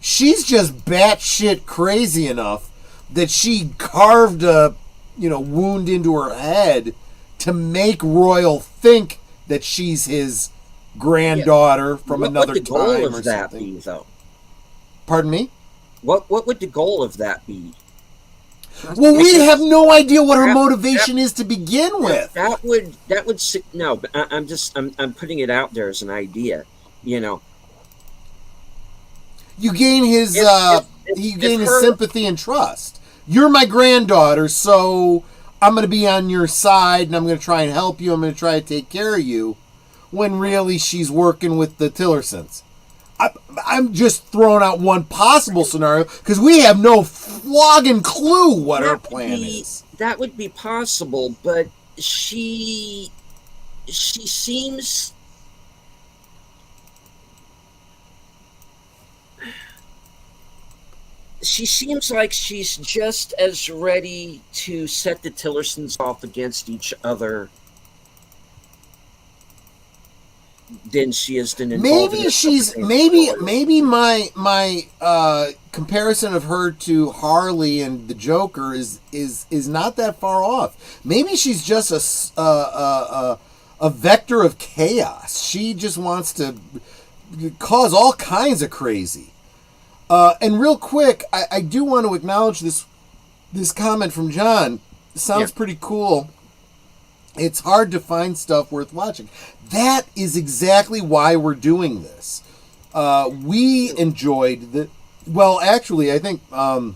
Speaker 2: She's just batshit crazy enough that she carved a wound into her head to make Royal think that she's his granddaughter from another time or something. What would the goal of that be, though? Pardon me?
Speaker 8: What would the goal of that be?
Speaker 2: Well, we have no idea what her motivation is to begin with.
Speaker 8: That would no. But I'm putting it out there as an idea. You
Speaker 2: gain his his sympathy and trust. You're my granddaughter, so I'm going to be on your side and I'm going to try and help you. I'm going to try to take care of you. When really she's working with the Tillersons. I'm just throwing out one possible scenario because we have no flogging clue what her plan is.
Speaker 8: That would be possible, but she seems. She seems like she's just as ready to set the Tillersons off against each other than she is than involved.
Speaker 2: Maybe my comparison of her to Harley and the Joker is not that far off. Maybe she's just a vector of chaos. She just wants to cause all kinds of crazy. And real quick, I do want to acknowledge this comment from John. It sounds pretty cool. It's hard to find stuff worth watching. That is exactly why we're doing this. We enjoyed the. Well, actually, I think it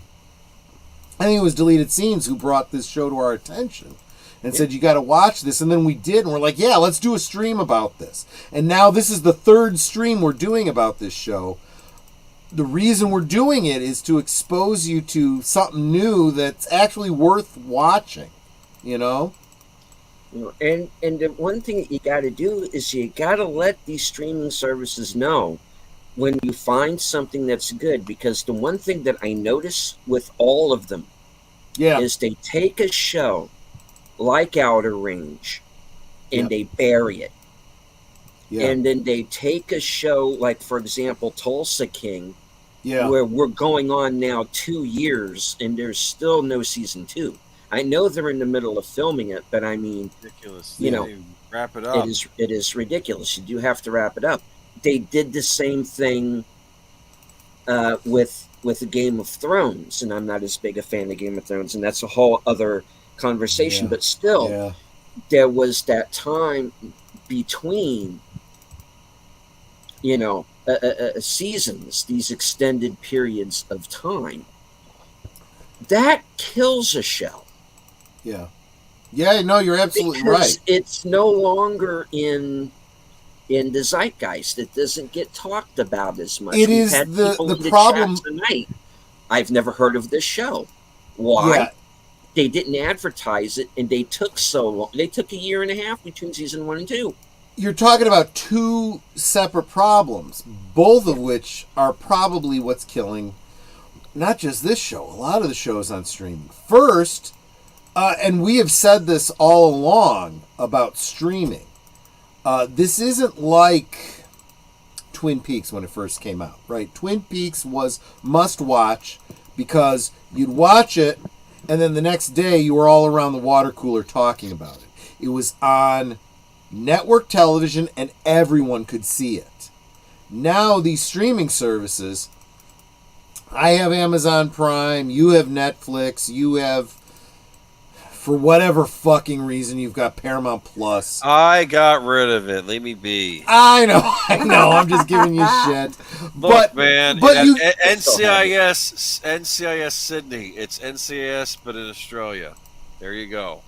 Speaker 2: was Deleted Scenes who brought this show to our attention and said you got to watch this, and then we did, and we're like, yeah, let's do a stream about this. And now this is the third stream we're doing about this show. The reason we're doing it is to expose you to something new that's actually worth watching. you know?
Speaker 8: And the one thing that you got to do is you got to let these streaming services know when you find something that's good, because the one thing that I notice with all of them is they take a show like Outer Range and they bury it. And then they take a show like, for example, Tulsa King, where we're going on now 2 years and there's still no season 2. I know they're in the middle of filming it, but I mean,
Speaker 7: ridiculous.
Speaker 8: You know,
Speaker 7: wrap it up.
Speaker 8: It is ridiculous. You do have to wrap it up. They did the same thing with the Game of Thrones, and I'm not as big a fan of Game of Thrones, and that's a whole other conversation. But still, there was that time between, seasons, these extended periods of time. That kills a show.
Speaker 2: Yeah, no, you're absolutely right.
Speaker 8: It's no longer in the zeitgeist. It doesn't get talked about as much.
Speaker 2: It is the problem
Speaker 8: tonight. I've never heard of this show. Why? They didn't advertise it, and they took so long. They took 1.5 years between season 1 and 2.
Speaker 2: You're talking about two separate problems, both of which are probably what's killing not just this show, a lot of the shows on streaming. First, and we have said this all along about streaming, this isn't like Twin Peaks when it first came out, right? Twin Peaks was must-watch because you'd watch it, and then the next day you were all around the water cooler talking about it. It was on network television, and everyone could see it. Now these streaming services, I have Amazon Prime, you have Netflix, you have, for whatever fucking reason, you've got Paramount Plus.
Speaker 7: I got rid of it. Leave me be.
Speaker 2: I know. I'm just giving you shit.
Speaker 7: Look, man, NCIS Sydney. It's NCIS, but in Australia. There you go.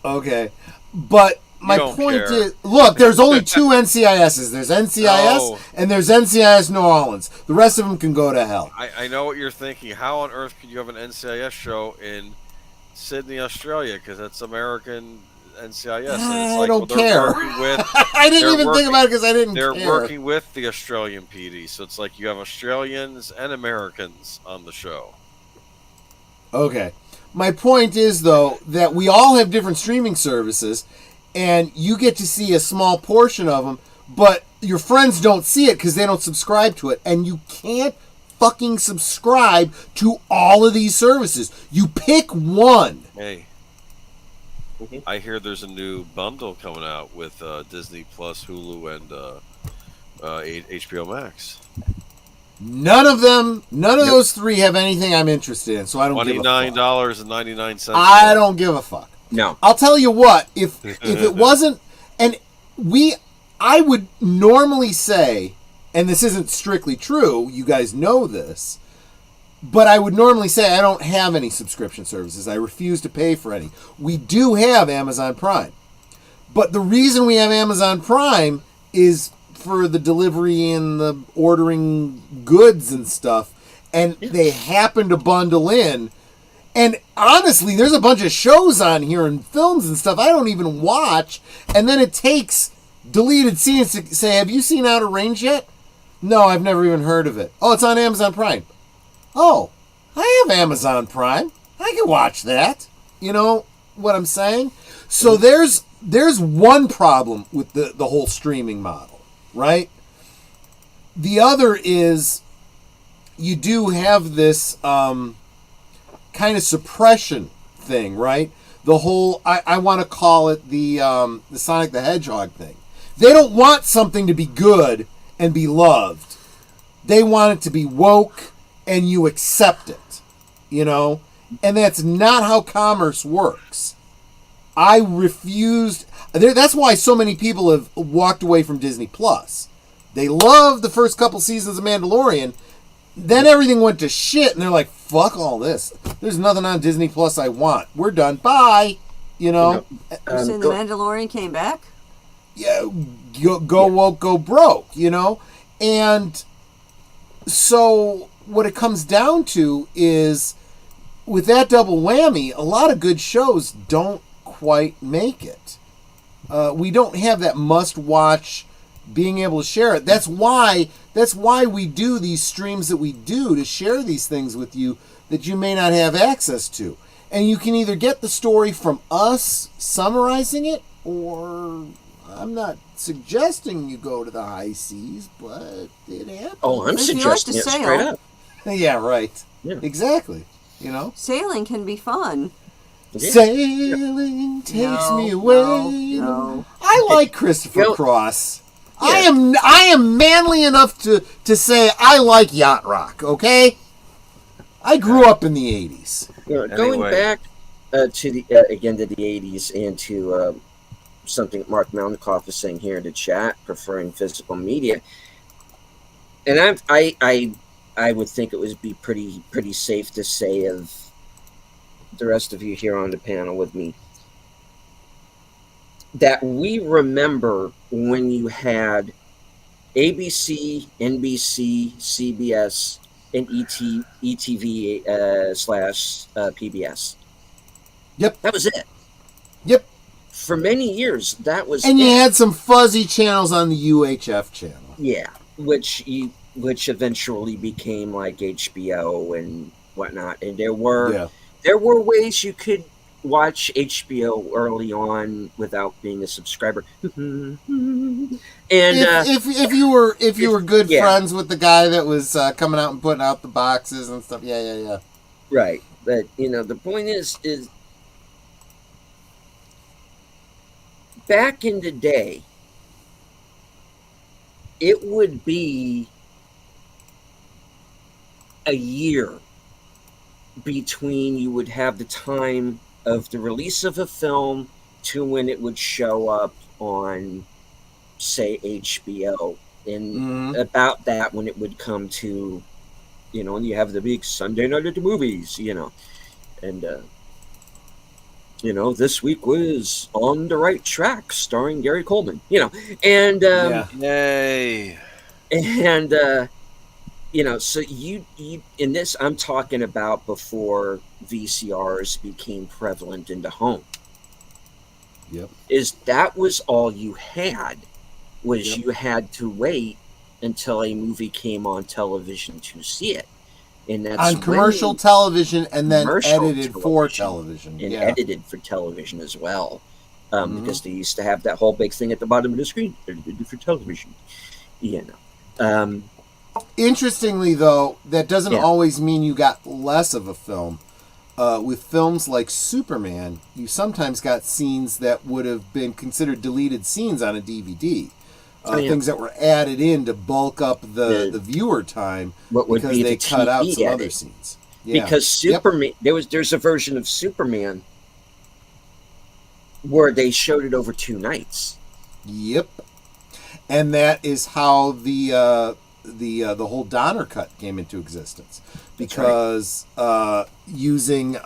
Speaker 2: Okay. But my point is, look, there's only 2 NCISs. There's NCIS and there's NCIS New Orleans. The rest of them can go to hell.
Speaker 7: I know what you're thinking. How on earth could you have an NCIS show in Sydney, Australia? Because that's American NCIS.
Speaker 2: I don't care. I didn't even think about it because I didn't care.
Speaker 7: They're working with the Australian PD. So it's like you have Australians and Americans on the show.
Speaker 2: Okay. My point is, though, that we all have different streaming services, and you get to see a small portion of them, but your friends don't see it because they don't subscribe to it, and you can't fucking subscribe to all of these services. You pick one.
Speaker 7: Hey, I hear there's a new bundle coming out with Disney Plus, Hulu, and HBO Max.
Speaker 2: None of those 3 have anything I'm interested in, so I don't give a fuck.
Speaker 7: $29.99.
Speaker 2: I don't give a fuck.
Speaker 8: No.
Speaker 2: I'll tell you what, if it wasn't, and I would normally say, and this isn't strictly true, you guys know this, but I would normally say I don't have any subscription services. I refuse to pay for any. We do have Amazon Prime. But the reason we have Amazon Prime is for the delivery and the ordering goods and stuff, and they happen to bundle in. And honestly, there's a bunch of shows on here and films and stuff I don't even watch, and then it takes deleted scenes to say, have you seen Outer Range yet? No, I've never even heard of it. Oh, it's on Amazon Prime. Oh, I have Amazon Prime. I can watch that. You know what I'm saying? So there's one problem with the whole streaming model, right? The other is you do have this kind of suppression thing, right? The whole, I want to call it the Sonic the Hedgehog thing. They don't want something to be good and be loved. They want it to be woke and you accept it, you know? And that's not how commerce works. I refused. That's why so many people have walked away from Disney Plus. They loved the first couple seasons of Mandalorian. Then everything went to shit, and they're like, "Fuck all this. There's nothing on Disney Plus I want. We're done. Bye." You know.
Speaker 6: You're saying the Mandalorian came back?
Speaker 2: Yeah, go woke, go broke. You know, and so what it comes down to is, with that double whammy, a lot of good shows don't quite make it. We don't have that must-watch being able to share it. That's why we do these streams that we do, to share these things with you that you may not have access to. And you can either get the story from us summarizing it, or I'm not suggesting you go to the high seas, but it happens.
Speaker 8: Oh, I'm
Speaker 6: If you like
Speaker 8: suggesting
Speaker 6: to
Speaker 8: it
Speaker 6: sail.
Speaker 8: straight up.
Speaker 2: Yeah, right.
Speaker 8: Yeah.
Speaker 2: Exactly. You know?
Speaker 6: Sailing can be fun.
Speaker 8: Yeah.
Speaker 2: Sailing takes me away.
Speaker 6: No.
Speaker 2: I like Christopher
Speaker 8: Go-
Speaker 2: Cross.
Speaker 8: Yeah.
Speaker 2: I am manly enough to say I like yacht rock, okay? I grew up in the 80s.
Speaker 8: Going
Speaker 7: Anyway.
Speaker 8: back to the again to the 80s and to something Mark Mountainkoff is saying here in the chat, preferring physical media, and I would think it would be pretty safe to say of the rest of you here on the panel with me that we remember when you had ABC, NBC, CBS, and ETV / PBS.
Speaker 2: Yep.
Speaker 8: That was it.
Speaker 2: Yep.
Speaker 8: For many years, that was
Speaker 2: And
Speaker 8: it.
Speaker 2: you had some fuzzy channels on the UHF channel.
Speaker 8: Yeah, which eventually became like HBO and whatnot. And there were ways you could watch HBO early on without being a subscriber. And
Speaker 2: if you were good friends with the guy that was coming out and putting out the boxes and stuff, yeah.
Speaker 8: Right, but the point is back in the day, it would be a year between you would have the time of the release of a film to when it would show up on, say, HBO. And about that, when it would come to, and you have the big Sunday night at the movies, and this week was On the Right Track, starring Gary Coleman, and
Speaker 7: Yay.
Speaker 8: and so you in this, I'm talking about before VCRs became prevalent in the home.
Speaker 2: Yep.
Speaker 8: That was all you had, was you had to wait until a movie came on television to see it. And that's
Speaker 2: on commercial television, and then edited for television.
Speaker 8: And edited for television as well. Because they used to have that whole big thing at the bottom of the screen, edited for television.
Speaker 2: Interestingly, though, that doesn't always mean you got less of a film. With films like Superman, you sometimes got scenes that would have been considered deleted scenes on a DVD. Things that were added in to bulk up the viewer time because they cut out some other scenes. Yeah.
Speaker 8: Because Superman, there's a version of Superman where they showed it over 2 nights.
Speaker 2: Yep, and that is how the whole Donner cut came into existence, because using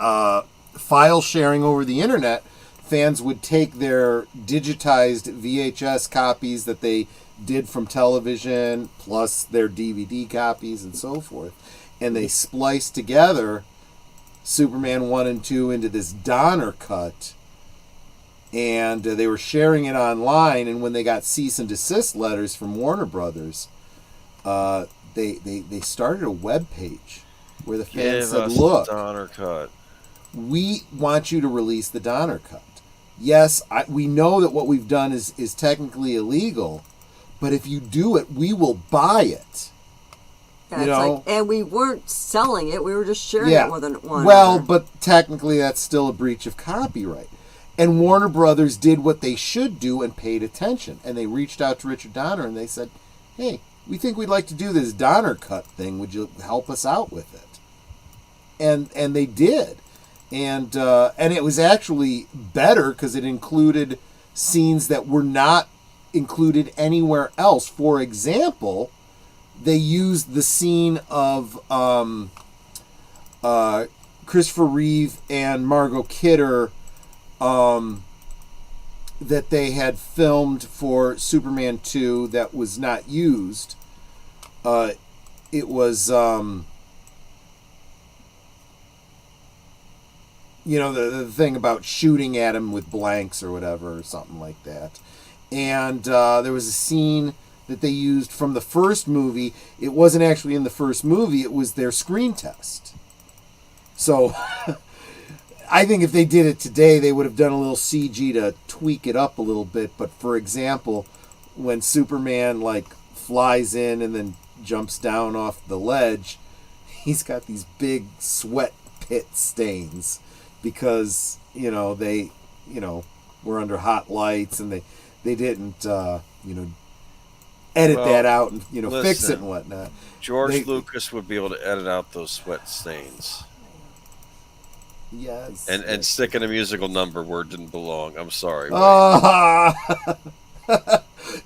Speaker 2: file sharing over the internet, fans would take their digitized VHS copies that they did from television, plus their DVD copies and so forth, and they spliced together Superman 1 and 2 into this Donner cut, and they were sharing it online, and when they got cease and desist letters from Warner Brothers, they started a web page where the fans said, look,
Speaker 7: Donner cut.
Speaker 2: We want you to release the Donner cut. Yes, we know that what we've done is technically illegal, but if you do it, we will buy it.
Speaker 6: And we weren't selling it; we were just sharing it with one.
Speaker 2: Well, but technically, that's still a breach of copyright. And Warner Brothers did what they should do and paid attention, and they reached out to Richard Donner and they said, "Hey, we think we'd like to do this Donner cut thing. Would you help us out with it?" And they did. And it was actually better because it included scenes that were not included anywhere else. For example, they used the scene of Christopher Reeve and Margot Kidder that they had filmed for Superman 2 that was not used. It was... the thing about shooting at him with blanks or whatever, or something like that. And there was a scene that they used from the first movie. It wasn't actually in the first movie. It was their screen test. So I think if they did it today, they would have done a little CG to tweak it up a little bit. But for example, when Superman flies in and then jumps down off the ledge, he's got these big sweat pit stains because they were under hot lights and they didn't edit that out and fix it and whatnot.
Speaker 7: George Lucas would be able to edit out those sweat stains.
Speaker 2: Yes.
Speaker 7: And stick in a musical number where it didn't belong. I'm sorry.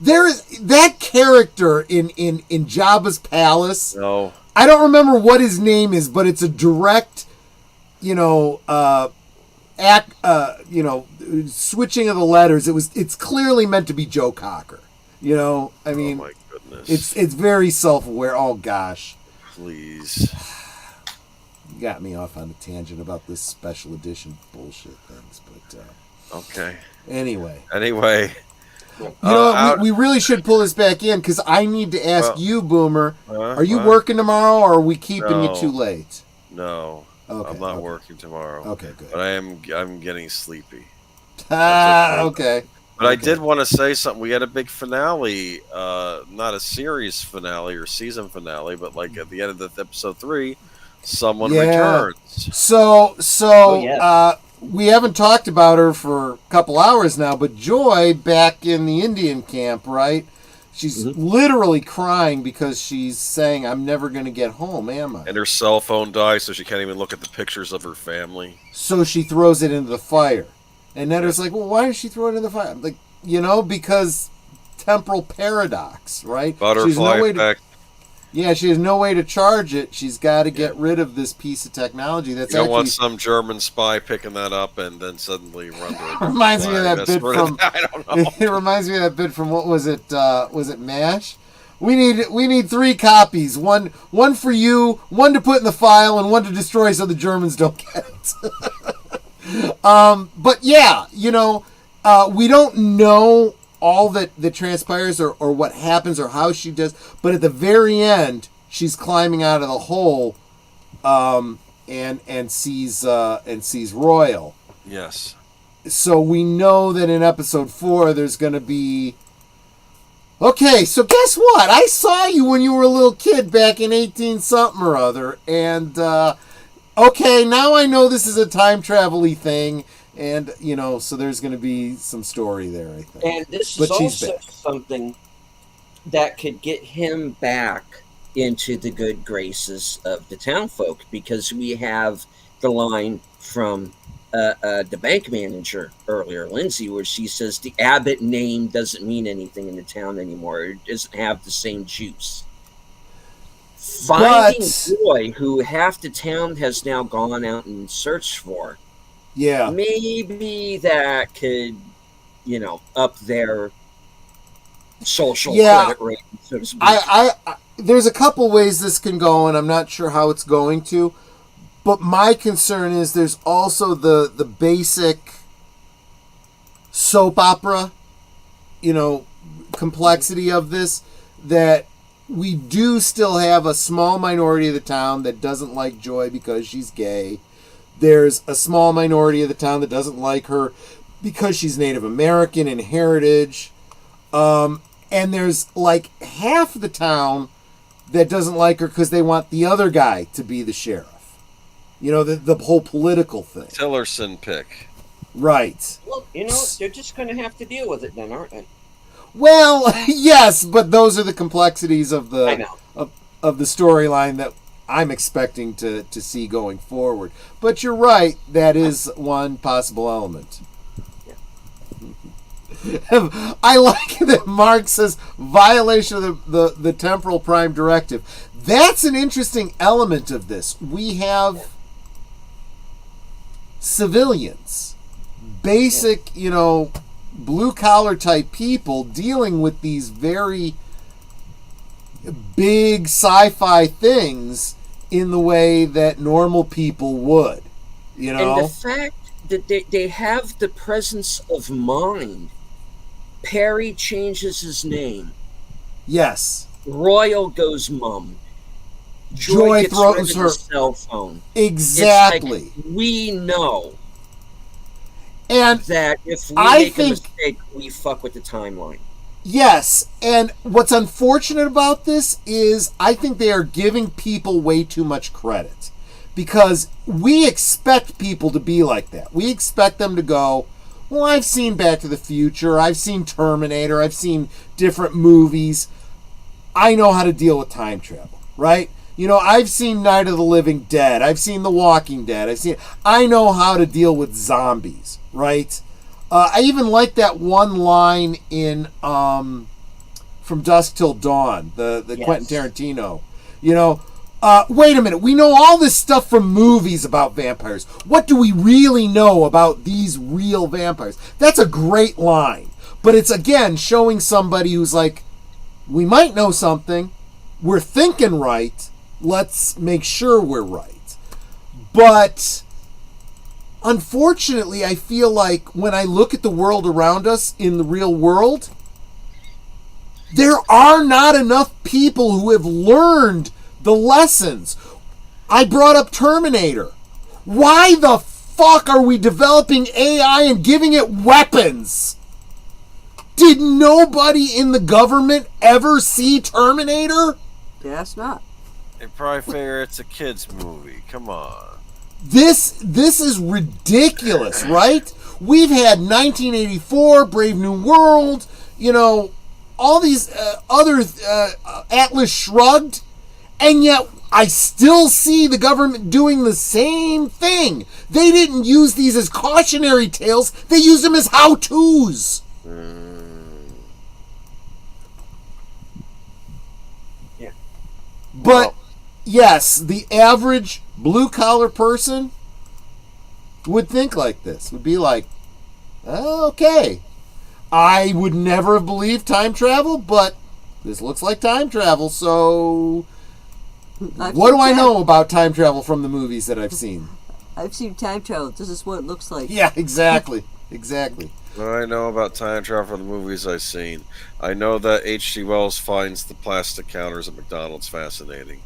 Speaker 2: There is that character in Jabba's palace.
Speaker 7: No.
Speaker 2: I don't remember what his name is, but it's a direct, switching of the letters. It's clearly meant to be Joe Cocker. I mean,
Speaker 7: oh my goodness.
Speaker 2: It's very self-aware. Oh gosh.
Speaker 7: Please.
Speaker 2: You got me off on a tangent about this special edition bullshit things, but
Speaker 7: okay.
Speaker 2: Anyway. We really should pull this back in because I need to ask you, Boomer. Are you working tomorrow, or are we keeping you too late?
Speaker 7: No.
Speaker 2: Okay,
Speaker 7: I'm not working tomorrow.
Speaker 2: Okay, good.
Speaker 7: But I'm getting sleepy.
Speaker 2: Okay.
Speaker 7: But I did want to say something. We had a big finale, not a series finale or season finale, but at the end of the episode 3, someone returns.
Speaker 2: So we haven't talked about her for a couple hours now, but Joy back in the Indian camp, right? She's literally crying because she's saying, "I'm never going to get home, am I?"
Speaker 7: And her cell phone dies, so she can't even look at the pictures of her family.
Speaker 2: So she throws it into the fire. And Netter's like, "Well, why does she throw it in the fire?" I'm like, because temporal paradox, right?
Speaker 7: Butterfly effect.
Speaker 2: Yeah, she has no way to charge it. She's got to get rid of this piece of technology. That's
Speaker 7: you don't want some German spy picking that up and then suddenly run to it.
Speaker 2: Reminds me of that bit from.
Speaker 7: I don't know.
Speaker 2: It reminds me of that bit from what was it? Was it MASH? We need 3 copies. One for you, one to put in the file, and one to destroy so the Germans don't get it. But yeah, we don't know all that transpires or what happens or how she does, but at the very end she's climbing out of the hole and sees Royal.
Speaker 7: Yes.
Speaker 2: So we know that in episode 4 there's going to be okay, so guess what? I saw you when you were a little kid back in 18 something or other, and okay, now I know this is a time travel-y thing. And, so there's going to be some story there, I think.
Speaker 8: And this is also something that could get him back into the good graces of the townfolk, because we have the line from the bank manager earlier, Lindsay, where she says the Abbott name doesn't mean anything in the town anymore. It doesn't have the same juice. Finding Joy, who half the town has now gone out and searched for,
Speaker 2: yeah,
Speaker 8: maybe that could, up their social credit rating, so to speak.
Speaker 2: I there's a couple ways this can go, and I'm not sure how it's going to. But my concern is there's also the basic soap opera, complexity of this, that we do still have a small minority of the town that doesn't like Joy because she's gay. There's a small minority of the town that doesn't like her because she's Native American in heritage. And there's half the town that doesn't like her because they want the other guy to be the sheriff. The whole political thing.
Speaker 7: Tillerson pick.
Speaker 2: Right.
Speaker 8: Well, they're just going to have to deal with it then, aren't they?
Speaker 2: Well, yes, but those are the complexities of the of the storyline that I'm expecting to see going forward. But you're right, that is one possible element. Yeah. I like that Mark says violation of the temporal prime directive. That's an interesting element of this. We have civilians, basic, blue collar type people dealing with these very big sci-fi things in the way that normal people would. You
Speaker 8: And the
Speaker 2: know?
Speaker 8: fact that they have the presence of mind. Perry changes his name.
Speaker 2: Yes.
Speaker 8: Royal goes mum.
Speaker 2: Joy
Speaker 8: gets
Speaker 2: throws
Speaker 8: rid of
Speaker 2: her.
Speaker 8: the cell phone.
Speaker 2: Exactly.
Speaker 8: It's like, we know
Speaker 2: And
Speaker 8: that if we
Speaker 2: I
Speaker 8: make a
Speaker 2: think,
Speaker 8: mistake, we fuck with the timeline.
Speaker 2: yes, and what's unfortunate about this is I think they are giving people way too much credit. Because we expect people to be like that. We expect them to go, well, I've seen Back to the Future, I've seen Terminator, I've seen different movies. I know how to deal with time travel, right? You know, I've seen Night of the Living Dead, I've seen The Walking Dead, I know how to deal with zombies, right? I even like that one line in From Dusk Till Dawn, the
Speaker 8: Yes.
Speaker 2: Quentin Tarantino. You know, wait a minute, we know all this stuff from movies about vampires. What do we really know about these real vampires? That's a great line. But it's, again, showing somebody who's like, we might know something, we're thinking right, let's make sure we're right. But unfortunately, I feel like when I look at the world around us in the real world, there are not enough people who have learned the lessons. I brought up Terminator. Why the fuck are we developing AI and giving it weapons? Did nobody in the government ever see Terminator?
Speaker 6: Guess not.
Speaker 7: They probably figure it's a kid's movie. Come on.
Speaker 2: This is ridiculous, right? We've had 1984, Brave New World, you know, all these other Atlas Shrugged, and yet I still see the government doing the same thing. They didn't use these as cautionary tales, they used them as how-tos.
Speaker 8: Yeah.
Speaker 2: But yes, the average blue-collar person would think like this, would be like, oh, okay, I would never have believed time travel, but this looks like time travel, so what do I know about time travel from the movies that I've seen?
Speaker 6: I've seen time travel. This is what it looks like.
Speaker 2: Yeah, exactly. Exactly.
Speaker 7: What do I know about time travel from the movies I've seen? I know that H.G. Wells finds the plastic counters at McDonald's fascinating.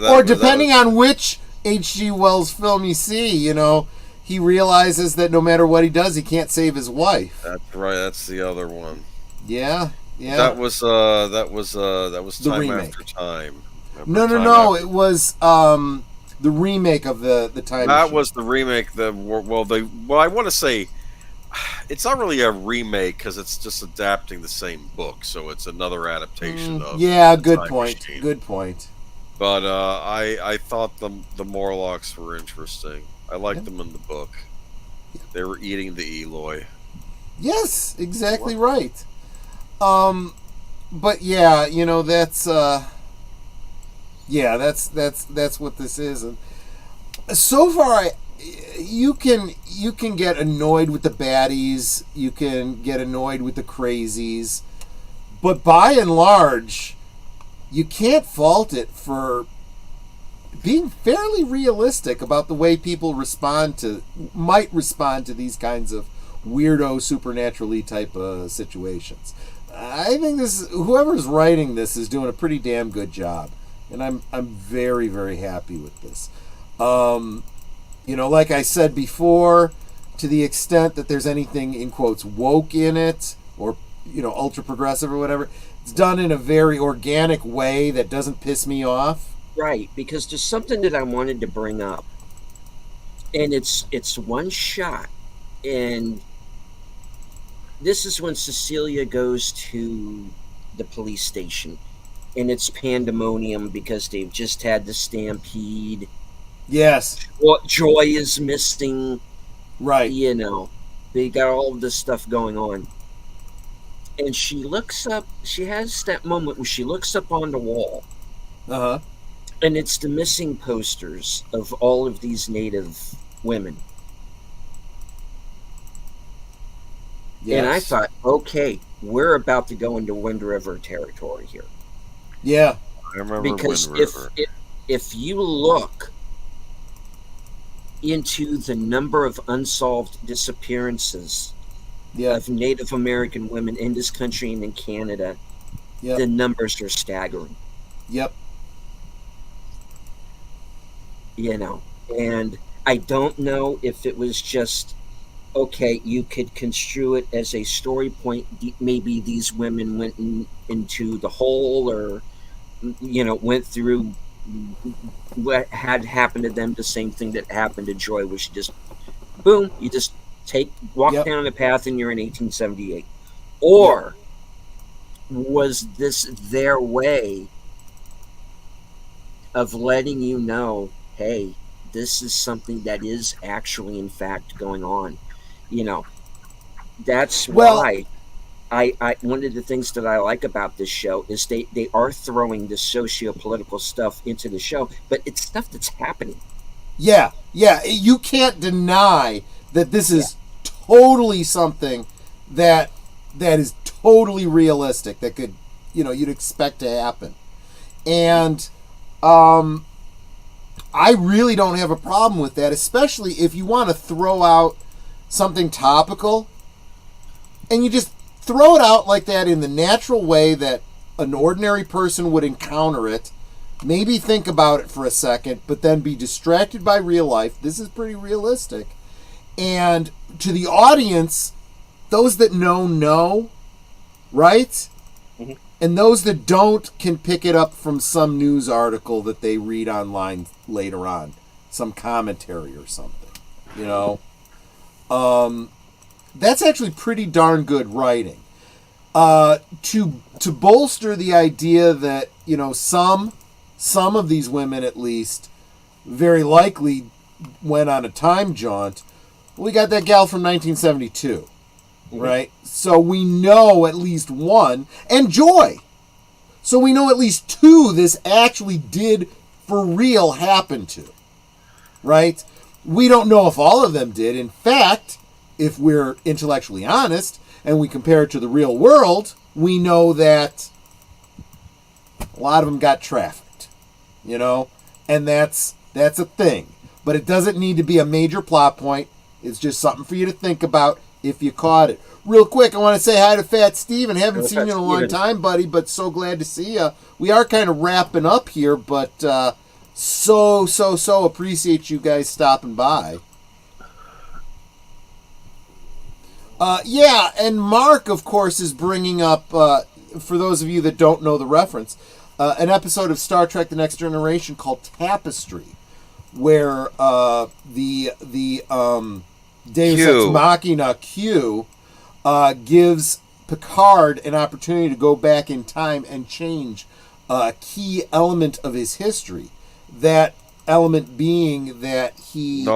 Speaker 2: Or depending on which H.G. Wells film you see, you know, he realizes that no matter what he does, he can't save his wife.
Speaker 7: That's right. That's the other one.
Speaker 2: Yeah, yeah.
Speaker 7: That was
Speaker 2: The
Speaker 7: Time
Speaker 2: remake.
Speaker 7: After Time.
Speaker 2: No.
Speaker 7: After...
Speaker 2: It was the remake of the Time
Speaker 7: That
Speaker 2: Machine.
Speaker 7: was the remake. I want to say it's not really a remake because it's just adapting the same book, so it's another adaptation of.
Speaker 2: Yeah,
Speaker 7: the
Speaker 2: good
Speaker 7: Time
Speaker 2: point.
Speaker 7: Machine.
Speaker 2: Good point.
Speaker 7: But I thought the Morlocks were interesting. I liked them in the book. They were eating the Eloi.
Speaker 2: Yes, exactly right. But yeah, you know, that's what this is. And so far, you can get annoyed with the baddies, you can get annoyed with the crazies, but by and large, you can't fault it for being fairly realistic about the way people might respond to these kinds of weirdo supernatural-y type of situations. I think whoever's writing this is doing a pretty damn good job, and I'm very, very happy with this. You know, like I said before, to the extent that there's anything in quotes woke in it, or you know, ultra progressive or whatever, it's done in a very organic way that doesn't piss me off.
Speaker 8: Right, because there's something that I wanted to bring up, and it's one shot, and this is when Cecilia goes to the police station, and it's pandemonium because they've just had the stampede.
Speaker 2: Yes.
Speaker 8: Joy is missing.
Speaker 2: Right.
Speaker 8: You know, they got all of this stuff going on. And she looks up, she has that moment where she looks up on the wall.
Speaker 2: Uh-huh.
Speaker 8: And it's the missing posters of all of these Native women. Yes. And I thought, okay, we're about to go into Wind River territory here.
Speaker 2: Yeah.
Speaker 7: I remember
Speaker 8: because
Speaker 7: Wind River.
Speaker 8: if you look into the number of unsolved disappearances of Native American women in this country and in Canada, the numbers are staggering.
Speaker 2: Yep.
Speaker 8: You know, and I don't know if it was just, okay, you could construe it as a story point. Maybe these women went into the hole, or, you know, went through what had happened to them, the same thing that happened to Joy, which just, boom, you just walk down the path and you're in 1878. Or was this their way of letting you know, hey, this is something that is actually, in fact, going on? You know, that's why I one of the things that I like about this show is they are throwing this socio-political stuff into the show, but it's stuff that's happening.
Speaker 2: Yeah. You can't deny that this is totally something that is totally realistic, that could, you know, you'd expect to happen. And I really don't have a problem with that, especially if you want to throw out something topical and you just throw it out like that in the natural way that an ordinary person would encounter it. Maybe think about it for a second, but then be distracted by real life. This is pretty realistic. And to the audience, those that know, right? Mm-hmm. And those that don't can pick it up from some news article that they read online later on, some commentary or something, you know? That's actually pretty darn good writing. To bolster the idea that, you know, some of these women at least very likely went on a time jaunt. We got that gal from 1972, right? So we know at least one, and Joy. So we know at least two this actually did for real happen to, right? We don't know if all of them did. In fact, if we're intellectually honest and we compare it to the real world, we know that a lot of them got trafficked, you know, and that's a thing. But it doesn't need to be a major plot point. It's just something for you to think about if you caught it. Real quick, I want to say hi to Fat Steven. Haven't seen you in a long time, buddy, but so glad to see you. We are kind of wrapping up here, but so appreciate you guys stopping by. And Mark, of course, is bringing up, for those of you that don't know the reference, an episode of Star Trek The Next Generation called Tapestry, where the Deus Ex Machina Q gives Picard an opportunity to go back in time and change a key element of his history. That element being that he,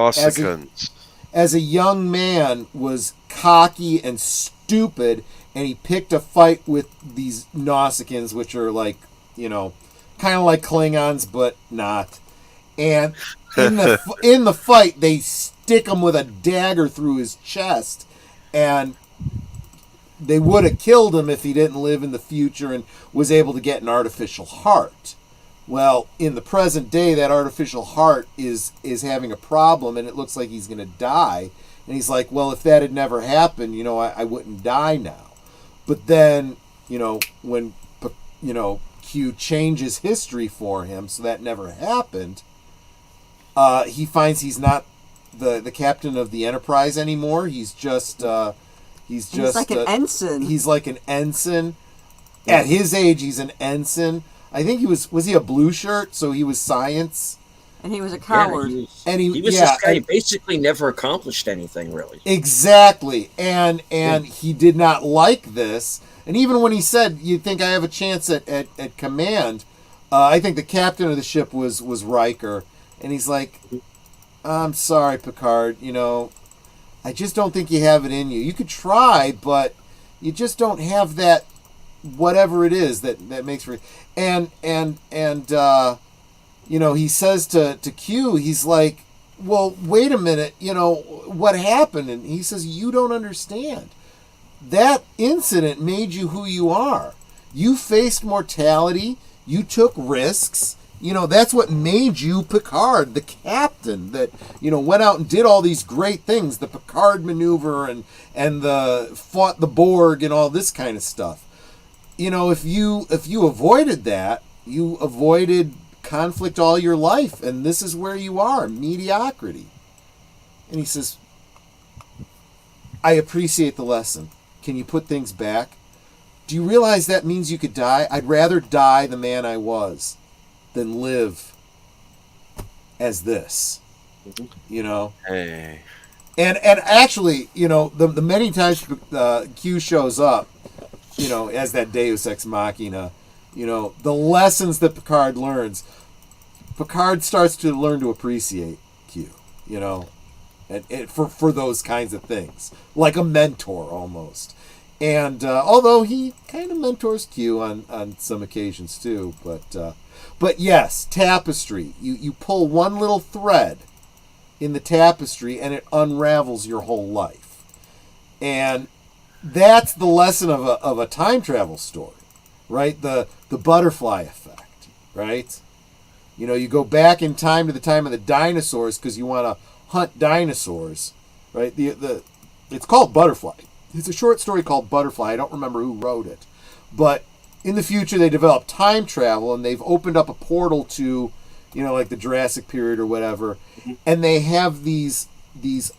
Speaker 2: as a young man, was cocky and stupid, and he picked a fight with these Nausicaans, which are like, you know, kind of like Klingons, but not. And in the fight, they stick him with a dagger through his chest, and they would have killed him if he didn't live in the future and was able to get an artificial heart. Well, in the present day, that artificial heart is having a problem, and it looks like he's going to die. And he's like, well, if that had never happened, you know, I wouldn't die now. But then, you know, when, you know, Q changes history for him, so that never happened, he finds he's not the captain of the Enterprise anymore. He's like an ensign. He's like an ensign. At his age, he's an ensign. I think he was he a blue shirt? So he was science. And he was a coward.
Speaker 8: Yeah, he was this guy who basically never accomplished anything, really.
Speaker 2: Exactly. And he did not like this. And even when he said, you think I have a chance at command, I think the captain of the ship was Riker. And he's like, I'm sorry, Picard, you know, I just don't think you have it in you. You could try, but you just don't have that, whatever it is that makes for. And you know, he says to Q, he's like, well, wait a minute, you know, what happened? And he says, you don't understand. That incident made you who you are. You faced mortality. You took risks. That's what made you Picard, the captain that, went out and did all these great things, the Picard maneuver and the fought the Borg and all this kind of stuff. If you avoided that, you avoided conflict all your life, and this is where you are, mediocrity. And he says, I appreciate the lesson. Can you put things back? Do you realize that means you could die? I'd rather die the man I was than live as this.
Speaker 7: Hey.
Speaker 2: And actually, the many times Q shows up, as that Deus Ex Machina, the lessons that Picard learns, Picard starts to learn to appreciate Q, and for those kinds of things, like a mentor almost. And although he kind of mentors Q on some occasions too, but yes, tapestry. You pull one little thread in the tapestry and it unravels your whole life. And that's the lesson of a time travel story, right? The butterfly effect, right? You go back in time to the time of the dinosaurs because you want to hunt dinosaurs, right? It's called Butterfly. It's a short story called Butterfly. I don't remember who wrote it, but in the future they developed time travel and they've opened up a portal to, like the Jurassic period or whatever, and they have these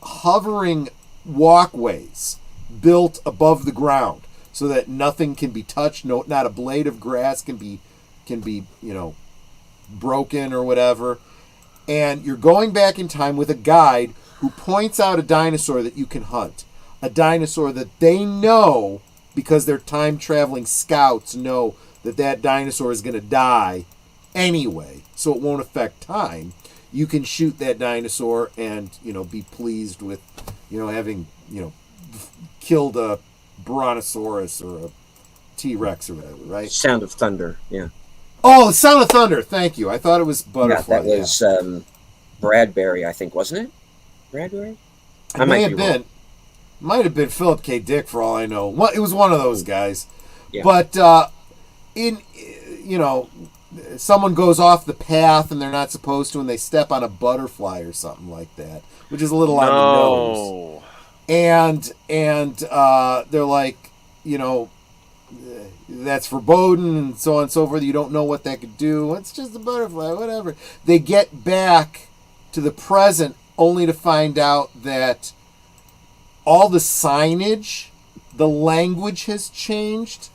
Speaker 2: hovering walkways built above the ground so that nothing can be touched. No, not a blade of grass can be broken or whatever. And you're going back in time with a guide who points out a dinosaur that you can hunt. A dinosaur that they know, because they're time-traveling scouts, know that dinosaur is going to die anyway, so it won't affect time. You can shoot that dinosaur and, be pleased with, having, killed a Brontosaurus or a T-Rex or whatever, right?
Speaker 8: Sound of Thunder, yeah.
Speaker 2: Oh, the Sound of Thunder, thank you. I thought it was Butterfly.
Speaker 8: Yeah, that was Bradbury, I think, wasn't it? Bradbury?
Speaker 2: It may have been. Might have been Philip K. Dick for all I know. It was one of those guys. Yeah. But someone goes off the path and they're not supposed to, and they step on a butterfly or something like that, which is a little on the nose. And they're like, that's foreboding and so on and so forth. You don't know what that could do. It's just a butterfly, whatever. They get back to the present only to find out that all the signage, the language has changed.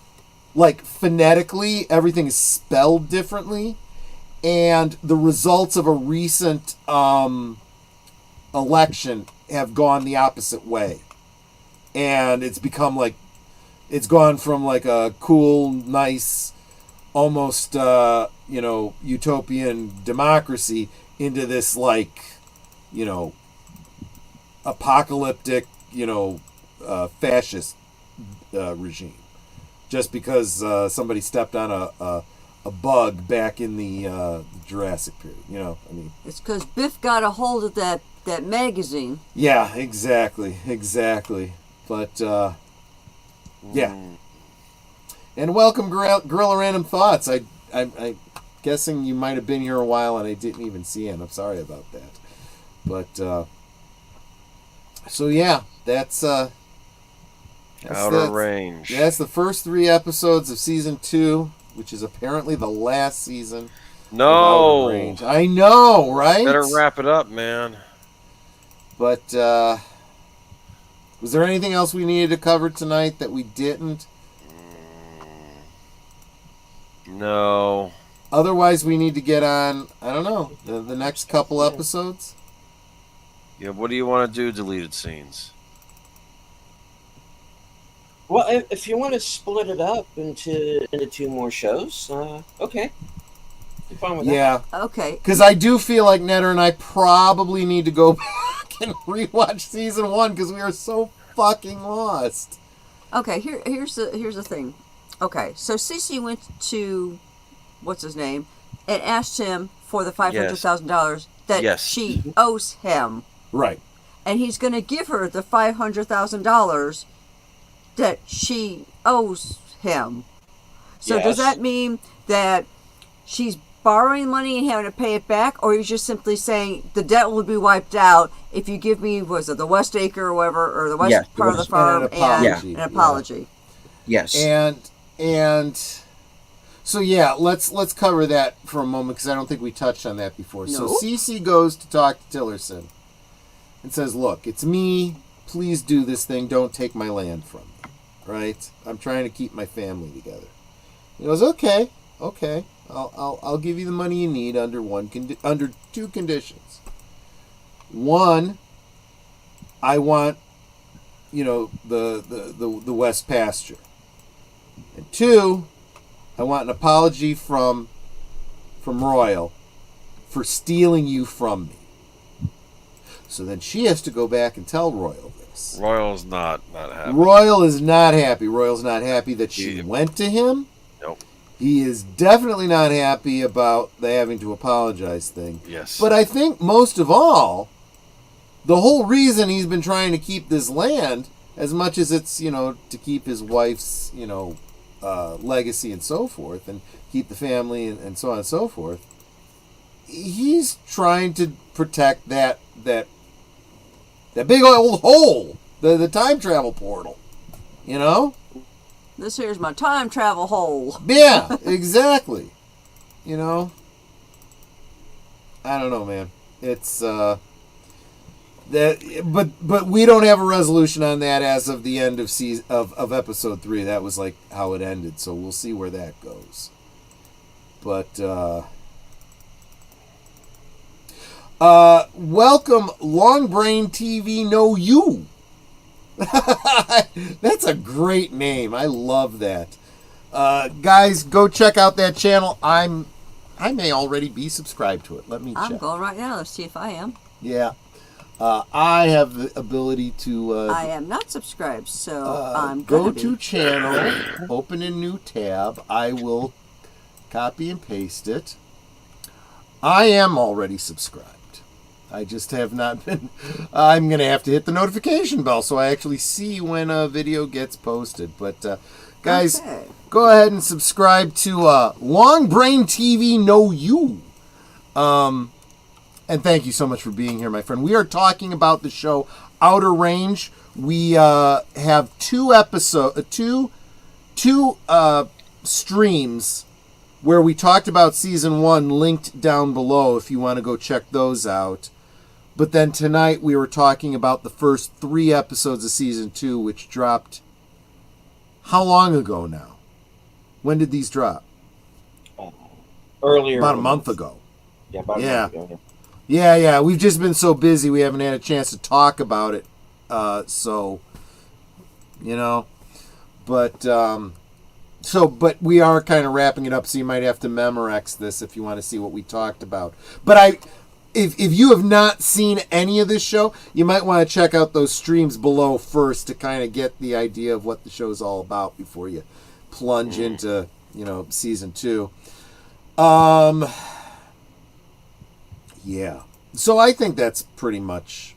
Speaker 2: Like phonetically, everything is spelled differently. And the results of a recent election have gone the opposite way. And it's become it's gone from a cool, nice, almost, utopian democracy into this apocalyptic, fascist regime, just because somebody stepped on a bug back in the Jurassic period.
Speaker 6: It's because Biff got a hold of that magazine.
Speaker 2: Yeah, exactly. But yeah. And welcome, Gorilla Random Thoughts. I'm guessing you might have been here a while and I didn't even see him. I'm sorry about that. But so yeah, that's
Speaker 7: Outer Range.
Speaker 2: That's the first 3 episodes of season 2, which is apparently the last season.
Speaker 7: No,
Speaker 2: of Outer Range. I know, right?
Speaker 7: Better wrap it up, man.
Speaker 2: But was there anything else we needed to cover tonight that we didn't?
Speaker 7: No.
Speaker 2: Otherwise, we need to get on, I don't know, the next couple episodes.
Speaker 7: Yeah, what do you want to do, deleted scenes?
Speaker 8: Well, if you want to split it up into 2 more shows, okay. I'm fine with that.
Speaker 2: Yeah.
Speaker 6: Okay.
Speaker 2: Because I do feel like Netter and I probably need to go back and rewatch season 1 because we are so fucking lost.
Speaker 6: Okay, here's the thing. Okay, so Cece went to what's his name and asked him for the $500,000 that she owes him.
Speaker 2: Right.
Speaker 6: And he's going to give her the $500,000 that she owes him. So does that mean that she's borrowing money and having to pay it back, or he's just simply saying the debt will be wiped out if you give me, was it the West Acre or whatever, or the west part of the farm, and an apology.
Speaker 5: Yes.
Speaker 2: And so let's cover that for a moment, because I don't think we touched on that before.
Speaker 6: No.
Speaker 2: So Cece goes to talk to Tillerson and says, "Look, it's me. Please do this thing. Don't take my land from me. Right? I'm trying to keep my family together." He goes, "Okay. I'll give you the money you need under under two conditions. One, I want, the West pasture. And two, I want an apology from Royal for stealing you from me." So then she has to go back and tell Royal this.
Speaker 7: Royal's not happy.
Speaker 2: Royal is not happy. Royal's not happy that she went to him.
Speaker 7: Nope.
Speaker 2: He is definitely not happy about the having to apologize thing.
Speaker 7: Yes.
Speaker 2: But I think most of all, the whole reason he's been trying to keep this land, as much as it's, to keep his wife's, legacy and so forth, and keep the family and so on and so forth, he's trying to protect that big old hole, the time travel portal,
Speaker 6: This here's my time travel hole.
Speaker 2: Yeah, exactly. I don't know, man. It's that, but we don't have a resolution on that as of the end of of episode 3. That was like how it ended, so we'll see where that goes. But welcome, Long Brain TV Know You. That's a great name. I love that. Guys, go check out that channel. I may already be subscribed to it. Let me check.
Speaker 6: I'm going right now. Let's see if I am.
Speaker 2: Yeah. I have the ability to...
Speaker 6: I am not subscribed, so I'm
Speaker 2: go
Speaker 6: going
Speaker 2: to channel, open a new tab. I will copy and paste it. I am already subscribed. I just have not been... I'm going to have to hit the notification bell so I actually see when a video gets posted. But, guys, go ahead and subscribe to Long Brain TV Know You. And thank you so much for being here, my friend. We are talking about the show Outer Range. We have two streams where we talked about season 1 linked down below if you want to go check those out. But then tonight we were talking about the first 3 episodes of season 2, which dropped how long ago now? When did these drop?
Speaker 8: Earlier.
Speaker 2: About a month ago.
Speaker 8: Yeah, about a month ago.
Speaker 2: Yeah. We've just been so busy we haven't had a chance to talk about it. But we are kind of wrapping it up, so you might have to Memorex this if you want to see what we talked about. But if you have not seen any of this show, you might want to check out those streams below first to kind of get the idea of what the show's all about before you plunge into, season 2. Yeah. So I think that's pretty much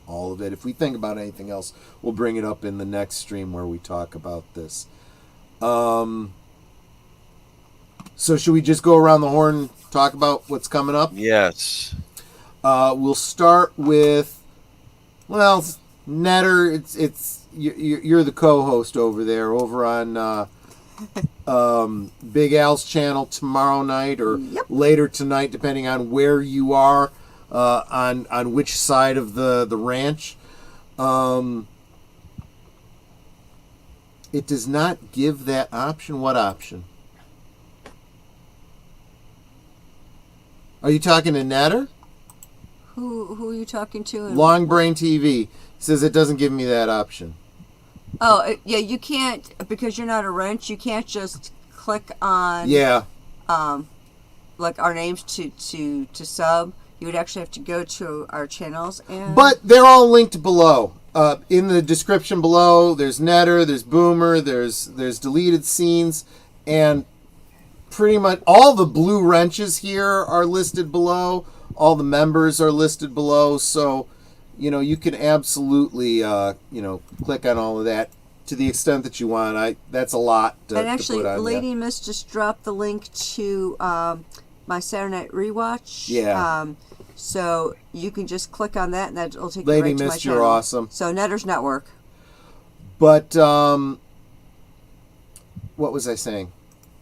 Speaker 2: all of it. If we think about anything else, we'll bring it up in the next stream where we talk about this. So should we just go around the horn and talk about what's coming up?
Speaker 7: Yes.
Speaker 2: We'll start with, Netter. You're the co-host over on Big Al's channel tomorrow night or later tonight, depending on where you are on which side of the ranch. It does not give that option. What option? Are you talking to Netter?
Speaker 6: Who are you talking to?
Speaker 2: Long Brain TV says it doesn't give me that option.
Speaker 6: Oh, yeah, you can't, because you're not a wrench, you can't just click on like our names to sub. You would actually have to go to our channels
Speaker 2: But they're all linked below. In the description below, there's Netter, there's Boomer, there's deleted scenes, and pretty much all the blue wrenches here are listed below. All the members are listed below. So, you can absolutely, click on all of that. to the extent that you want. That's a lot to,
Speaker 6: and actually,
Speaker 2: to put on
Speaker 6: Lady
Speaker 2: you.
Speaker 6: Miss just dropped the link to my Saturday Night Rewatch.
Speaker 2: Yeah.
Speaker 6: So you can just click on that, and that'll take you
Speaker 2: Lady
Speaker 6: right to my
Speaker 2: Miss, you're
Speaker 6: channel.
Speaker 2: awesome.
Speaker 6: So Netter's Network.
Speaker 2: But what was I saying?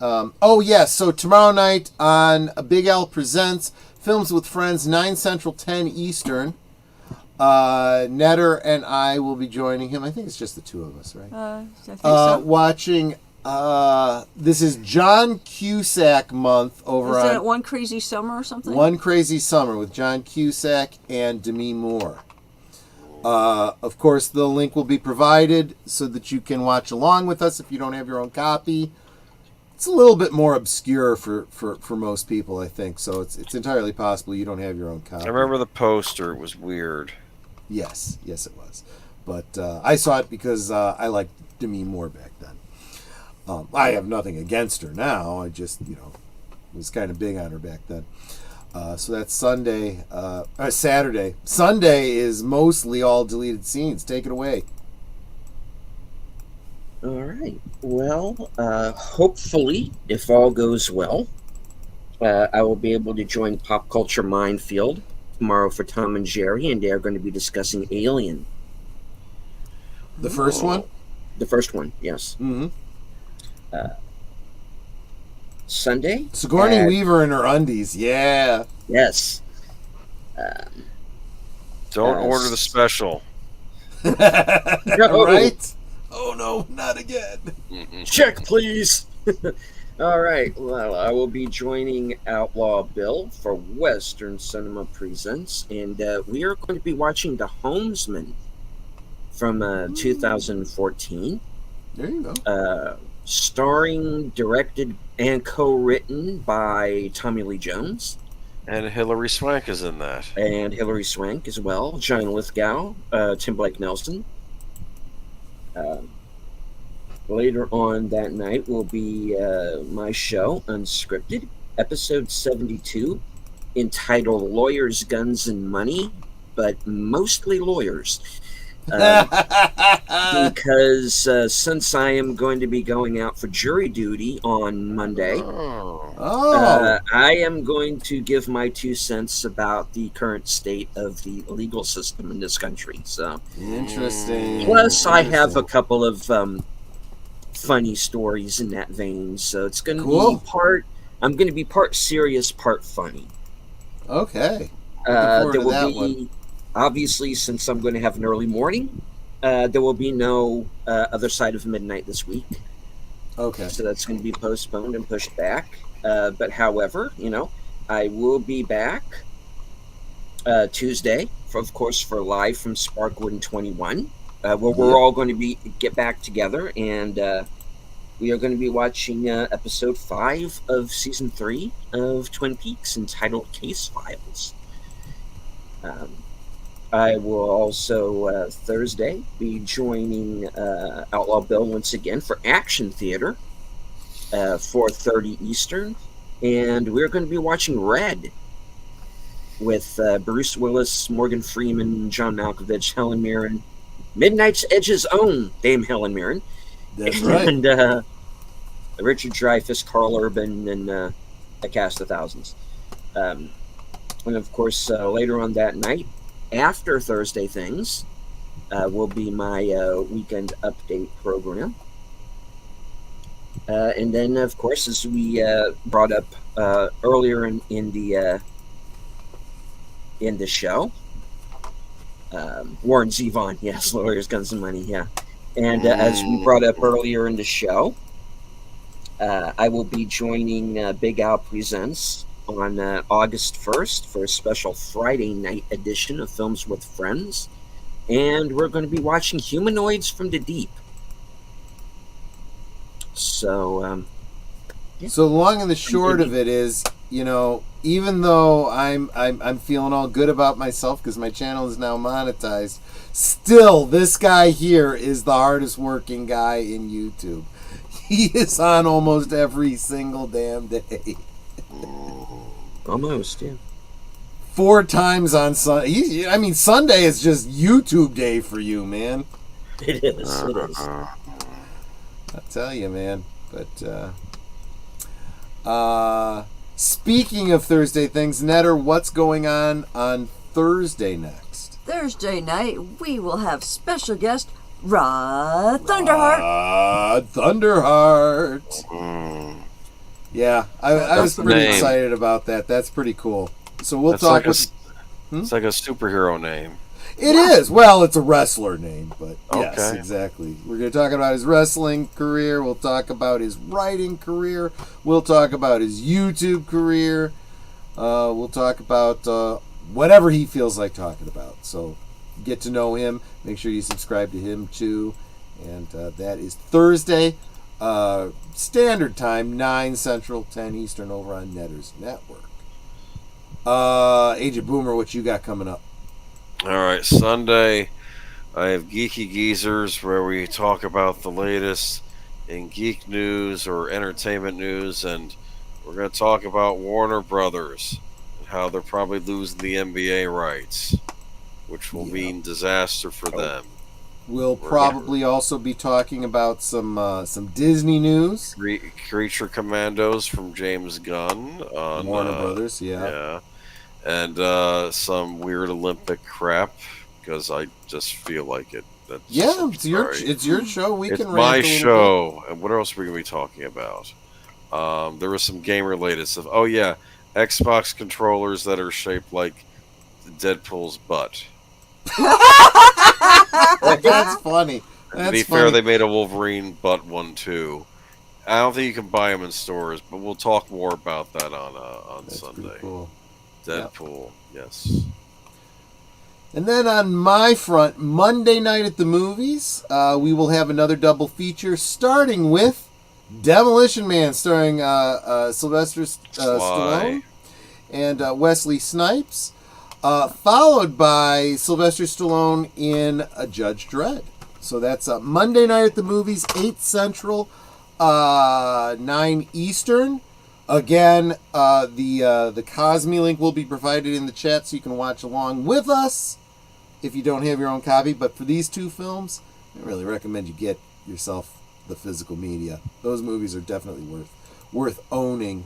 Speaker 2: Oh yes, so tomorrow night on Big Al Presents Films with Friends, 9 Central, 10 Eastern. Netter and I will be joining him. I think it's just the two of us, right?
Speaker 6: I think so.
Speaker 2: Watching. This is John Cusack month over
Speaker 6: Is
Speaker 2: on
Speaker 6: that One Crazy Summer or something?
Speaker 2: One Crazy Summer with John Cusack and Demi Moore. Of course, the link will be provided so that you can watch along with us if you don't have your own copy. It's a little bit more obscure for most people, I think. So it's entirely possible you don't have your own copy.
Speaker 7: I remember the poster. It was weird.
Speaker 2: Yes, it was. But I saw it because I liked Demi Moore back then. I have nothing against her now. I just, was kind of big on her back then. So that's Sunday, Saturday. Sunday is mostly all deleted scenes. Take it away.
Speaker 8: All right. Well, hopefully, if all goes well, I will be able to join Pop Culture Minefield tomorrow for Tom and Jerry, and they are going to be discussing Alien.
Speaker 2: The first one?
Speaker 8: The first one, yes.
Speaker 2: Mm-hmm.
Speaker 8: Sunday?
Speaker 2: Sigourney Weaver in her undies, yeah.
Speaker 8: Yes.
Speaker 7: Don't order the special.
Speaker 2: Right? Oh no, not again.
Speaker 8: Check, please. All right. Well, I will be joining Outlaw Bill for Western Cinema Presents, and we are going to be watching The Homesman from 2014.
Speaker 2: There you go.
Speaker 8: Starring, directed, and co-written by Tommy Lee Jones.
Speaker 7: And Hilary Swank is in that.
Speaker 8: And Hilary Swank as well. John Lithgow, Tim Blake Nelson. Later on that night will be my show, Unscripted, episode 72, entitled Lawyers, Guns, and Money, but mostly lawyers. Because since I am going to be going out for jury duty on Monday, I am going to give my 2 cents about the current state of the legal system in this country. So
Speaker 2: interesting.
Speaker 8: Plus, I have a couple of funny stories in that vein. So it's going to be I'm going to be part serious, part funny.
Speaker 2: Okay.
Speaker 8: There will be. Obviously, since I'm going to have an early morning, there will be no Other Side of Midnight this week.
Speaker 2: Okay.
Speaker 8: So that's going to be postponed and pushed back. But however, I will be back Tuesday, of course, for Live from Sparkwood 21, where we're all going to get back together, and we are going to be watching episode 5 of season 3 of Twin Peaks, entitled Case Files. I will also, Thursday, be joining Outlaw Bill once again for Action Theater, 4:30 Eastern. And we're going to be watching Red with Bruce Willis, Morgan Freeman, John Malkovich, Helen Mirren, Midnight's Edge's own Dame Helen Mirren.
Speaker 2: That's right.
Speaker 8: And Richard Dreyfuss, Carl Urban, and a cast of thousands. And of course, later on that night, after Thursday Things, will be my weekend update program. And then, of course, as we brought up earlier in the show, Warren Zevon, yes, Lawyers, Guns, and Money, yeah. And as we brought up earlier in the show, I will be joining Big Al Presents on August 1st for a special Friday night edition of Films with Friends. And we're going to be watching Humanoids from the Deep. So,
Speaker 2: So the long and the short of it is, even though I'm feeling all good about myself because my channel is now monetized, still this guy here is the hardest working guy in YouTube. He is on almost every single damn day.
Speaker 8: Almost, yeah.
Speaker 2: 4 times on Sunday. Sunday is just YouTube day for you, man.
Speaker 8: It is.
Speaker 2: I'll tell you, man. But speaking of Thursday things, Netter, what's going on Thursday next?
Speaker 6: Thursday night, we will have special guest Rod Thunderheart.
Speaker 2: Thunderheart. Yeah, I was pretty excited about that. That's pretty cool. So we'll talk. It's
Speaker 7: like a superhero name.
Speaker 2: It is. Well, it's a wrestler name, but yes,
Speaker 7: Okay.
Speaker 2: exactly. We're going to talk about his wrestling career. We'll talk about his writing career. We'll talk about his YouTube career. We'll talk about whatever he feels like talking about. So get to know him. Make sure you subscribe to him too. And that is Thursday, standard time, 9 Central, 10 Eastern, over on Netter's Network. Agent Boomer, what you got coming up?
Speaker 7: All right, Sunday, I have Geeky Geezers, where we talk about the latest in geek news or entertainment news, and we're going to talk about Warner Brothers and how they're probably losing the NBA rights, which will mean disaster for them.
Speaker 2: We'll probably also be talking about some Disney news.
Speaker 7: Creature Commandos from James Gunn on
Speaker 2: Warner Brothers, yeah.
Speaker 7: And some weird Olympic crap, because I just feel like it.
Speaker 2: It's your show.
Speaker 7: It's my show. And what else are we going to be talking about? There was some game-related stuff. Oh, yeah. Xbox controllers that are shaped like Deadpool's butt.
Speaker 2: That's funny.
Speaker 7: To be fair, they made a Wolverine butt one, too. I don't think you can buy them in stores, but we'll talk more about that on Sunday.
Speaker 2: Cool.
Speaker 7: Deadpool, yes.
Speaker 2: And then on my front, Monday night at the movies, we will have another double feature, starting with Demolition Man, starring Sylvester Stallone and Wesley Snipes, followed by Sylvester Stallone in Judge Dredd. So that's Monday night at the movies, 8 Central, 9 Eastern. Again, the Cosme link will be provided in the chat so you can watch along with us if you don't have your own copy. But for these two films, I really recommend you get yourself the physical media. Those movies are definitely worth owning.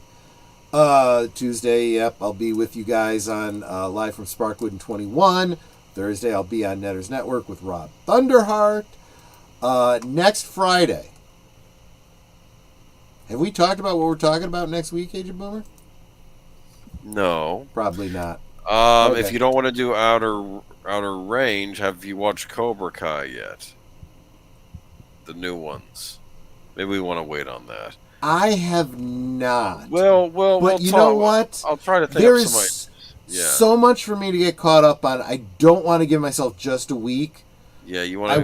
Speaker 2: Tuesday, yep, I'll be with you guys on Live from Sparkwood in 21. Thursday, I'll be on Netter's Network with Rob Thunderheart. Next Friday. Have we talked about what we're talking about next week, Agent Boomer?
Speaker 7: No.
Speaker 2: Probably not.
Speaker 7: Okay. If you don't want to do outer range, have you watched Cobra Kai yet? The new ones. Maybe we want to wait on that.
Speaker 2: I have not.
Speaker 7: Well,
Speaker 2: but you know what?
Speaker 7: I'll try to think
Speaker 2: there
Speaker 7: of
Speaker 2: is so much for me to get caught up on. I don't want to give myself just a week.
Speaker 7: Yeah, you want to.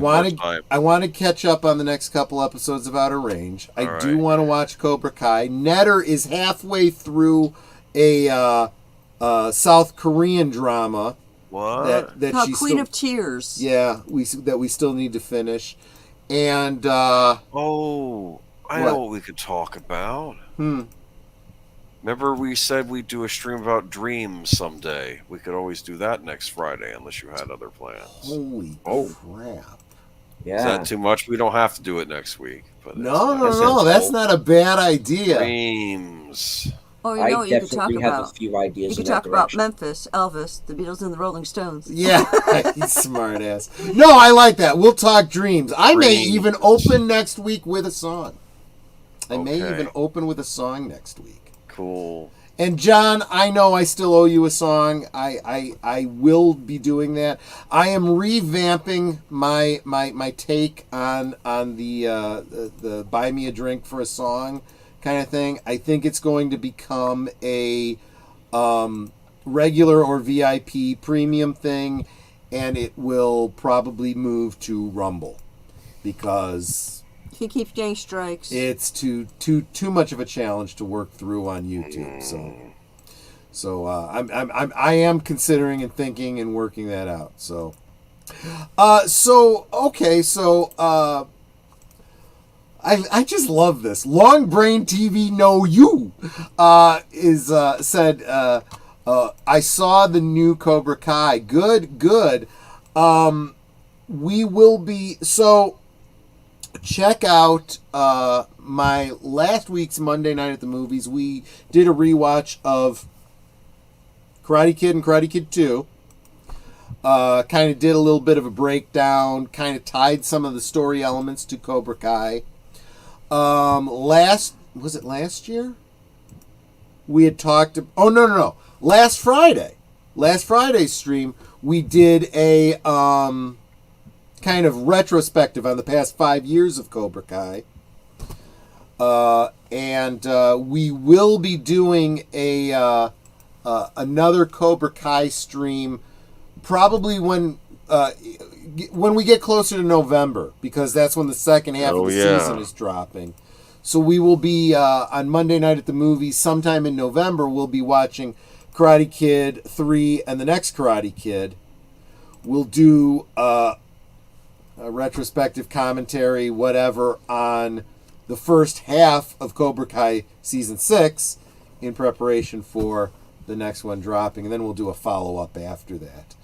Speaker 2: I want to catch up on the next couple episodes of Outer Range. I do want to watch Cobra Kai. Netter is halfway through a South Korean drama.
Speaker 7: What?
Speaker 2: That she's
Speaker 6: Queen of Tears.
Speaker 2: Yeah, we still need to finish. And
Speaker 7: I know what we could talk about. Remember we said we'd do a stream about dreams someday. We could always do that next Friday, unless you had other plans.
Speaker 2: Holy crap!
Speaker 8: Yeah.
Speaker 7: Is that too much? We don't have to do it next week. But
Speaker 2: no, that's not a bad idea.
Speaker 7: Dreams.
Speaker 6: Oh, you know what you could talk
Speaker 8: have
Speaker 6: about?
Speaker 8: A few ideas.
Speaker 6: You could talk about Memphis, Elvis, the Beatles, and the Rolling Stones.
Speaker 2: Yeah, you smart ass. No, I like that. We'll talk dreams. I may even open next week with a song. I may even open with a song next week.
Speaker 7: Cool.
Speaker 2: And John, I know I still owe you a song. I will be doing that. I am revamping my take on the buy me a drink for a song kind of thing. I think it's going to become a regular or VIP premium thing, and it will probably move to Rumble because
Speaker 6: he keeps getting strikes.
Speaker 2: It's too much of a challenge to work through on YouTube. So I am considering and thinking and working that out. So I just love this. Long Brain TV No You said I saw the new Cobra Kai. Good. We will be check out my last week's Monday Night at the Movies. We did a rewatch of Karate Kid and Karate Kid 2. Kind of did a little bit of a breakdown, kind of tied some of the story elements to Cobra Kai. Was it last year? We had talked... No. Last Friday's stream, we did a kind of retrospective on the past 5 years of Cobra Kai. And we will be doing another Cobra Kai stream probably when we get closer to November, because that's when the second half of the season is dropping. So we will be on Monday Night at the Movies sometime in November. We'll be watching Karate Kid 3 and the next Karate Kid. We'll do a retrospective commentary, whatever, on the first half of Cobra Kai Season 6 in preparation for the next one dropping. And then we'll do a follow-up after that.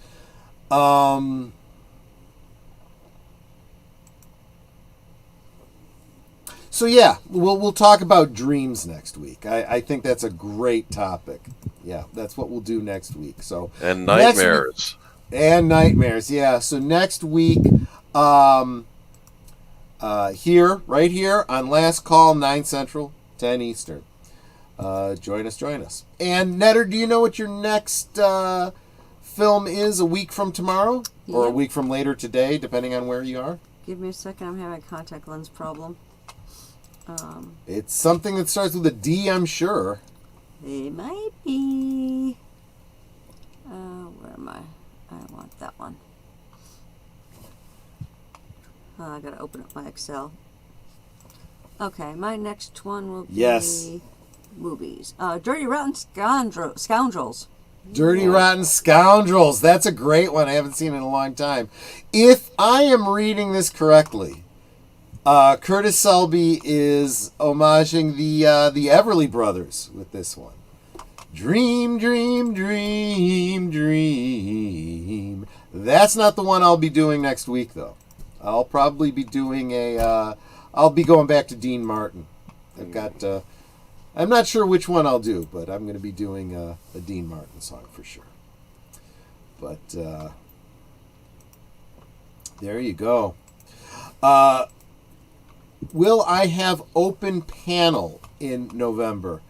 Speaker 2: So yeah, we'll talk about dreams next week. I think that's a great topic. Yeah, that's what we'll do next week. So
Speaker 7: and nightmares.
Speaker 2: Yeah. So next week, right here on Last Call, 9 Central, 10 Eastern. Join us. And Netter, do you know what your next film is a week from tomorrow? Or a week from later today, depending on where you are?
Speaker 6: Give me a second. I'm having a contact lens problem.
Speaker 2: It's something that starts with a D, I'm sure.
Speaker 6: It might be. Where am I? I want that one. I gotta open up my Excel. Okay, my next one will be movies. Dirty Rotten Scoundrels.
Speaker 2: Dirty Rotten Scoundrels. That's a great one. I haven't seen it in a long time. If I am reading this correctly, Curtis Selby is homaging the Everly Brothers with this one. Dream, dream, dream, dream. That's not the one I'll be doing next week, though. I'll probably be doing I'll be going back to Dean Martin. I've got... I'm not sure which one I'll do, but I'm going to be doing a Dean Martin song for sure. But there you go. Will I have open panel in November?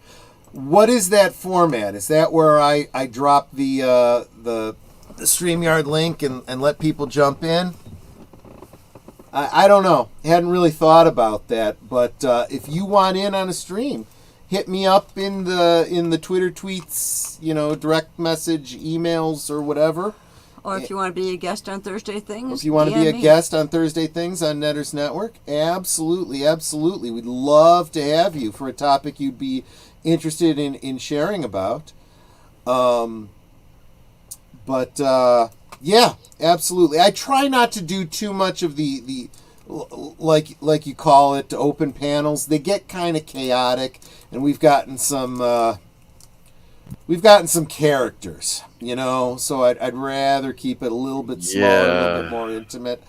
Speaker 2: What is that format? Is that where I drop the StreamYard link and let people jump in? I don't know. I hadn't really thought about that. But if you want in on a stream, hit me up in the Twitter tweets, direct message, emails, or whatever.
Speaker 6: Or if you want to be a guest on Thursday Things.
Speaker 2: Or if you want to be a guest on Thursday Things on Netters Network, absolutely. We'd love to have you for a topic you'd be interested in sharing about. Yeah, absolutely. I try not to do too much of the like you call it, open panels. They get kind of chaotic, and we've gotten some characters, so I'd rather keep it a little bit smaller, a little bit more intimate.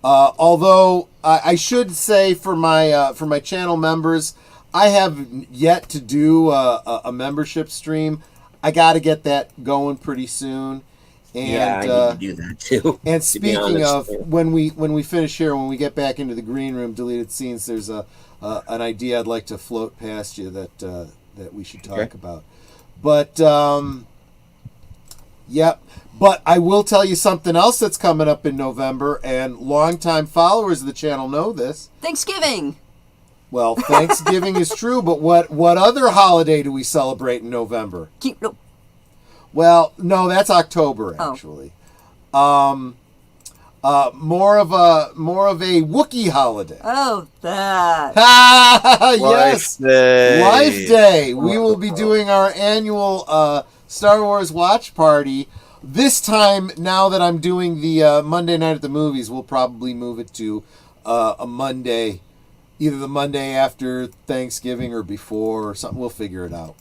Speaker 2: Although I should say for my channel members, I have yet to do a membership stream. I got to get that going pretty soon. And,
Speaker 8: I need to do that too.
Speaker 2: And speaking of, when we finish here, when we get back into the green room, deleted scenes, there's an idea I'd like to float past you that we should talk about. But but I will tell you something else that's coming up in November, and longtime followers of the channel know this.
Speaker 6: Thanksgiving.
Speaker 2: Well, Thanksgiving is true, but what other holiday do we celebrate in November? Well, no, that's October actually. More of a Wookiee holiday.
Speaker 6: Oh, that.
Speaker 2: Yes. Life Day. We will be doing our annual Star Wars watch party. This time, now that I'm doing the Monday Night at the Movies, we'll probably move it to a Monday, either the Monday after Thanksgiving or before or something. We'll figure it out.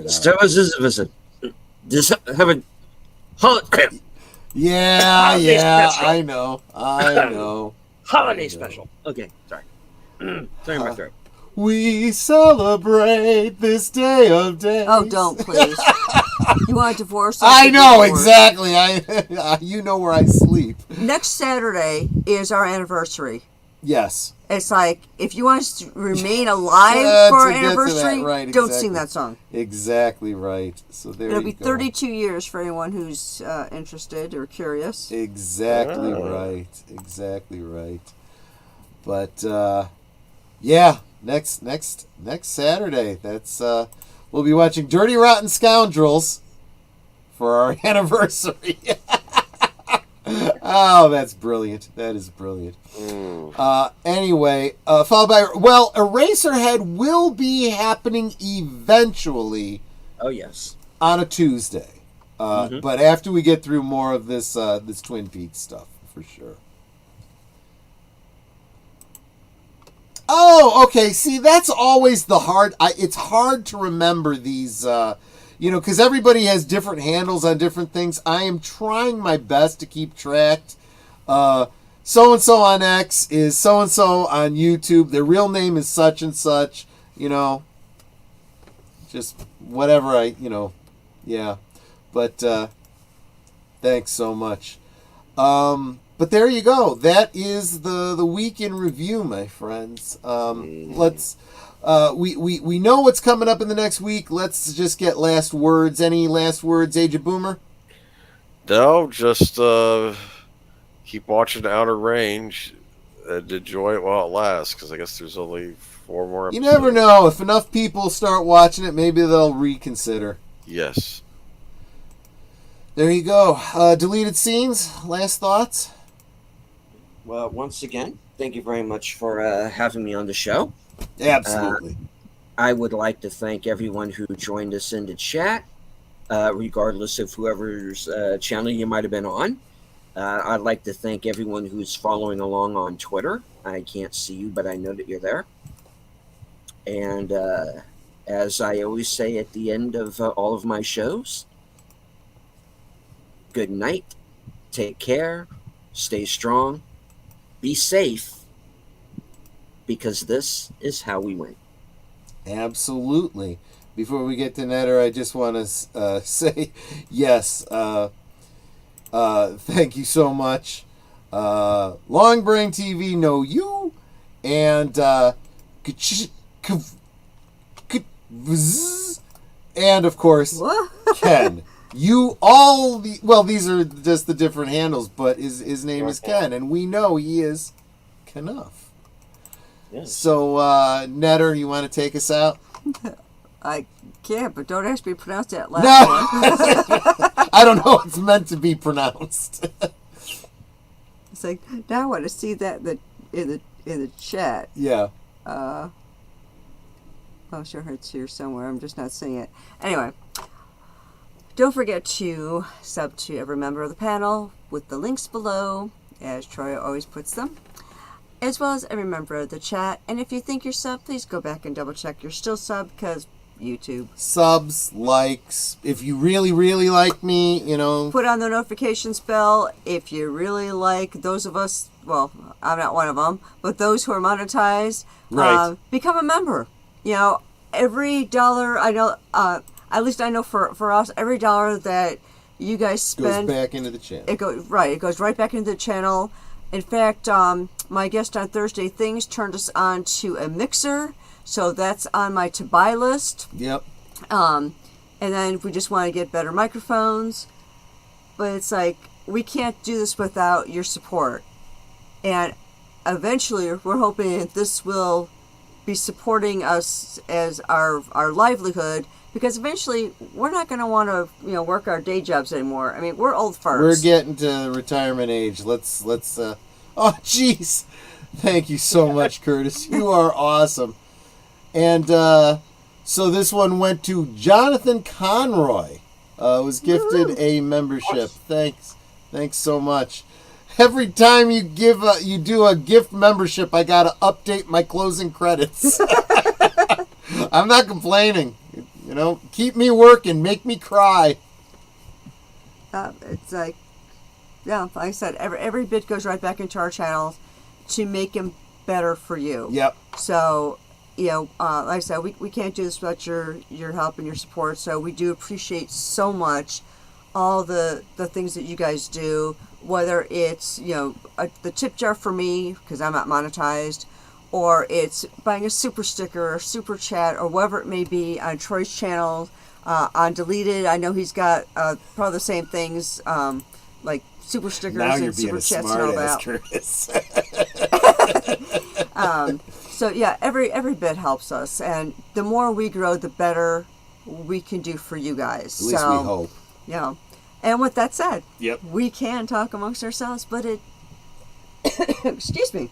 Speaker 8: Star Wars is a visit. Just have a holiday.
Speaker 2: Yeah, I know.
Speaker 8: Holiday special. Okay, sorry. Sorry, my throat.
Speaker 2: We celebrate this day of days.
Speaker 6: Oh, don't, please. You want a divorce?
Speaker 2: I know, exactly. You know where I sleep.
Speaker 6: Next Saturday is our anniversary.
Speaker 2: Yes.
Speaker 6: It's like, if you want us to remain alive for our anniversary,
Speaker 2: right,
Speaker 6: don't sing that song.
Speaker 2: Exactly right. So there
Speaker 6: It'll
Speaker 2: you
Speaker 6: be
Speaker 2: go.
Speaker 6: 32 years for anyone who's interested or curious.
Speaker 2: Exactly right. Exactly right. But yeah, next Saturday. That's we'll be watching Dirty Rotten Scoundrels for our anniversary. Oh, that's brilliant. That is brilliant. Anyway, followed by, well, Eraserhead will be happening eventually.
Speaker 8: Oh, yes.
Speaker 2: On a Tuesday. But after we get through more of this this Twin Peaks stuff, for sure. Oh, okay. See, that's always the hard... it's hard to remember these... because everybody has different handles on different things. I am trying my best to keep track. So-and-so on X is so-and-so on YouTube. Their real name is such and such. Just whatever yeah. But thanks so much. But there you go. That is the week in review, my friends. Let's... we know what's coming up in the next week. Let's just get last words. Any last words, Age of Boomer?
Speaker 7: No, just keep watching Outer Range and enjoy it while it lasts, because I guess there's only 4 more episodes.
Speaker 2: You never know. If enough people start watching it, maybe they'll reconsider.
Speaker 7: Yes.
Speaker 2: There you go. Deleted scenes. Last thoughts?
Speaker 8: Well, once again, thank you very much for having me on the show.
Speaker 2: Absolutely.
Speaker 8: I would like to thank everyone who joined us in the chat, regardless of whoever's channel you might have been on. I'd like to thank everyone who's following along on Twitter. I can't see you, but I know that you're there. And as I always say at the end of all of my shows, good night, take care, stay strong, be safe, because this is how we win.
Speaker 2: Absolutely. Before we get to Netter, I just want to say yes. Thank you so much. Long Brain TV, know you, and and of course Ken. You all these are just the different handles, but his name is Ken, and we know he is Knuff. Yes. So, Netter, you want to take us out?
Speaker 6: I can't, but don't ask me to pronounce that last one.
Speaker 2: I don't know it's meant to be pronounced.
Speaker 6: It's like, now I want to see that in the chat.
Speaker 2: Yeah.
Speaker 6: Oh, sure, it's here somewhere. I'm just not seeing it. Anyway, don't forget to sub to every member of the panel with the links below, as Troy always puts them, as well as every member of the chat. And if you think you're sub, please go back and double check you're still sub, because YouTube.
Speaker 2: Subs, likes. If you really, really like me,
Speaker 6: put on the notifications bell. If you really like those of us, well, I'm not one of them, but those who are monetized,
Speaker 2: right.
Speaker 6: Become a member. Every dollar, I know, at least I know for us, every dollar that you guys spend
Speaker 2: goes back into the channel.
Speaker 6: It goes right back into the channel. In fact, my guest on Thursday Things turned us on to a mixer, so that's on my to buy list.
Speaker 2: Yep.
Speaker 6: And then if we just want to get better microphones, but it's like we can't do this without your support. And eventually, we're hoping that this will be supporting us as our livelihood, because eventually we're not going to want to work our day jobs anymore. I mean, we're old farts.
Speaker 2: We're getting to retirement age. Let's oh jeez, thank you so much, Curtis. You are awesome. And so this one went to Jonathan Conroy. Was gifted a membership. Thanks so much. Every time you do a gift membership, I gotta update my closing credits. I'm not complaining. Keep me working, make me cry.
Speaker 6: It's like, yeah, like I said, every bit goes right back into our channels. to make them better for you.
Speaker 2: Yep.
Speaker 6: So, like I said, we can't do this without your help and your support. So we do appreciate so much all the things that you guys do, whether it's, the tip jar for me, because I'm not monetized, or it's buying a super sticker or super chat or whatever it may be on Troy's channel, on Deleted. I know he's got probably the same things, like super stickers and super chats and all that.
Speaker 2: Curtis.
Speaker 6: So yeah, every bit helps us, and the more we grow, the better we can do for you guys.
Speaker 2: At least we hope.
Speaker 6: Yeah. And with that said,
Speaker 2: yep,
Speaker 6: we can talk amongst ourselves, but excuse me,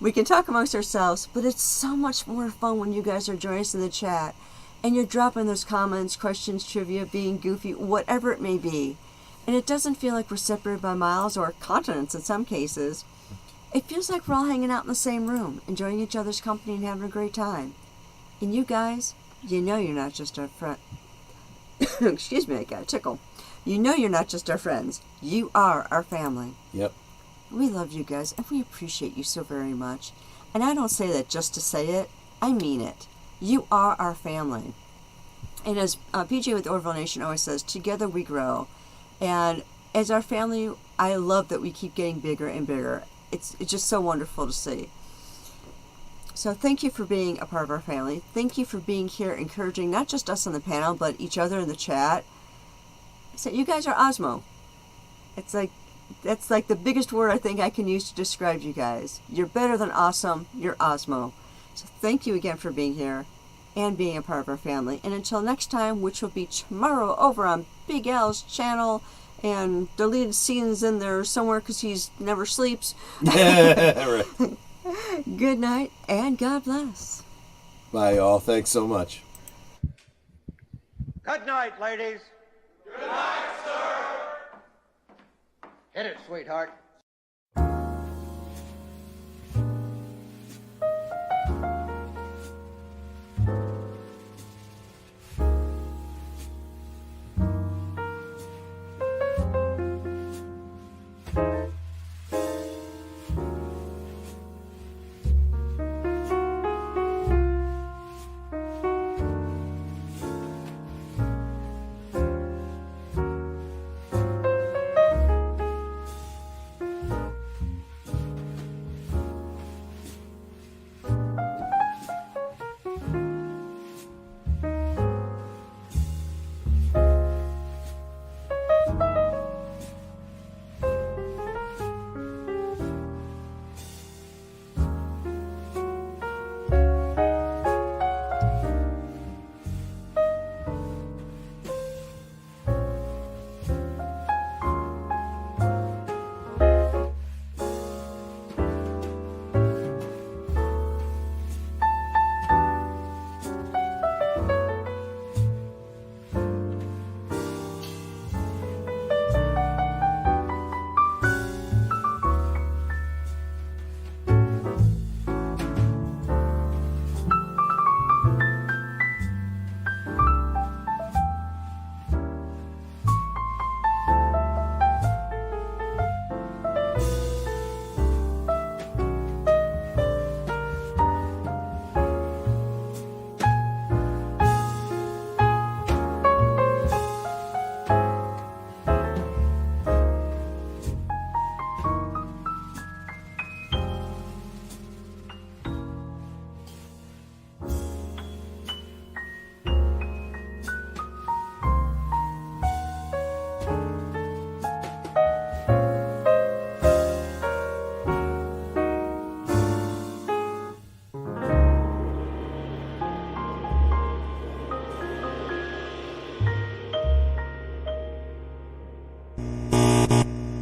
Speaker 6: we can talk amongst ourselves, but it's so much more fun when you guys are joining us in the chat, and you're dropping those comments, questions, trivia, being goofy, whatever it may be, and it doesn't feel like we're separated by miles or continents in some cases. It feels like we're all hanging out in the same room, enjoying each other's company and having a great time. And you guys, you're not just our friend. Excuse me, I got a tickle. You're not just our friends. You are our family.
Speaker 2: Yep. We
Speaker 6: love you guys, and we appreciate you so very much. And I don't say that just to say it. I mean it. You are our family. And as PJ with Orville Nation always says, together we grow. And as our family, I love that we keep getting bigger and bigger. It's just so wonderful to see. So thank you for being a part of our family. Thank you for being here, encouraging not just us on the panel, but each other in the chat. So you guys are Osmo. That's like the biggest word I think I can use to describe you guys. You're better than awesome. You're Osmo. So thank you again for being here and being a part of our family. And until next time, which will be tomorrow over on Big Al's channel, and deleted scenes in there somewhere because he never sleeps. Right. Good night and God bless.
Speaker 2: Bye, all. Thanks so much.
Speaker 10: Good night, ladies.
Speaker 4: Good night, sir.
Speaker 10: Hit it, sweetheart.